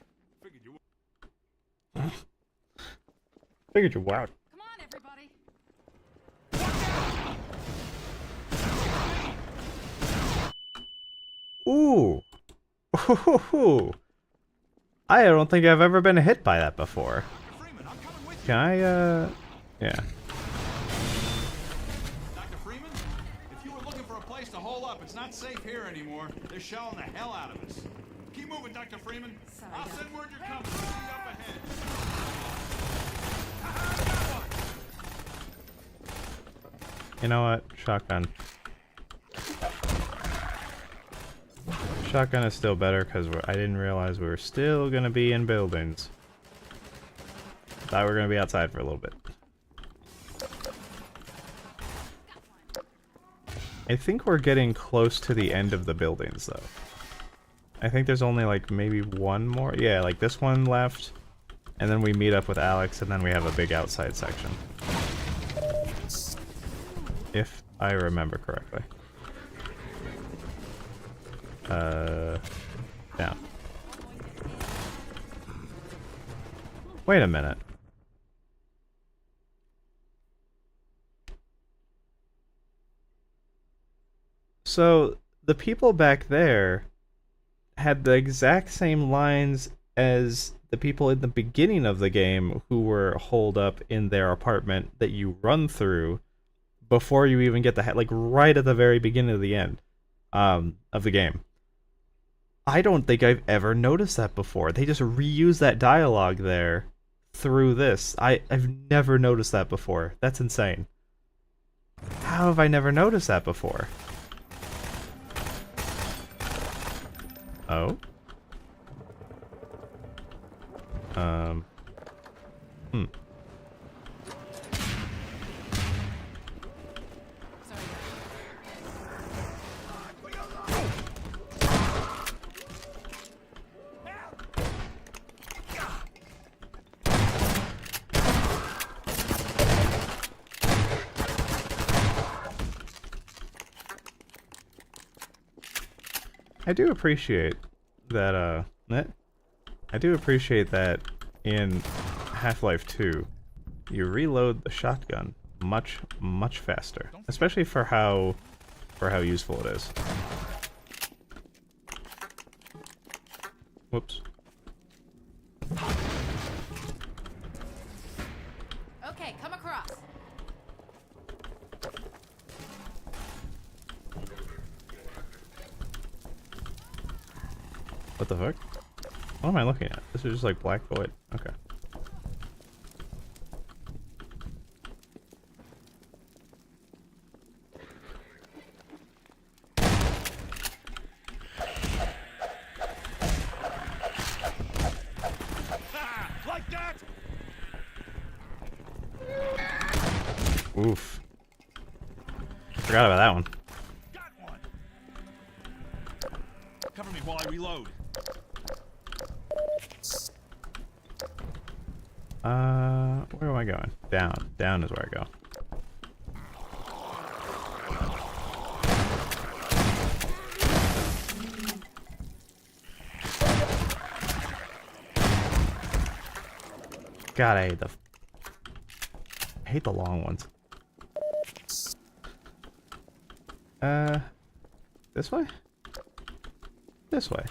Figured you would. Figured you were out. Come on, everybody. Ooh. Ooh. I don't think I've ever been hit by that before. Freeman, I'm coming with you. Can I, yeah. Dr. Freeman, if you were looking for a place to hole up, it's not safe here anymore. They're shelling the hell out of us. Keep moving, Dr. Freeman. Sorry, I'll Doc. send word you're coming. See you up ahead. You know what? Shotgun. Shotgun is still better because I didn't realize we were still gonna be in buildings. Thought we were gonna be outside for a little bit. I think we're getting close to the end of the buildings, though. I think there's only, like, maybe one more. Yeah, like this one left. And then we meet up with Alex, and then we have a big outside section. If I remember correctly. Down. Wait a minute. So, the people back there had the exact same lines as the people in the beginning of the game who were holed up in their apartment that you run through before you even get the like right at the very beginning of the end of the game. I don't think I've ever noticed that before. They just reuse that dialogue there through this. I've never noticed that before. That's insane. How have I never noticed that before? Oh? I do appreciate that, I do appreciate that in Half-Life 2, you reload the shotgun much, much faster. Especially for how useful it is. Whoops. Okay, come across. What the fuck? What am I looking at? This is just like black void. Okay. Like that! Oof. Forgot about that one. Got one. Cover me while I reload. Where am I going? Down. Down is where I go. God, I hate the long ones. This way? This way.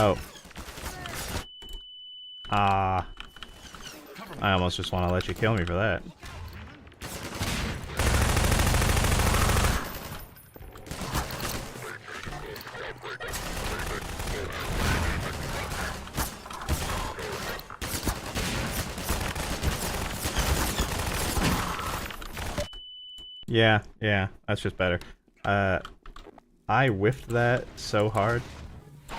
Oh. I almost just want to let you kill me for that. Yeah, that's just better. I whiffed that so hard. I'm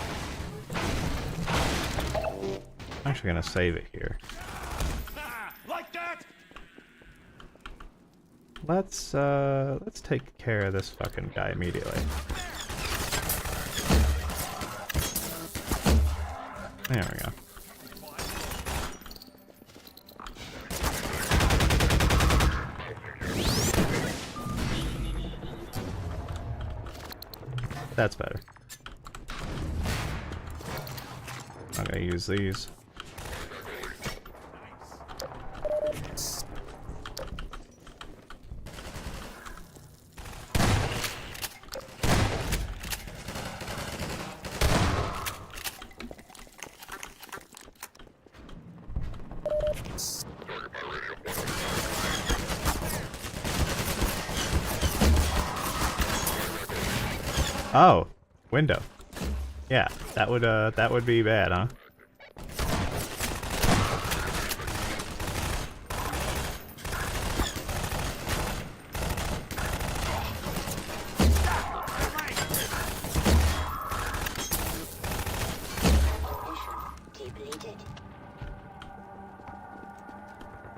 actually gonna save it here. Like that! Let's take care of this fucking guy immediately. There we go. That's better. I'm gonna use these. Oh, window. Yeah, that would be bad, huh?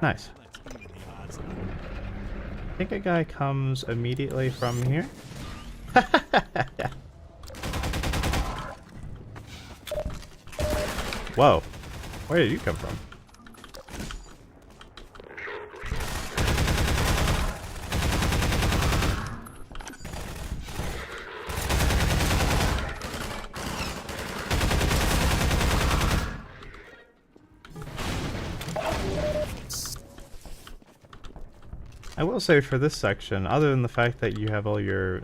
Nice. I think a guy comes immediately from here. Whoa. Where did you come from? I will say for this section, other than the fact that you have all your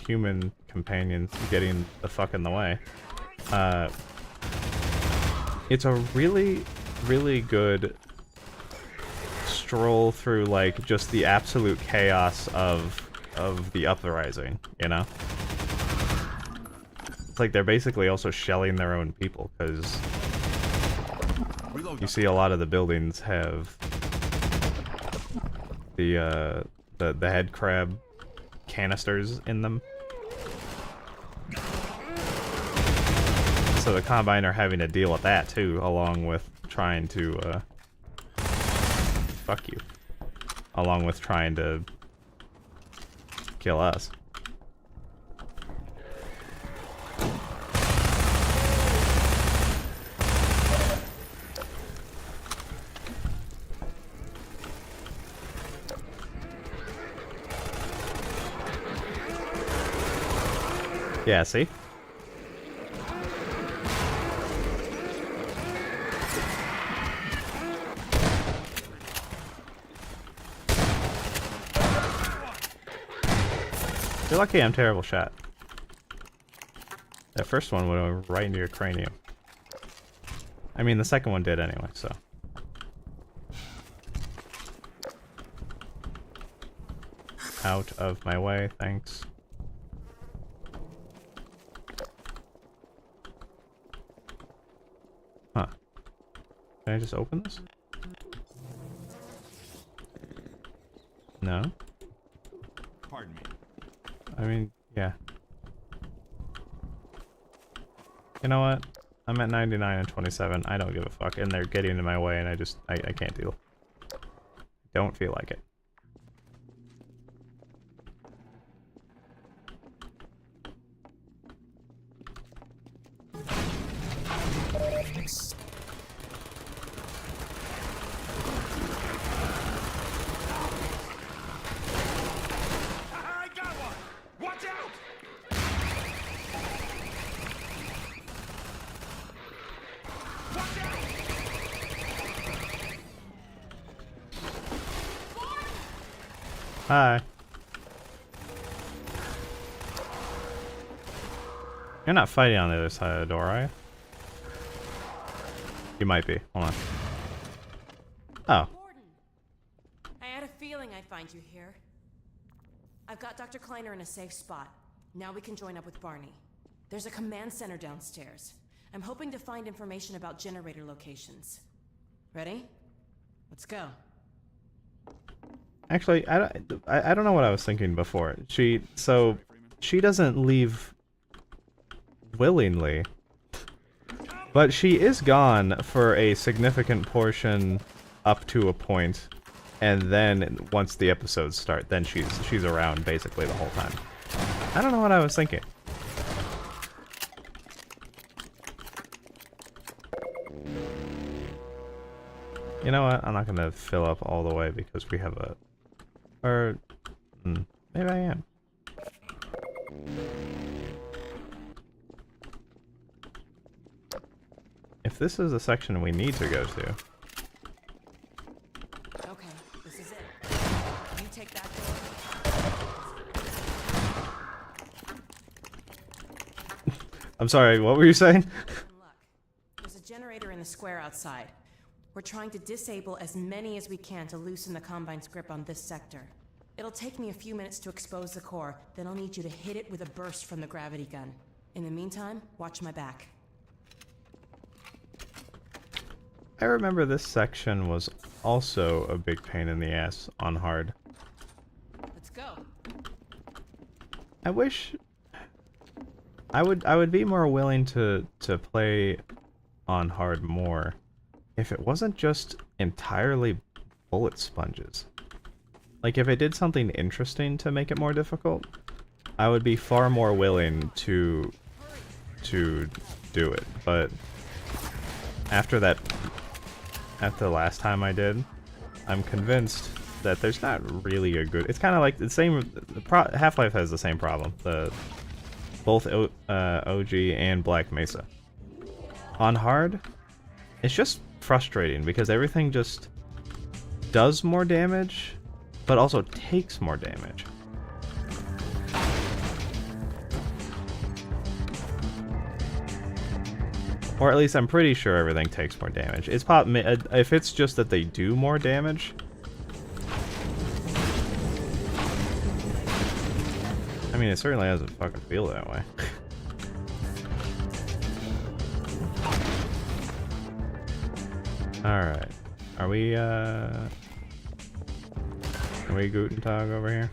human companions getting the fuck in the way, it's a really, really good stroll through like just the absolute chaos of the uprising, you know? It's like they're basically also shelling their own people, because you see a lot of the buildings have the head crab canisters in them. So the Combine are having to deal with that too, along with trying to fuck you. Along with trying to kill us. Yeah, see? You're lucky I'm terrible shot. That first one went right into your cranium. I mean, the second one did anyway, so. Out of my way, thanks. Huh. Can I just open this? No? Pardon me. I mean, yeah. You know what? I'm at 99 and 27. I don't give a fuck. And they're getting in my way and I can't deal. Don't feel like it. I got one! Watch out! Watch out! Hi. You're not fighting on the other side of the door, are you? You might be. Hold on. Oh. Gordon, I had a feeling I'd find you here. I've got Dr. Kleiner in a safe spot. Now we can join up with Barney. There's a command center downstairs. I'm hoping to find information about generator locations. Ready? Let's go. Actually, I don't know what I was thinking before. She doesn't leave willingly, but she is gone for a significant portion up to a point, and then once the episodes start, then she's around basically the whole time. I don't know what I was thinking. You know what? I'm not gonna fill up all the way because we have a... Or... maybe I am. If this is the section we need to go to... Okay, this is it. You take that door. I'm sorry, what were you saying? There's a generator in the square outside. We're trying to disable as many as we can to loosen the Combine's grip on this sector. It'll take me a few minutes to expose the core, then I'll need you to hit it with a burst from the gravity gun. In the meantime, watch my back. I remember this section was also a big pain in the ass on hard. Let's go. I wish... I would be more willing to play on hard more if it wasn't just entirely bullet sponges. Like, if it did something interesting to make it more difficult, I would be far more willing to do it. But after the last time I did, I'm convinced that there's not really a good... It's kind of like the same... Half-Life has the same problem. Both OG and Black Mesa. On hard, it's just frustrating because everything just does more damage, but also takes more damage. Or at least I'm pretty sure everything takes more damage. It's if it's just that they do more damage. I mean, it certainly doesn't fucking feel that way. Alright. Are we Guten Tag over here?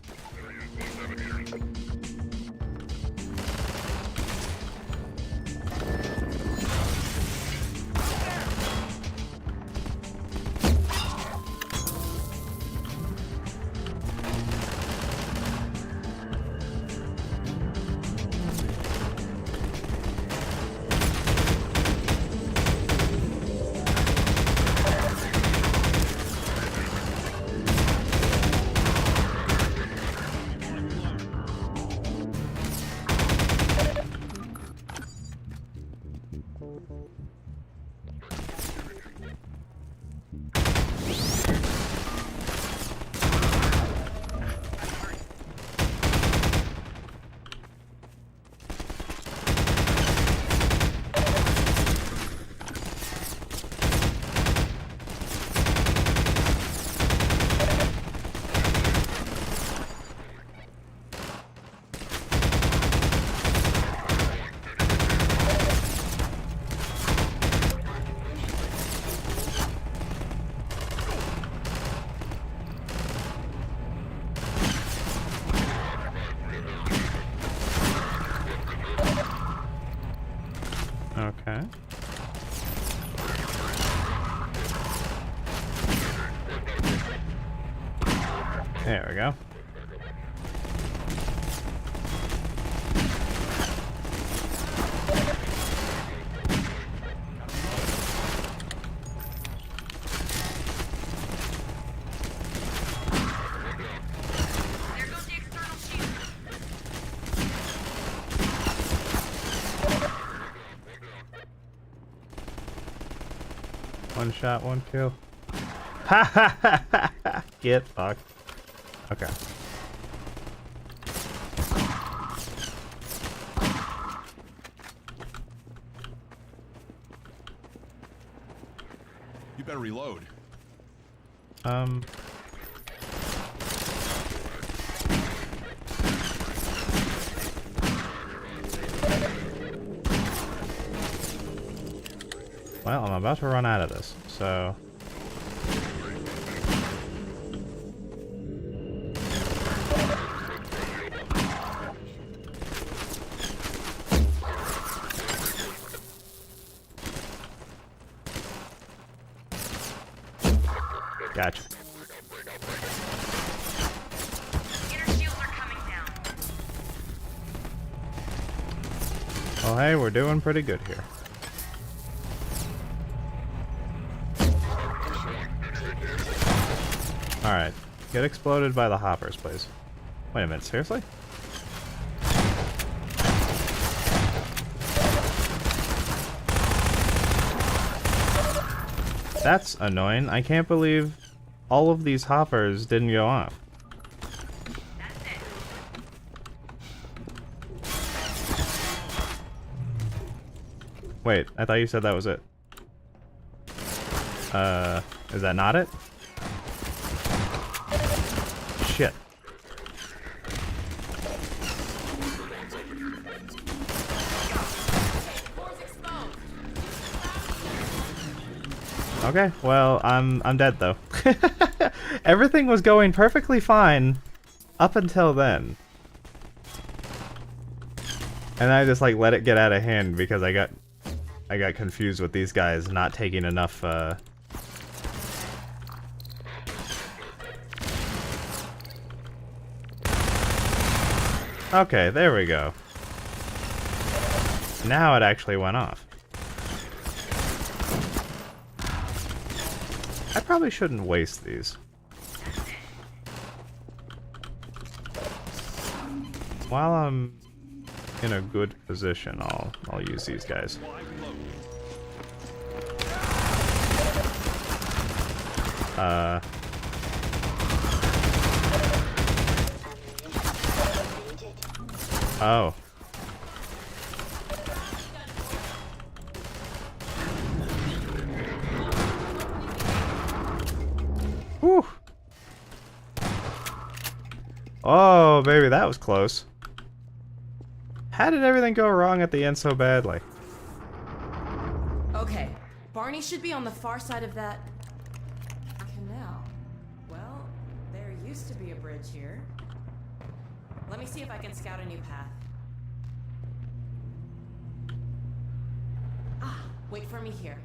Okay. There we go. One shot, one kill. Ha ha ha ha ha! Get fucked. Okay. You better reload. Well, I'm about to run out of this, so... Gotcha. Inner shields are coming down. Well, hey, we're doing pretty good here. Alright. Get exploded by the hoppers, please. Wait a minute, seriously? That's annoying. I can't believe all of these hoppers didn't go off. Wait, I thought you said that was it. Is that not it? Shit. Okay, well, I'm dead though. Everything was going perfectly fine up until then. And I just like let it get out of hand because I got confused with these guys not taking enough Okay, there we go. Now it actually went off. I probably shouldn't waste these. While I'm in a good position, I'll use these guys. Oh. Whew. Oh, baby, that was close. How did everything go wrong at the end so badly? Okay, Barney should be on the far side of that canal. Well, there used to be a bridge here. Let me see if I can scout a new path. Ah, wait for me here.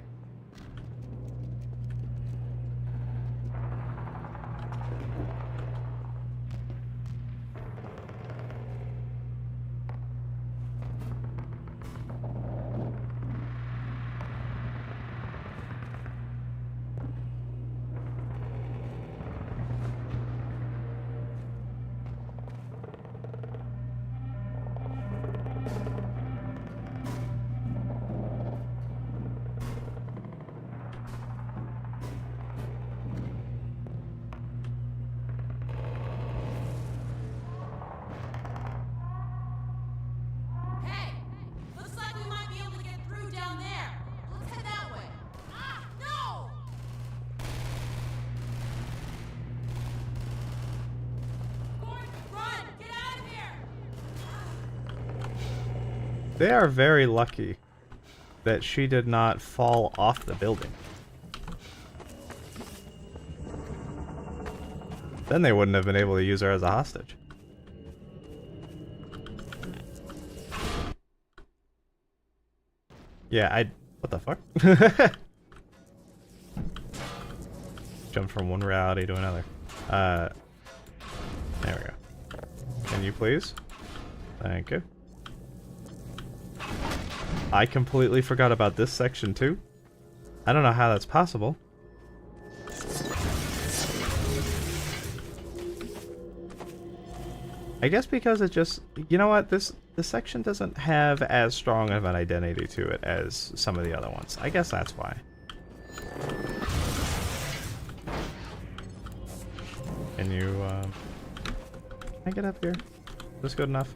They are very lucky that she did not fall off the building. Then they wouldn't have been able to use her as a hostage. Yeah, what the fuck? Jumped from one reality to another. There we go. Can you please? Thank you. I completely forgot about this section too. I don't know how that's possible. I guess because it just, you know what, this section doesn't have as strong of an identity to it as some of the other ones. I guess that's why. Can you, can I get up here? Is this good enough?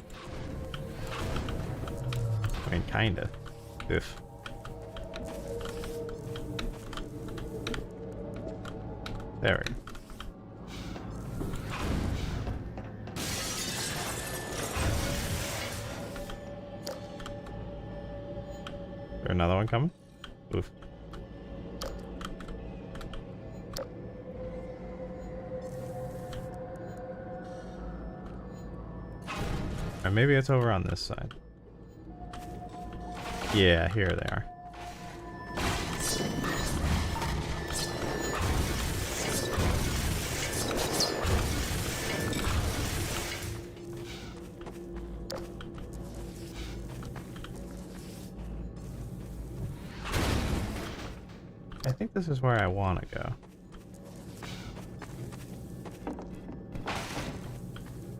I mean, kinda. If. There we go. Is there another one coming? Oof. Or maybe it's over on this side. Yeah, here they are. I think this is where I want to go.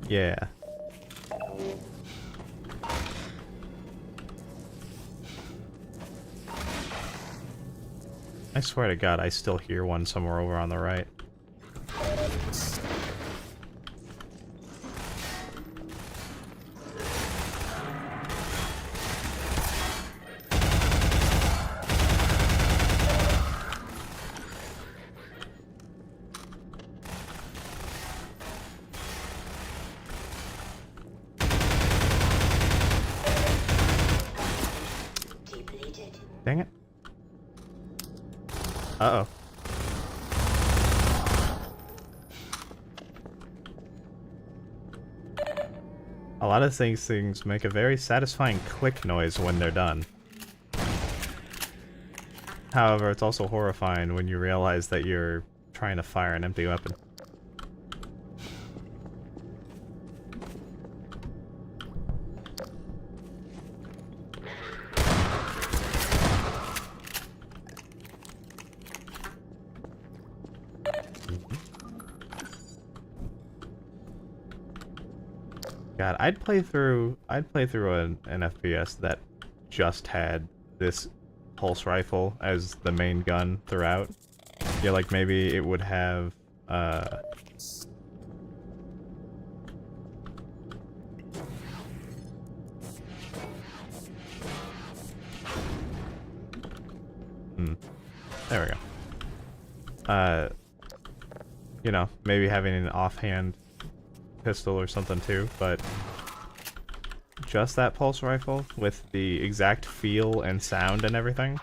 Yeah. I swear to God, I still hear one somewhere over on the right. Dang it. Uh-oh. A lot of things make a very satisfying click noise when they're done. However, it's also horrifying when you realize that you're trying to fire an empty weapon. God, I'd play through an FPS that just had this pulse rifle as the main gun throughout. Yeah, like maybe it would have there we go. You know, maybe having an offhand pistol or something too, but just that pulse rifle with the exact feel and sound and everything,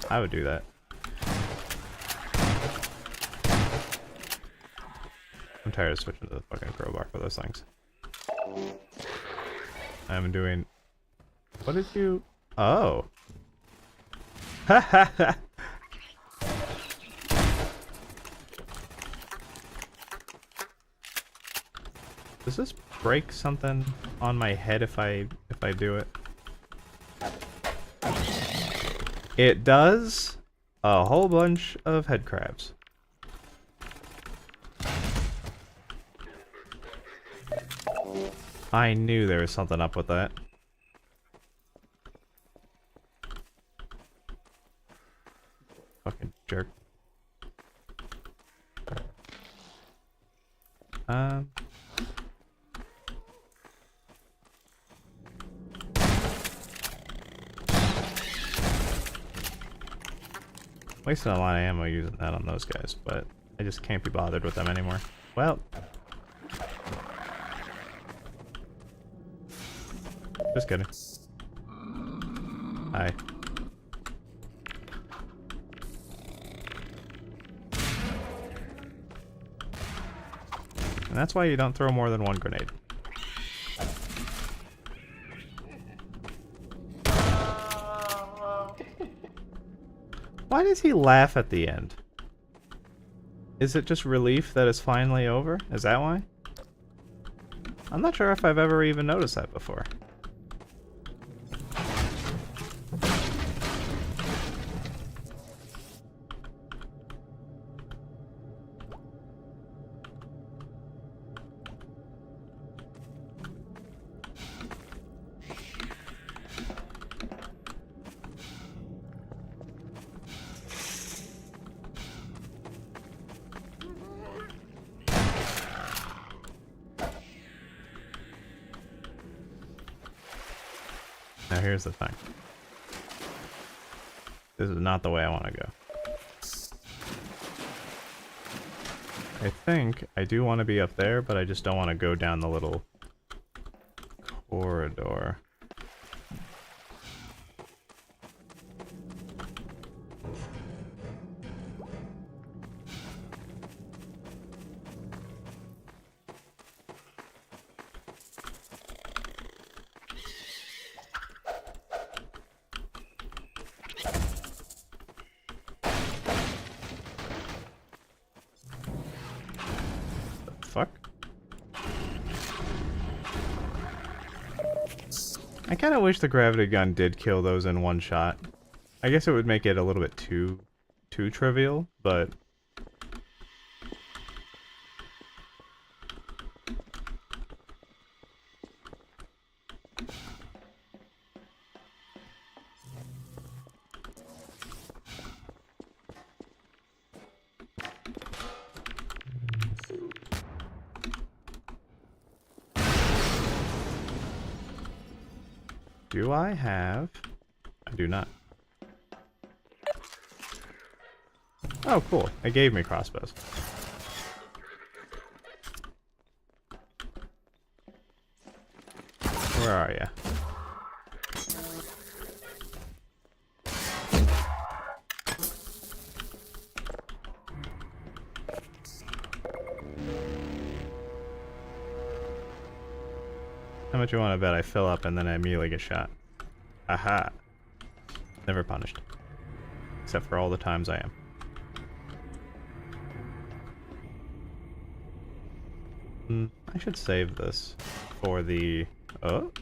I would do that. I'm tired of switching to the fucking crowbar for those things. I'm doing... What did you... Oh. Ha ha ha! Does this break something on my head if I do it? It does a whole bunch of head crabs. I knew there was something up with that. Fucking jerk. Wasting a lot of ammo using that on those guys, but I just can't be bothered with them anymore. Well. Just kidding. Hi. And that's why you don't throw more than one grenade. Why does he laugh at the end? Is it just relief that it's finally over? Is that why? I'm not sure if I've ever even noticed that before. Now here's the thing. This is not the way I want to go. I think I do want to be up there, but I just don't want to go down the little corridor. Fuck. I kind of wish the gravity gun did kill those in one shot. I guess it would make it a little bit too trivial, but do I have... I do not. Oh, cool. It gave me crossbows. Where are ya? How much you want to bet I fill up and then I immediately get shot? Aha. Never punished. Except for all the times I am. I should save this for the... Oh?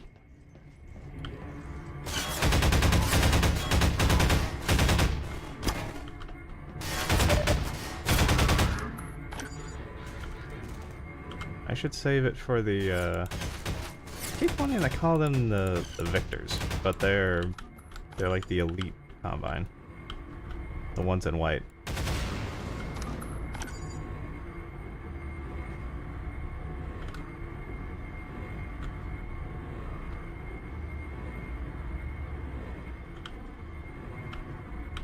I should save it for the, I keep wanting to call them the victors, but they're like the elite combine. The ones in white.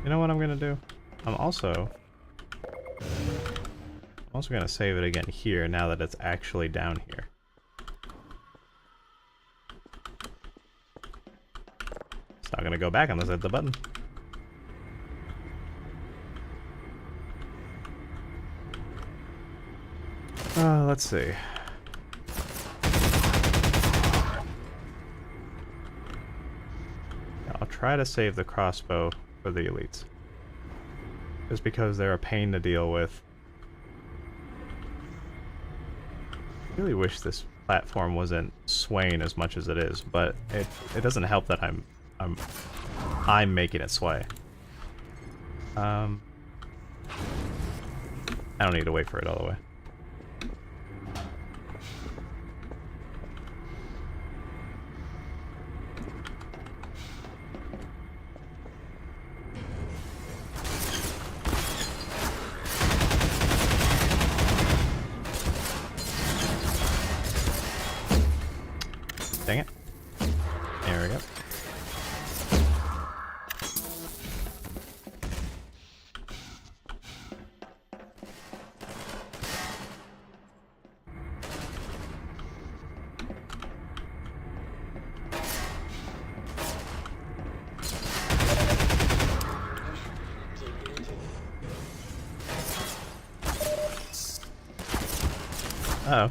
You know what I'm gonna do? I'm also gonna save it again here now that it's actually down here. It's not gonna go back unless I hit the button. Let's see. I'll try to save the crossbow for the elites. Just because they're a pain to deal with. I really wish this platform wasn't swaying as much as it is, but it doesn't help that I'm making it sway. I don't need to wait for it all the way. Dang it. There we go. Uh-oh.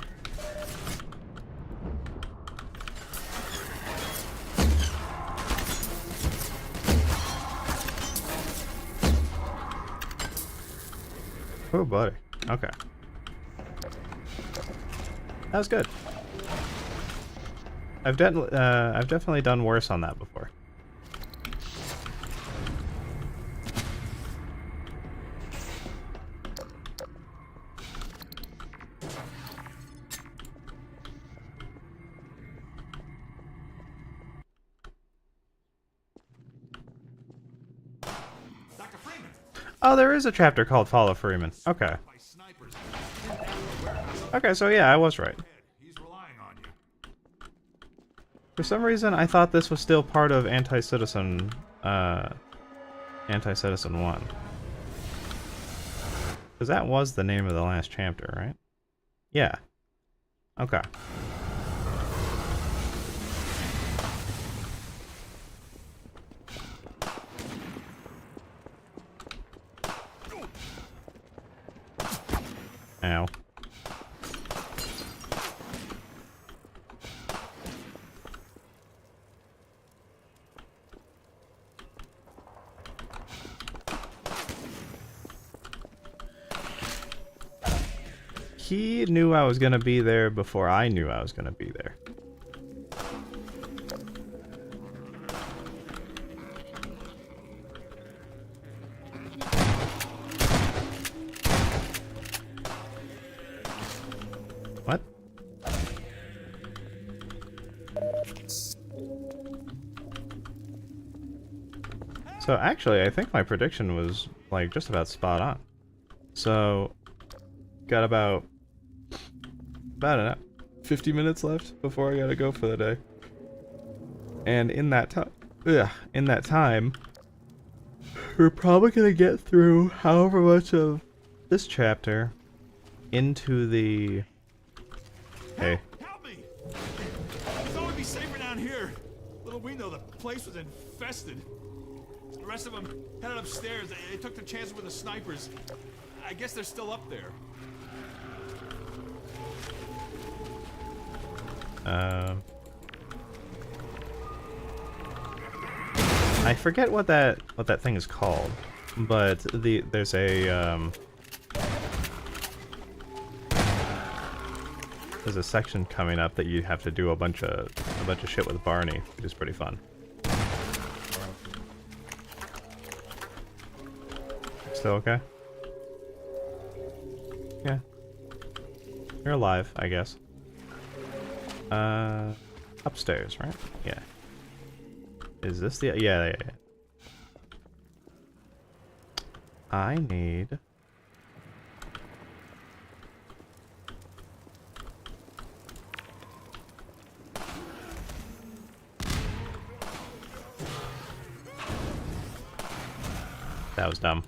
Oh, buddy. Okay. That was good. I've definitely done worse on that before. Oh, there is a chapter called Follow Freeman. Okay. Okay, so yeah, I was right. For some reason, I thought this was still part of Anti-Citizen 1. Because that was the name of the last chapter, right? Yeah. Okay. Ow. He knew I was gonna be there before I knew I was gonna be there. What? So actually, I think my prediction was like just about spot on. So, got about 50 minutes left before I gotta go for the day. And in that time, we're probably gonna get through however much of this chapter into the... Hey. Help me! I thought we'd be safer down here. Little we know the place was infested. The rest of them headed upstairs. They took the chances with the snipers. I guess they're still up there. I forget what that thing is called, but there's a section coming up that you have to do a bunch of shit with Barney, which is pretty fun. Still okay? Yeah. You're alive, I guess. Upstairs, right? Yeah. Is this the... Yeah. I need... That was dumb.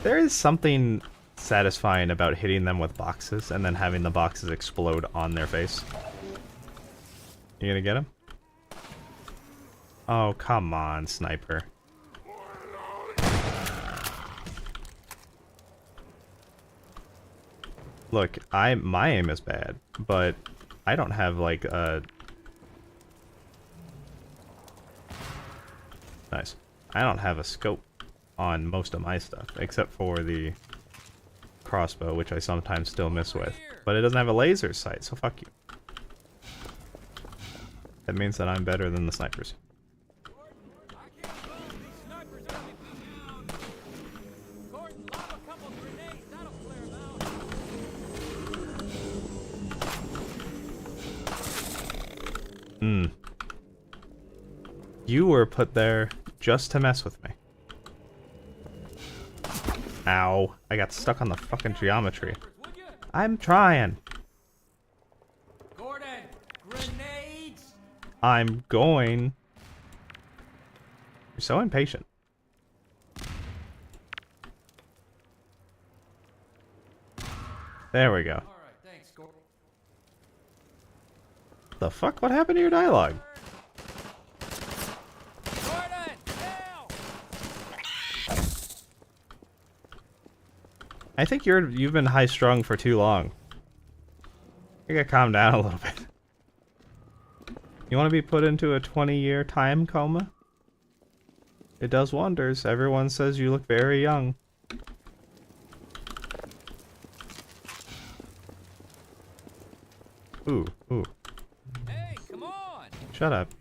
There is something satisfying about hitting them with boxes and then having the boxes explode on their face. You gonna get him? Oh, come on, sniper. Look, my aim is bad, but I don't have like a... Nice. I don't have a scope on most of my stuff, except for the crossbow, which I sometimes still miss with. But it doesn't have a laser sight, so fuck you. That means that I'm better than the snipers. You were put there just to mess with me. Ow. I got stuck on the fucking geometry. I'm trying. Gordon, grenades! I'm going. You're so impatient. There we go. All right, thanks, Gordon. The fuck? What happened to your dialogue? Gordon, help! I think you've been high strung for too long. You gotta calm down a little bit. You want to be put into a 20-year time coma? It does wonders. Everyone says you look very young. Ooh. Hey, come on! Shut up.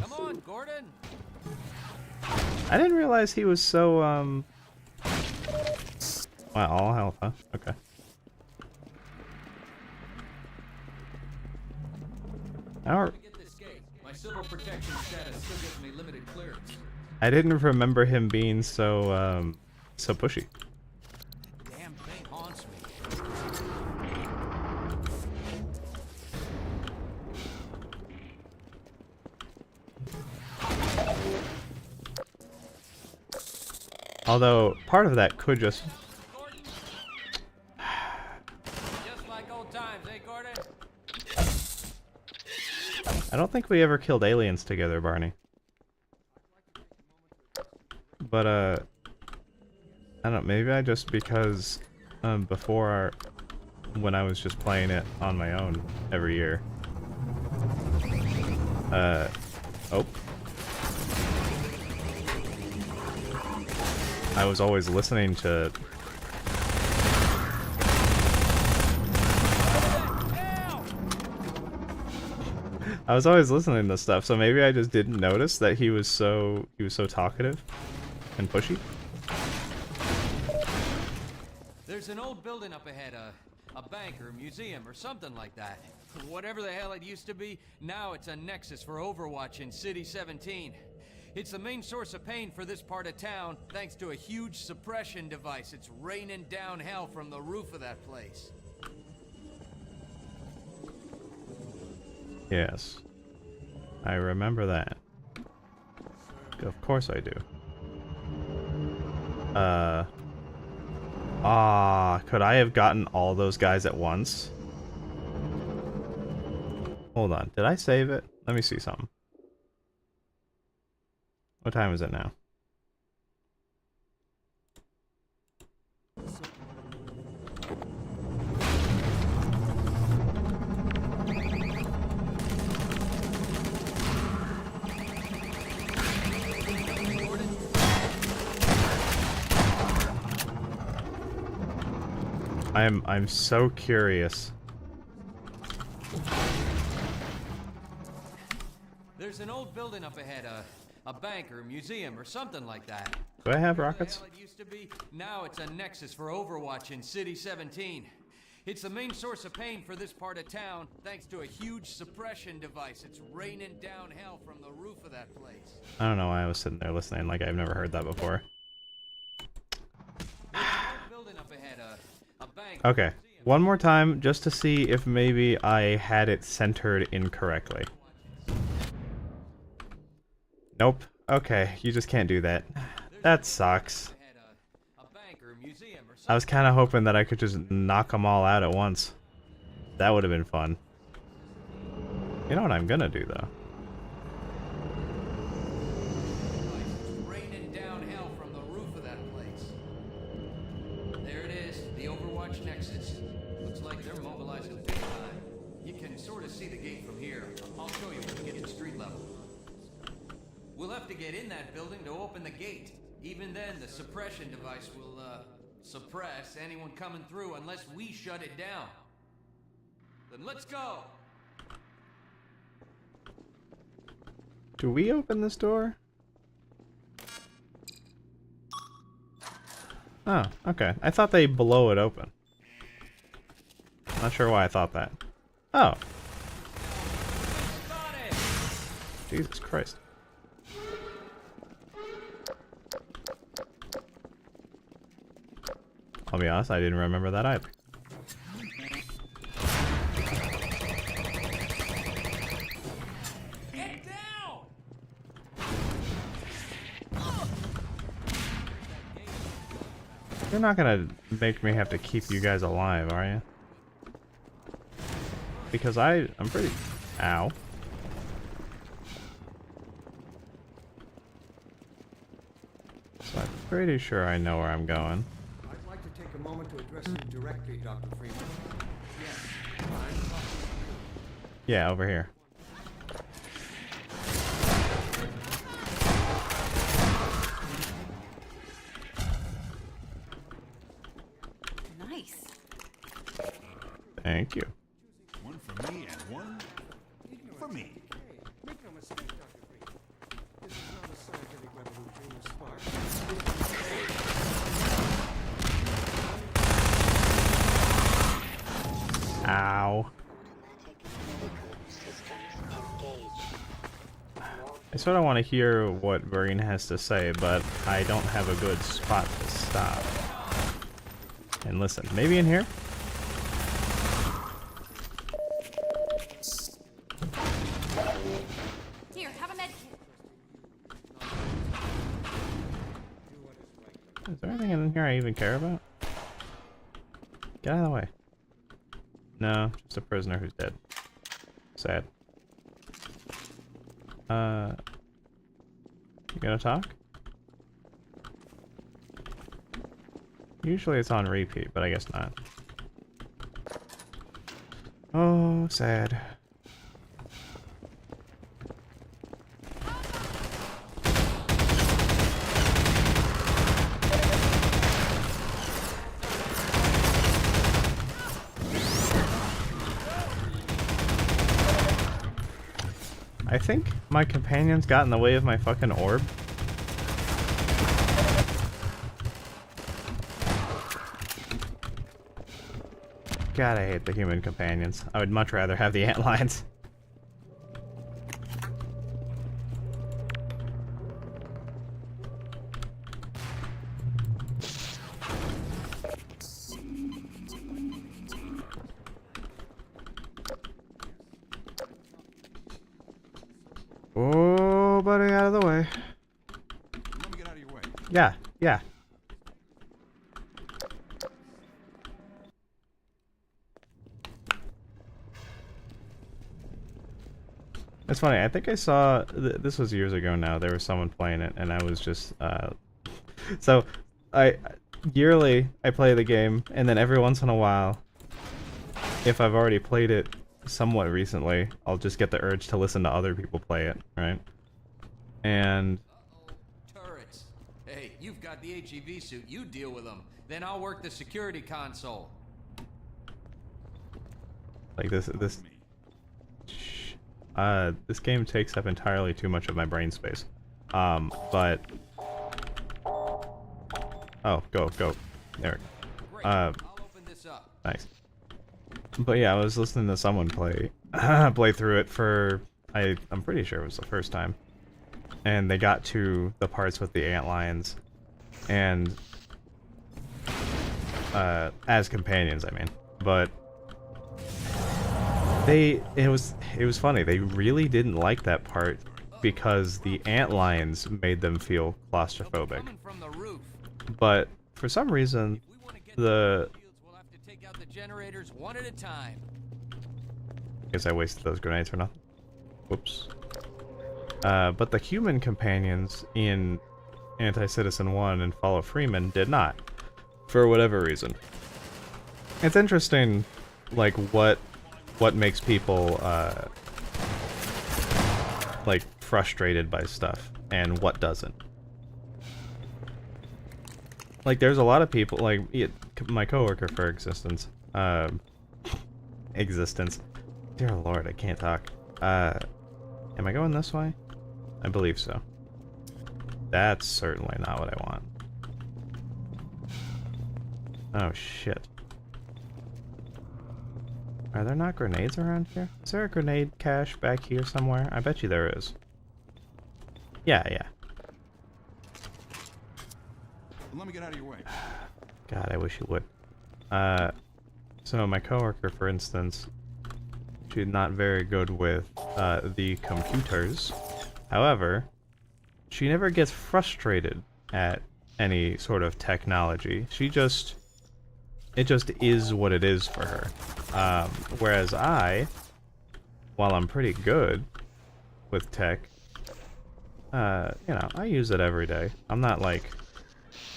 Come on, Gordon! I didn't realize he was so, Wow, all health, huh? Okay. Get this gate. My civil protection status still gives me limited clearance. I didn't remember him being so, so pushy. Damn thing haunts me. Although, part of that could just... Just like old times, eh, Gordon? I don't think we ever killed aliens together, Barney. But, I don't know, maybe I just because, before when I was just playing it on my own every year. Oh. I was always listening to... I was always listening to stuff, so maybe I just didn't notice that he was so talkative and pushy. There's an old building up ahead, a bank or a museum or something like that. Whatever the hell it used to be, now it's a nexus for Overwatch in City 17. It's the main source of pain for this part of town, thanks to a huge suppression device. It's raining down hell from the roof of that place. Yes. I remember that. Of course I do. Could I have gotten all those guys at once? Hold on, did I save it? Let me see something. What time is it now? I'm so curious. There's an old building up ahead, a bank or a museum or something like that. Do I have Whatever rockets? the hell it used to be, now it's a nexus for Overwatch in City 17. It's the main source of pain for this part of town, thanks to a huge suppression device. It's raining down hell from the roof of that place. I don't know why I was sitting there listening like I've never heard that before. Building up ahead, a bank. Okay, one more time just to see if maybe I had it centered incorrectly. Nope. Okay, you just can't do that. That sucks. I was kind of hoping that I could just knock them all out at once. That would have been fun. You know what I'm gonna do though? Raining down hell from the roof of that place. There it is, the Overwatch Nexus. Looks like they're mobilizing big time. You can sort of see the gate from here. I'll show you when we get to street level. We'll have to get in that building to open the gate. Even then, the suppression device will, suppress anyone coming through unless we shut it down. Then let's go! Do we open this door? Oh, okay. I thought they blow it open. Not sure why I thought that. Oh. Jesus Christ. I'll be honest, I didn't remember that either. Get down! You're not gonna make me have to keep you guys alive, are you? Because I'm pretty... Ow. So I'm pretty sure I know where I'm going. I'd like to take a moment to address you directly, Dr. Freeman. Yes. Yeah, over here. Nice. Thank you. One for me and one for me. Make no mistake, Dr. Freeman. This is not a scientific revolution or spark. Ow. I sort of want to hear what Vereen has to say, but I don't have a good spot to stop. And listen, maybe in here? Here, have a med kit. Is there anything in here I even care about? Get out of the way. No, just a prisoner who's dead. Sad. You gonna talk? Usually it's on repeat, but I guess not. Oh, sad. I think my companions got in the way of my fucking orb. God, I hate the human companions. I would much rather have the antlions. Oh, buddy, out of the way. Let me get out of your way. Yeah, yeah. It's funny, I think I saw, this was years ago now, there was someone playing it, and I was just, so, yearly, I play the game, and then every once in a while, if I've already played it somewhat recently, I'll just get the urge to listen to other people play it, right? And... Turrets. Hey, you've got the HEV suit, you deal with them. Then I'll work the security console. like this game takes up entirely too much of my brain space. But... Oh, go. There. Great. I'll open this up. Thanks. But yeah, I was listening to someone play through it for I'm pretty sure it was the first time. And they got to the parts with the antlions and as companions, I mean. But it was funny. They really didn't like that part because the antlions made them feel claustrophobic. But for some reason, the generators one at a time. Guess I wasted those grenades for nothing. Whoops. But the human companions in Anti-Citizen 1 and Fall of Freeman did not, for whatever reason. It's interesting, like, what makes people, like, frustrated by stuff, and what doesn't. Like, there's a lot of people, like, my coworker, for existence. Dear Lord, I can't talk. Am I going this way? I believe so. That's certainly not what I want. Oh, shit. Are there not grenades around here? Is there a grenade cache back here somewhere? I bet you there is. Yeah. Let me get out of your way. God, I wish you would. So my coworker, for instance, she's not very good with the computers. However, she never gets frustrated at any sort of technology. It just is what it is for her. Whereas I, while I'm pretty good with tech, you know, I use it every day. I'm not like,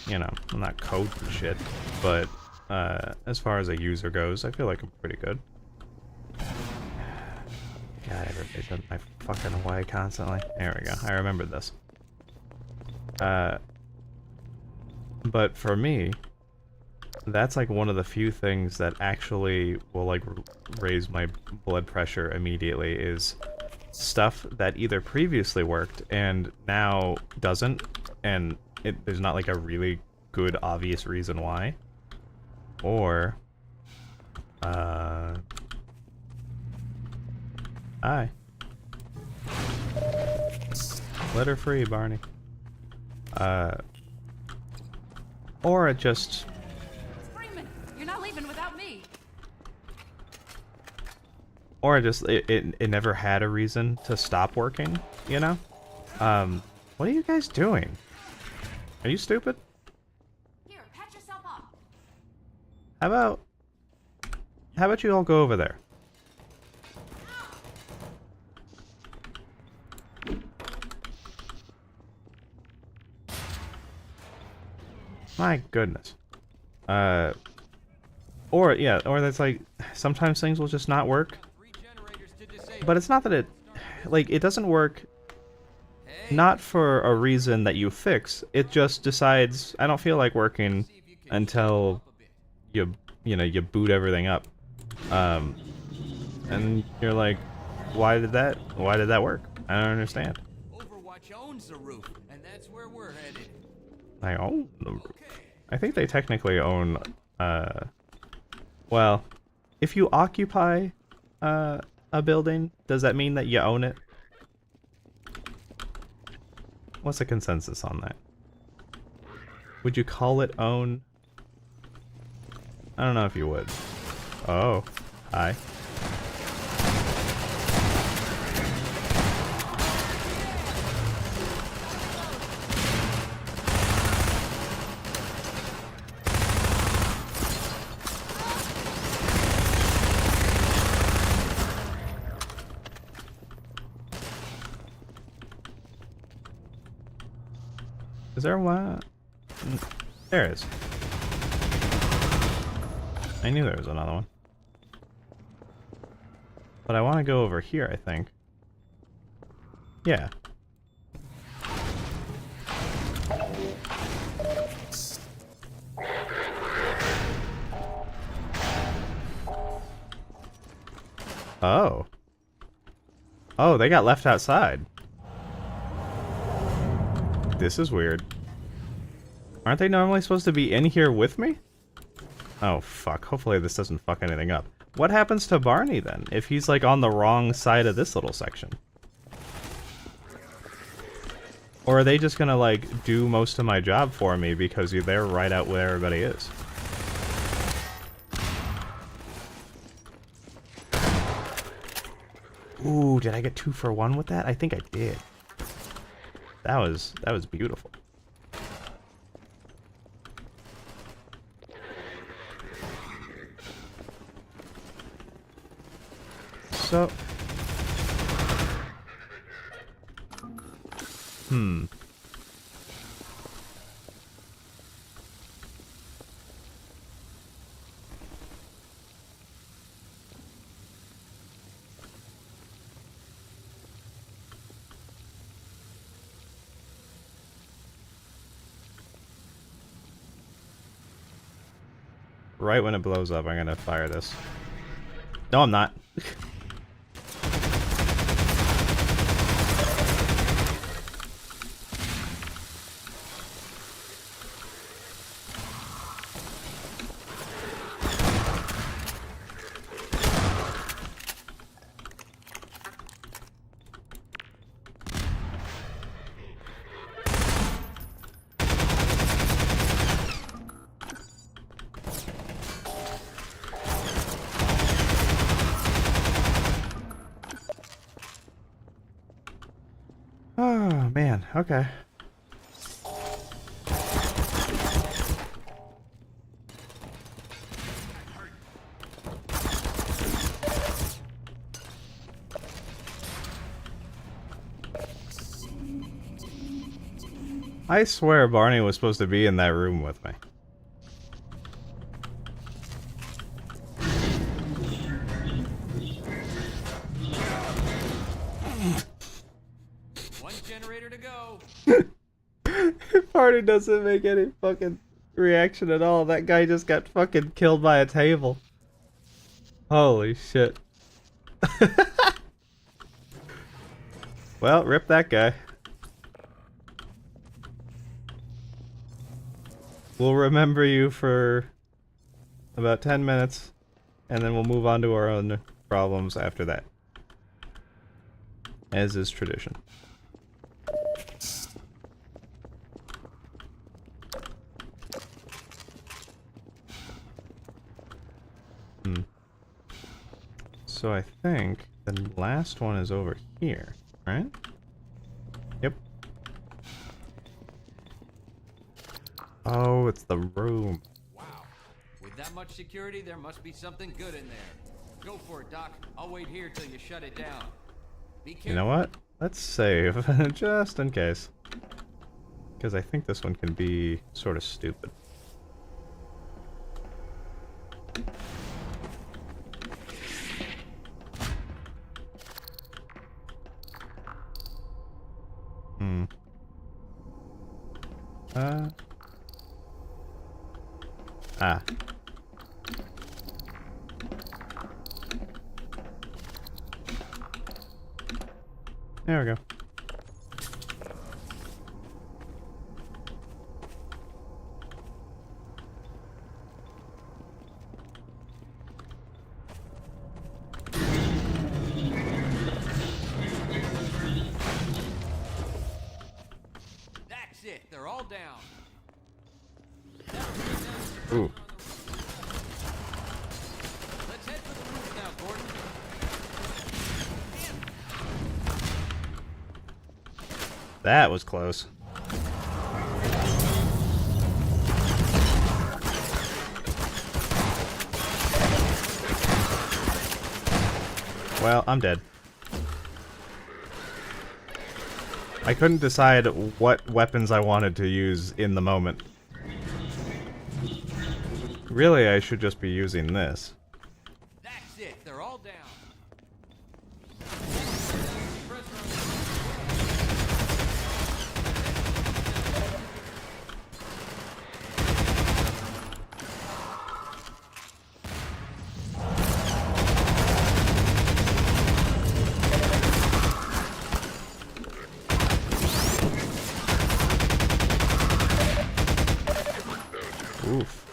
you know, I'm not coding shit, but as far as a user goes, I feel like I'm pretty good. God, everybody's in my fucking way constantly. There we go. I remembered this. But for me, that's like one of the few things that actually will like raise my blood pressure immediately is stuff that either previously worked and now doesn't, and there's not like a really good obvious reason why, or let her free, Barney. Or it just... Freeman, you're not leaving without me. Or it never had a reason to stop working, you know? What are you guys doing? Are you stupid? Here, patch yourself up. How about you all go over there? My goodness. Or that's like, sometimes things will just not work. But it's not that it doesn't work not for a reason that you fix. It just decides, I don't feel like working until you boot everything up. And you're like, why did that work? I don't understand. Overwatch owns the roof, and that's where we're headed. I own the roof. I think they technically own, well, if you occupy, a building, does that mean that you own it? What's the consensus on that? Would you call it own? I don't know if you would. Oh, hi. Is there one? There is. I knew there was another one. But I want to go over here, I think. Yeah. Oh. Oh, they got left outside. This is weird. Aren't they normally supposed to be in here with me? Oh, fuck. Hopefully this doesn't fuck anything up. what happens to Barney then, if he's like on the wrong side of this little section? Or are they just gonna like do most of my job for me because they're right out where everybody is? Ooh, did I get 2 for 1 with that? I think I did. That was beautiful. So, right when it blows up, I'm gonna fire this. No, I'm not. Oh, man. Okay. I swear Barney was supposed to be in that room with me. Party doesn't make any fucking reaction at all. That guy just got fucking killed by a table. Holy shit. Well, rip that guy. We'll remember you for about 10 minutes, and then we'll move on to our own problems after that. As is tradition. So I think the last one is over here, right? Yep. Oh, it's the room. Wow. With that much security, there must be something good in there. Go for it, Doc. I'll wait here till you shut it down. Be careful. You know what? Let's save, just in case. Because I think this one can be sort of stupid. There we go. That's it. They're all down. Ooh. Let's head for the roof now, Gordon. That was close. Well, I'm dead. I couldn't decide what weapons I wanted to use in the moment. Really, I should just be using this. That's it. They're all down. Oof.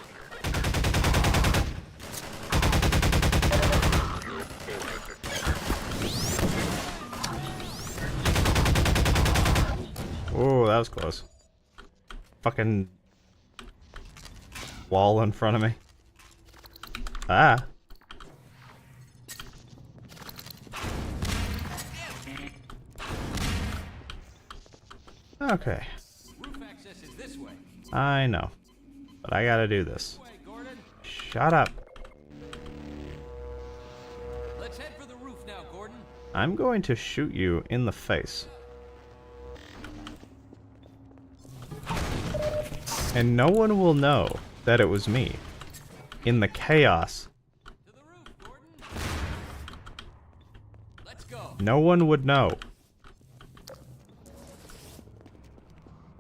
was close. Fucking wall in front of me. Ah. Okay. Roof access is this way. I know. But I gotta do this. Shut up. Let's head for the roof now, Gordon. I'm going to shoot you in the face. And no one will know that it was me. In the chaos. To the roof, Gordon. Let's go. No one would know.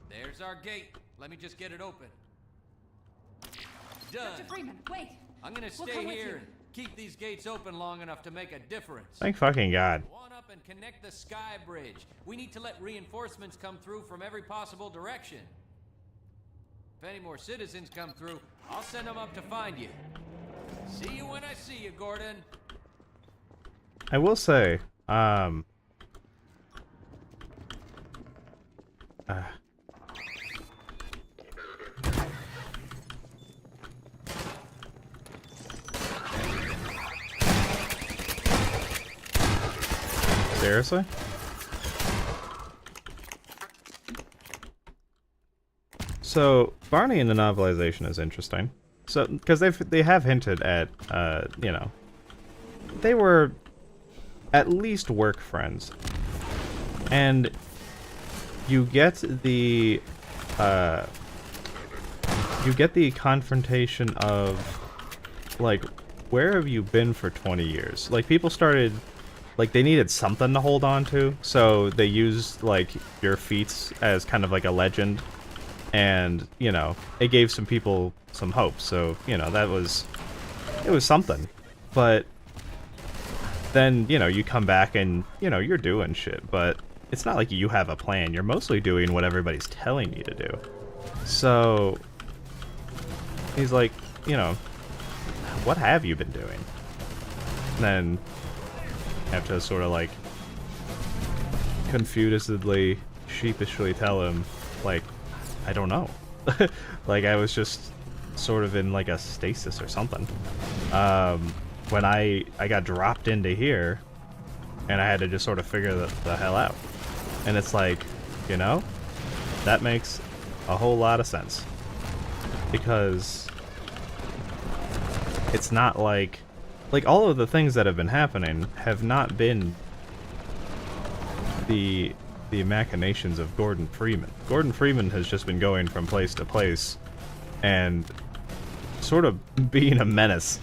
There's our gate. Let me just get it open. Done. Dr. Freeman, wait. I'm gonna We'll stay come with here you. and keep these gates open long enough to make a difference. Thank fucking God. Go on up and connect the sky bridge. We need to let reinforcements come through from every possible direction. If any more citizens come through, I'll send them up to find you. See you when I see you, Gordon. I will say, seriously? So, Barney in the novelization is interesting. So, because they have hinted at, you know, they were at least work friends. And you get the confrontation of, like, where have you been for 20 years? Like, people started, like, they needed something to hold on to, so they used, like, your feats as kind of like a legend. And, you know, it gave some people some hope, so, you know, it was something. But then, you know, you come back and, you know, you're doing shit, but it's not like you have a plan. You're mostly doing what everybody's telling you to do. So, he's like, you know, what have you been doing? And then you have to sort of, like, confusedly, sheepishly tell him, like, I don't know. Like, I was just sort of in, like, a stasis or something. When I got dropped into here, and I had to just sort of figure the hell out. And it's like, you know, that makes a whole lot of sense. Because it's not like all of the things that have been happening have not been the machinations of Gordon Freeman. Gordon Freeman has just been going from place to place and sort of being a menace.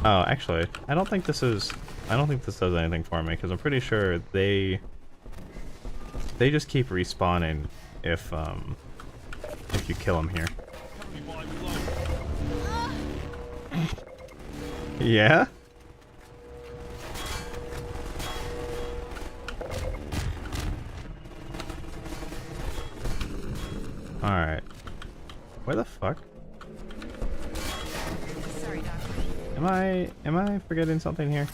Oh, actually, I don't think this does anything for me, because I'm pretty sure they just keep respawning if you kill them here. Yeah? Alright. Where the fuck? Sorry, Doctor. Am I forgetting something here?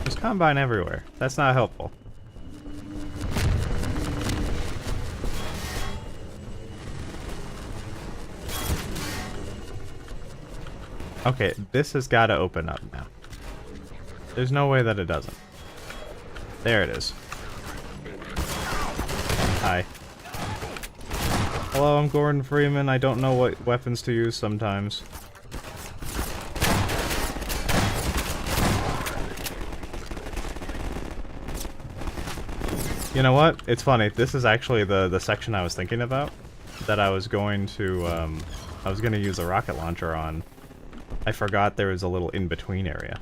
There's Combine everywhere. That's not helpful. Okay, this has got to open up now. There's no way that it doesn't. There it is. Hi. Hello, I'm Gordon Freeman. I don't know what weapons to use sometimes. You know what? It's funny. This is actually the section I was thinking about. That I was going to use a rocket launcher on. I forgot there was a little in-between area.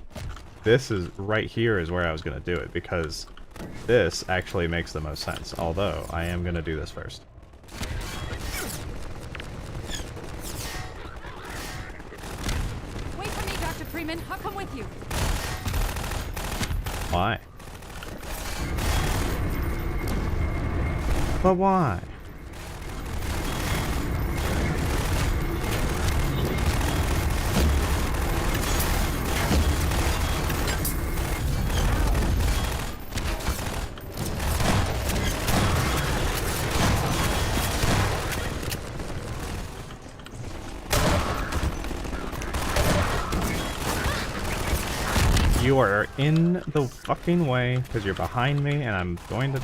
This is right here is where I was going to do it, because this actually makes the most sense, although I am gonna do this first. Wait for me, Dr. Freeman. I'll come with you. Why? But why? You are in the fucking way because you're behind me and I'm going to...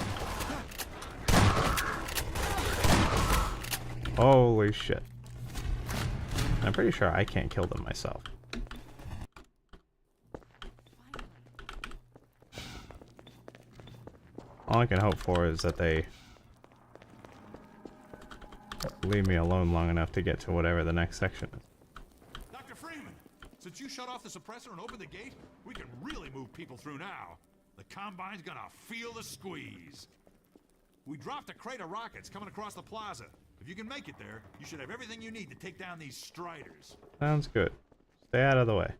Holy shit. I'm pretty sure I can't kill them myself. All I can hope for is that they leave me alone long enough to get to whatever the next section is. Dr. Freeman, since you shut off the suppressor and opened the gate, we can really move people through now. The Combine's gonna feel the squeeze. We dropped a crate of rockets coming across the plaza. If you can make it there, you should have everything you need to take down these Striders. Sounds good. Stay out of the way.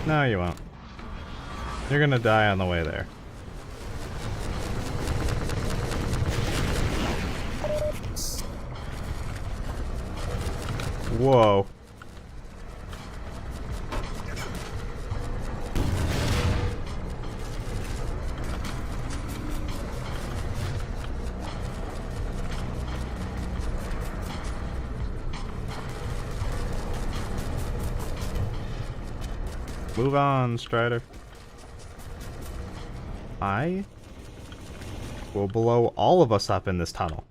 No, you won't. You're gonna die on the way there. Whoa. Move on, Strider. I will blow all of us up in this tunnel.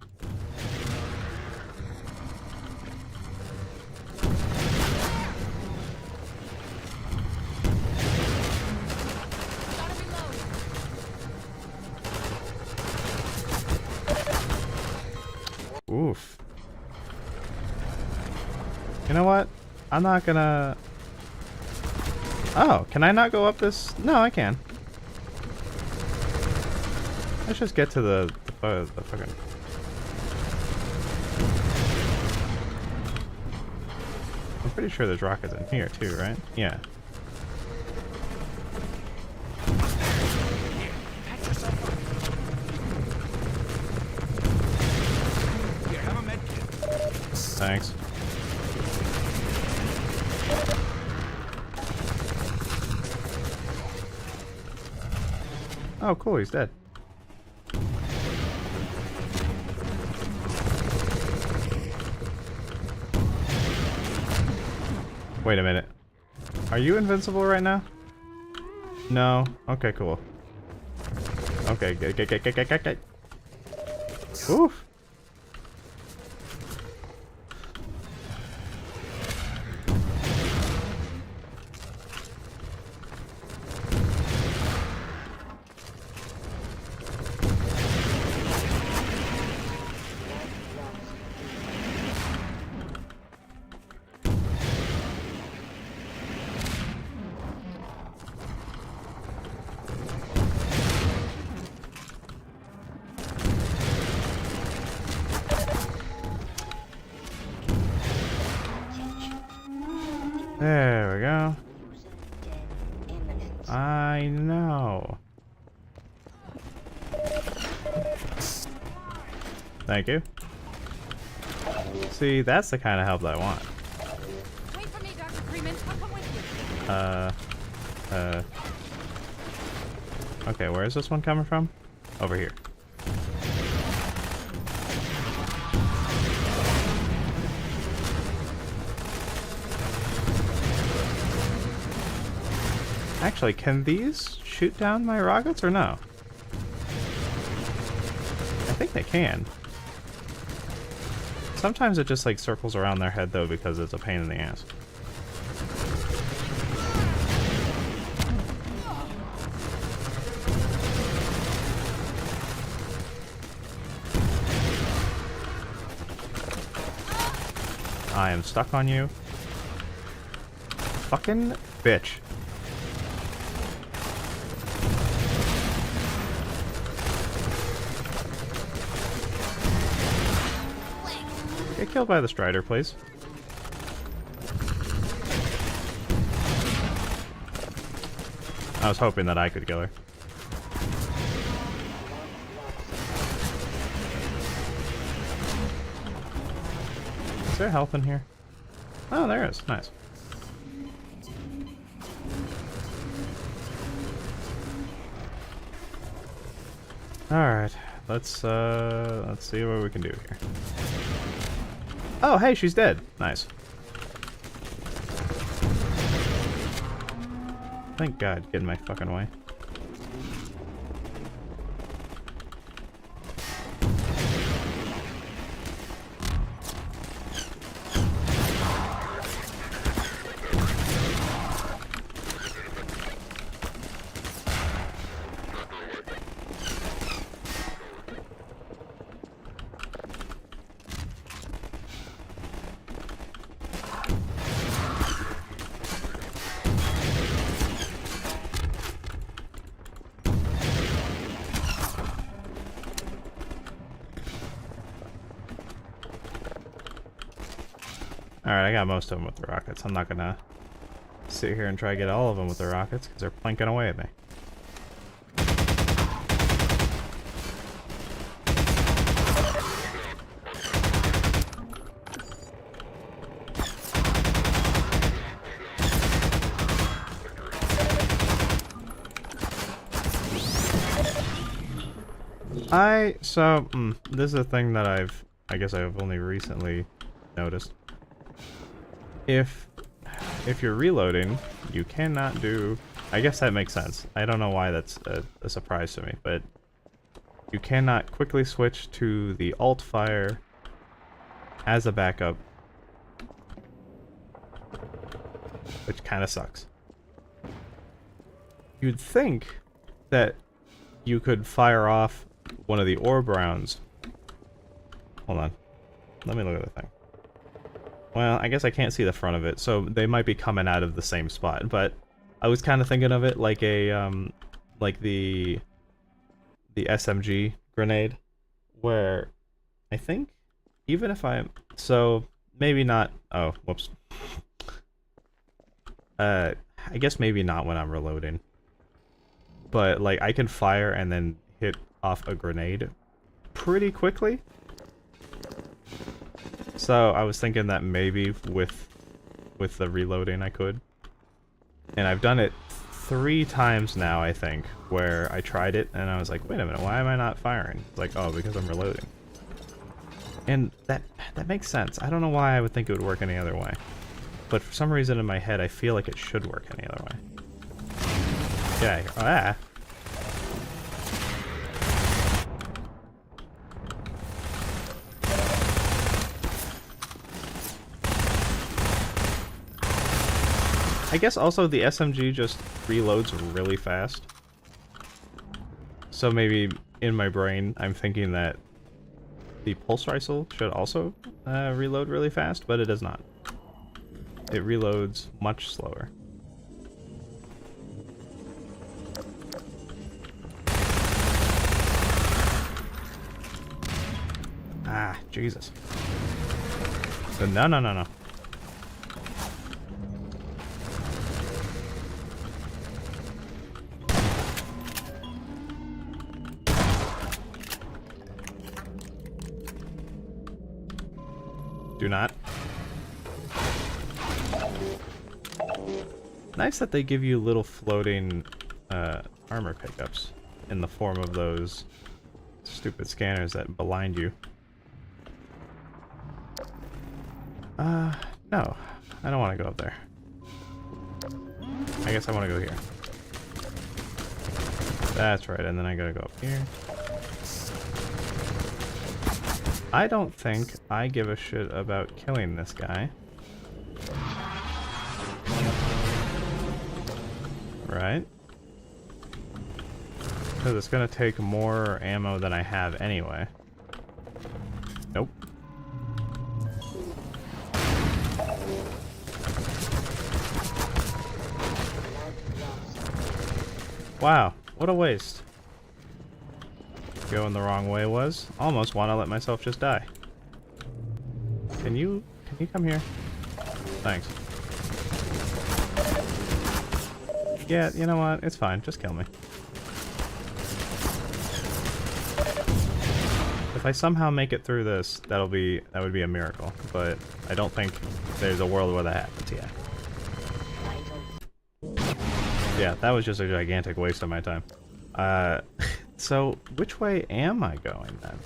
Oof. You know what? I'm not gonna... Oh, can I not go up this? No, I can. Let's just get to the fucking... I'm pretty sure there's rockets in here too, right? Yeah. Thanks. Oh, cool, he's dead. Wait a minute. Are you invincible right now? No? Okay, cool. Okay, get. Oof. There we go. I know. Thank you. See, that's the kind of help I want. Wait for me, Dr. Freeman. I'll come with you. Okay, where is this one coming from? Over here. Actually, can these shoot down my rockets or no? I think they can. Sometimes it just like circles around their head though because it's a pain in the ass. I am stuck on you. Fucking bitch. Get killed by the Strider, please. I was hoping that I could kill her. Is there health in here? Oh, there is. Nice. Alright. Let's see what we can do here. Oh, hey, she's dead. Nice. Thank God, get in my fucking way. Alright, I got most of them with the rockets. I'm not gonna sit here and try to get all of them with the rockets, because they're plinking away at me. This is a thing that I guess I've only recently noticed. If you're reloading, you cannot do... I guess that makes sense. I don't know why that's a surprise to me, but you cannot quickly switch to the alt fire as a backup, which kind of sucks. You'd think that you could fire off one of the orb rounds. Hold on. Let me look at the thing. Well, I guess I can't see the front of it, so they might be coming out of the same spot, but I was kind of thinking of it like a, like the SMG grenade, where I think, even if I'm, so maybe not, oh, whoops. I guess maybe not when I'm reloading, but like I can fire and then hit off a grenade pretty quickly. So I was thinking that maybe with the reloading I could. And I've done it 3 times now, I think, where I tried it and I was like, wait a minute, why am I not firing? It's like, oh, because I'm reloading. And that makes sense. I don't know why I would think it would work any other way. But for some reason in my head, I feel like it should work any other way. Yeah, ah. I guess also the SMG just reloads really fast. So maybe in my brain I'm thinking that the pulse rifle should also reload really fast, but it does not. It reloads much slower. Ah, Jesus. No, no, no, no. Do not. Nice that they give you little floating armor pickups in the form of those stupid scanners that blind you. No. I don't want to go up there. I guess I want to go here. That's right, and then I gotta go up here. I don't think I give a shit about killing this guy. Right? Because it's gonna take more ammo than I have anyway. Nope. Wow, what a waste. Going the wrong way was. Almost want to let myself just die. Can you come here? Thanks. Yeah, you know what? It's fine. Just kill me. If I somehow make it through this, that would be a miracle. But I don't think there's a world where that happens yet. Yeah, that was just a gigantic waste of my time. So which way am I going then?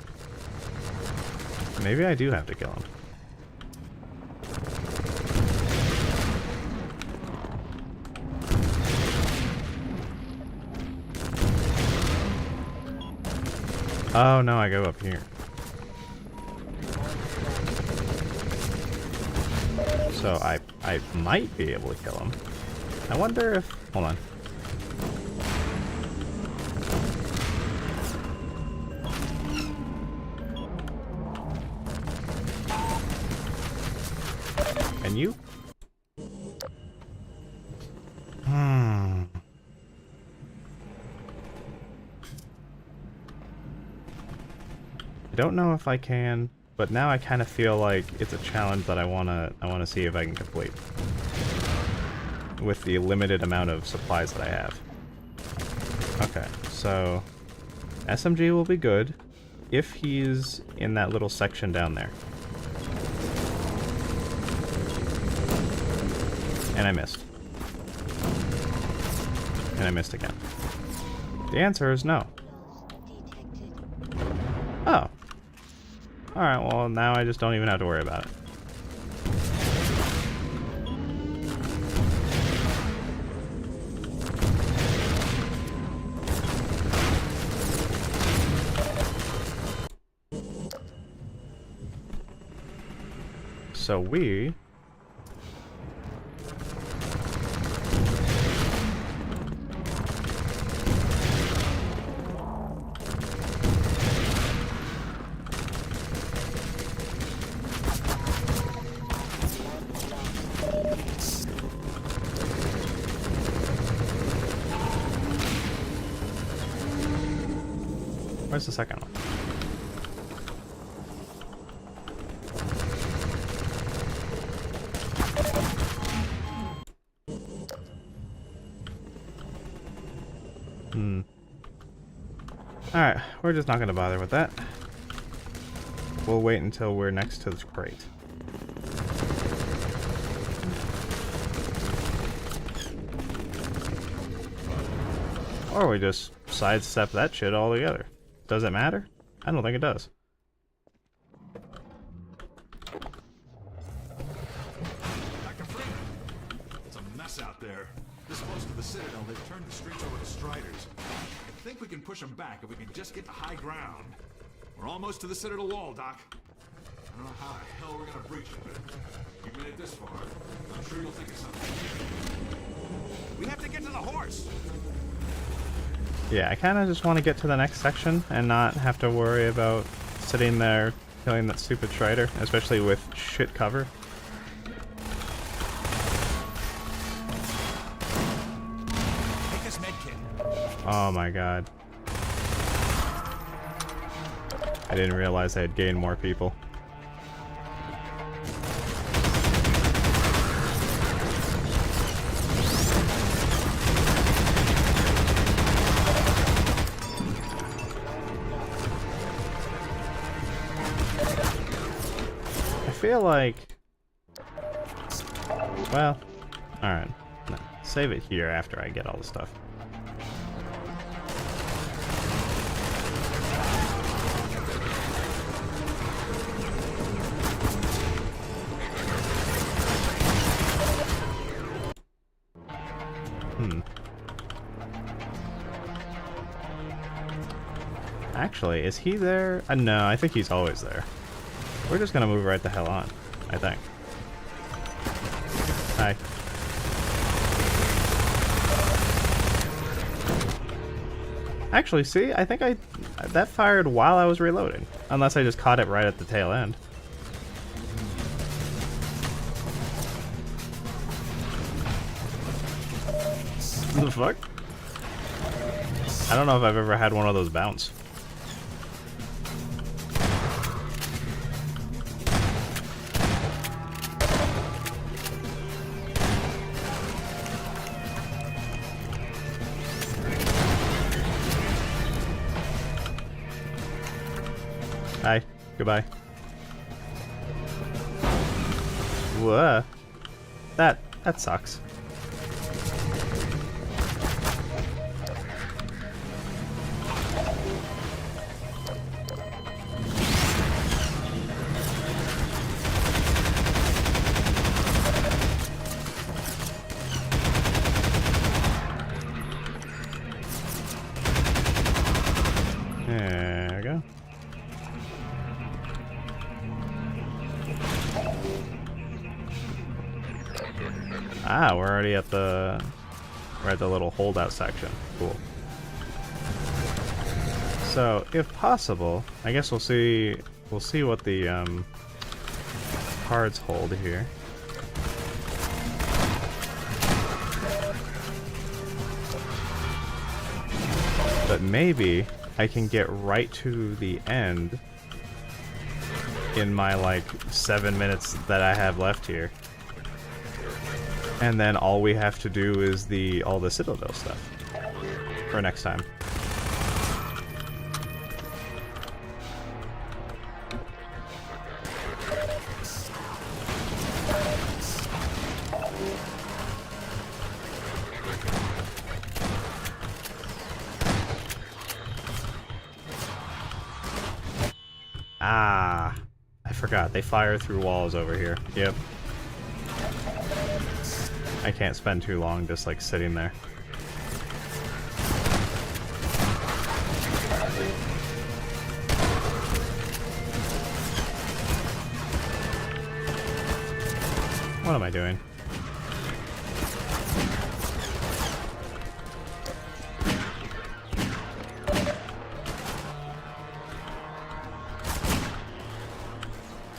Maybe I do have to kill him. Oh no, I go up here. So I might be able to kill him. I wonder if... Hold on. Can you? I don't know if I can, but now I kind of feel like it's a challenge that I wanna see if I can complete with the limited amount of supplies that I have. Okay, so SMG will be good if he's in that little section down there. And I missed. And I missed again. The answer is no. Oh. Alright, well now I just don't even have to worry about it. So we... Where's the second one? Alright, we're just not going to bother with that. We'll wait until we're next to this crate. Or we just sidestep that shit altogether. Does it matter? I don't think it does. Dr. Freeman! It's a mess out there. This close to the Citadel, they've turned the streets over to Striders. I think we can push them back if we can just get to high ground. We're almost to the Citadel wall, Doc. I don't know how the hell we're gonna breach it, but you've made it this far. I'm sure you'll think of something. We have to get to the horse! Yeah, I kind of just want to get to the next section and not have to worry about sitting there killing that stupid Strider, especially with shit cover. Take this medkit. Oh my god. I didn't realize I had gained more people. I feel like... Well, alright. No, save it here after I get all the stuff. Actually, is he there? No, I think he's always there. We're just gonna move right the hell on, I think. Hi. Actually, see, I think that fired while I was reloading. Unless I just caught it right at the tail end. What the fuck? I don't know if I've ever had one of those bounce. Hi. Goodbye. Whoa. That sucks. There we go. Ah, we're already at the little holdout section. Cool. So, if possible, I guess we'll see what the cards hold here. But maybe I can get right to the end in my like 7 minutes that I have left here. And then all we have to do is all the Citadel stuff for next time. Ah, I forgot. They fire through walls over here. Yep. I can't spend too long just like sitting there. What am I doing?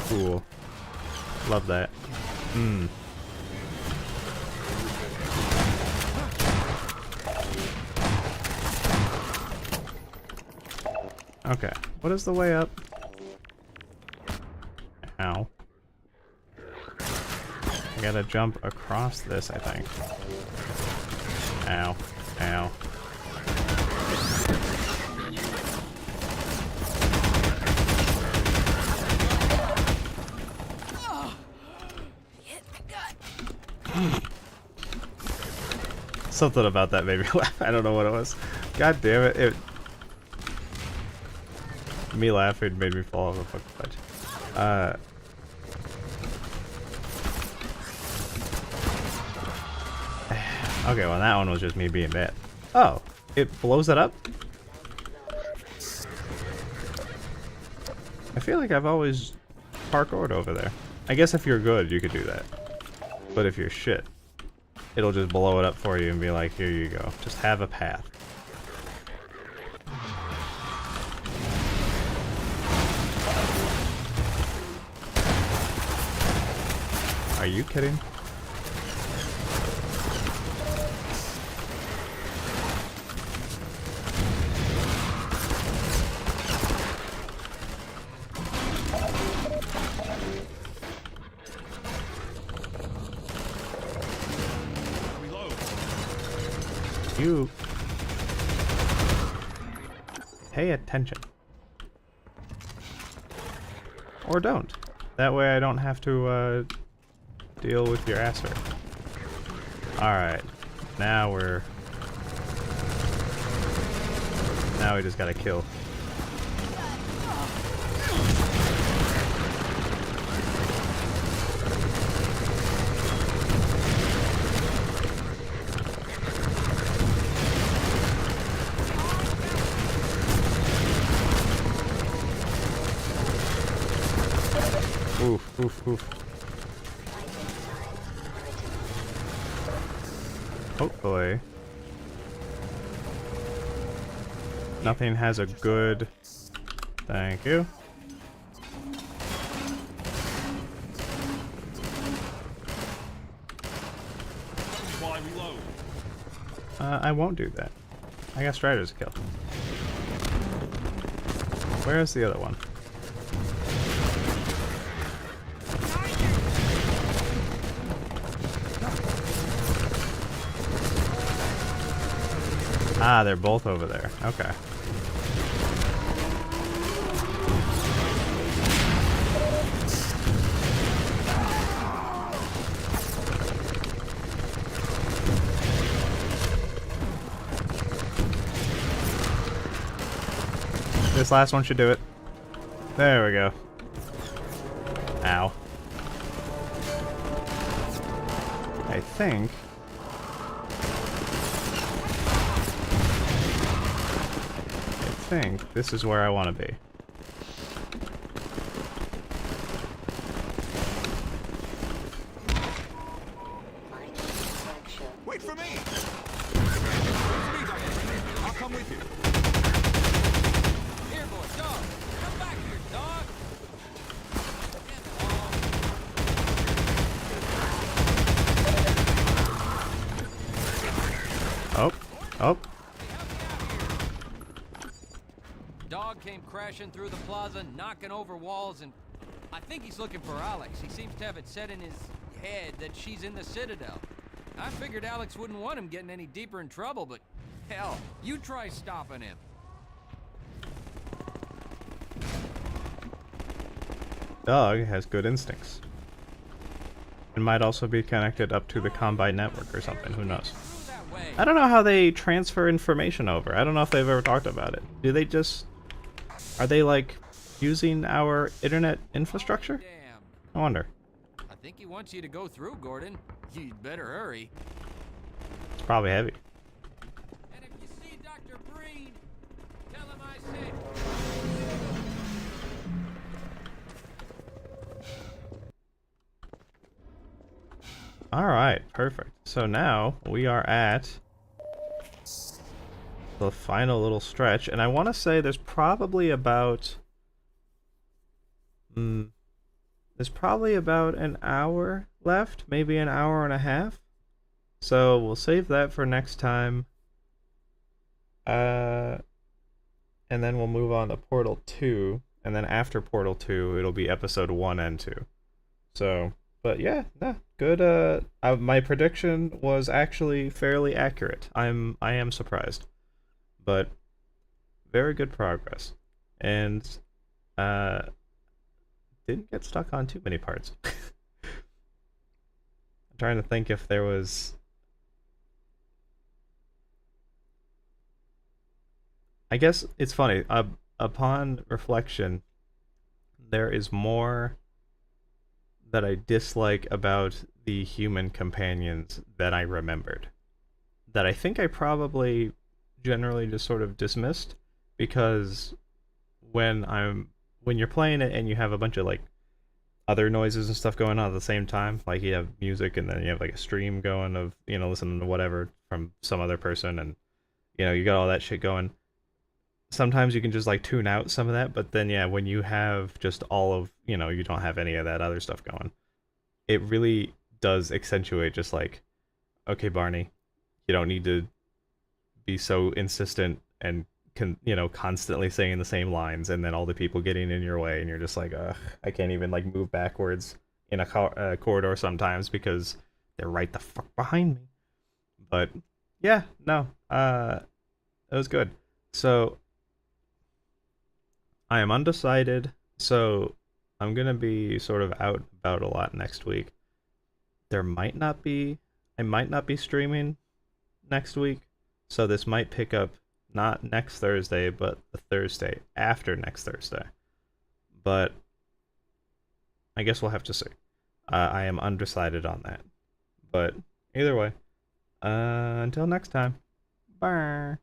Cool. Love that. Okay, what is the way up? Ow. I gotta jump across this, I think. Ow. Ow. Something about that made me laugh. I don't know what it was. God damn it. Me laughing made me fall off a fucking ledge. Okay, well that one was just me being bad. Oh, it blows it up? I feel like I've always parkoured over there. I guess if you're good, you could do that. But if you're shit, it'll just blow it up for you and be like, here you go. Just have a path. Are you kidding? You pay attention. Or don't. That way I don't have to deal with your ass hurt. Alright. Now we just gotta kill. Oof, oof, oof. Hopefully. Nothing has a good... Thank you. I won't do that. I got Striders to kill. Where's the other one? Ah, they're both over there. Okay. This last one should do it. There we go. Ow. I think this is where I want to be. Wait for me! I'll come with you. Here, boy, dog. Come back here, dog. Oh. Oh. Dog came crashing through the plaza, knocking over walls, and I think he's looking for Alex. He seems to have it set in his head that she's in the Citadel. I figured Alex wouldn't want him getting any deeper in trouble, but hell, you try stopping him. Dog has good instincts. It might also be connected up to the Combine network or something, who knows. I don't know how they transfer information over. I don't know if they've ever talked about it. Do they just... Are they, like, using our internet infrastructure? I wonder. I think he wants you to go through, Gordon. You'd better hurry. It's probably heavy. And if you see Dr. Breen, tell him I said... Alright, perfect. So now we are at the final little stretch, and I want to say there's probably about... there's probably about an hour left, maybe an hour and a half. So we'll save that for next time. And then we'll move on to Portal 2, and then after Portal 2, it'll be Episode 1 and 2. So... But yeah, no, good. My prediction was actually fairly accurate. I am surprised, but very good progress, and didn't get stuck on too many parts. I'm trying to think if there was. I guess it's funny. Upon reflection, there is more that I dislike about the human companions that I remembered. That I think I probably generally just sort of dismissed, because when you're playing it and you have a bunch of like other noises and stuff going on at the same time, like you have music and then you have like a stream going of, you know, listening to whatever from some other person, and you know, you got all that shit going. Sometimes you can just like tune out some of that, but then yeah, when you have just all of, you know, you don't have any of that other stuff going, it really does accentuate just like, okay, Barney, you don't need to be so insistent and you know, constantly saying the same lines, and then all the people getting in your way, and you're just like, I can't even like move backwards in a corridor sometimes because they're right the fuck behind me. But yeah, no, it was good. So I am undecided, so I'm gonna be sort of out about a lot next week. I might not be streaming next week, so this might pick up not next Thursday, but the Thursday after next Thursday. But I guess we'll have to see. I am undecided on that. But either way, until next time, bye.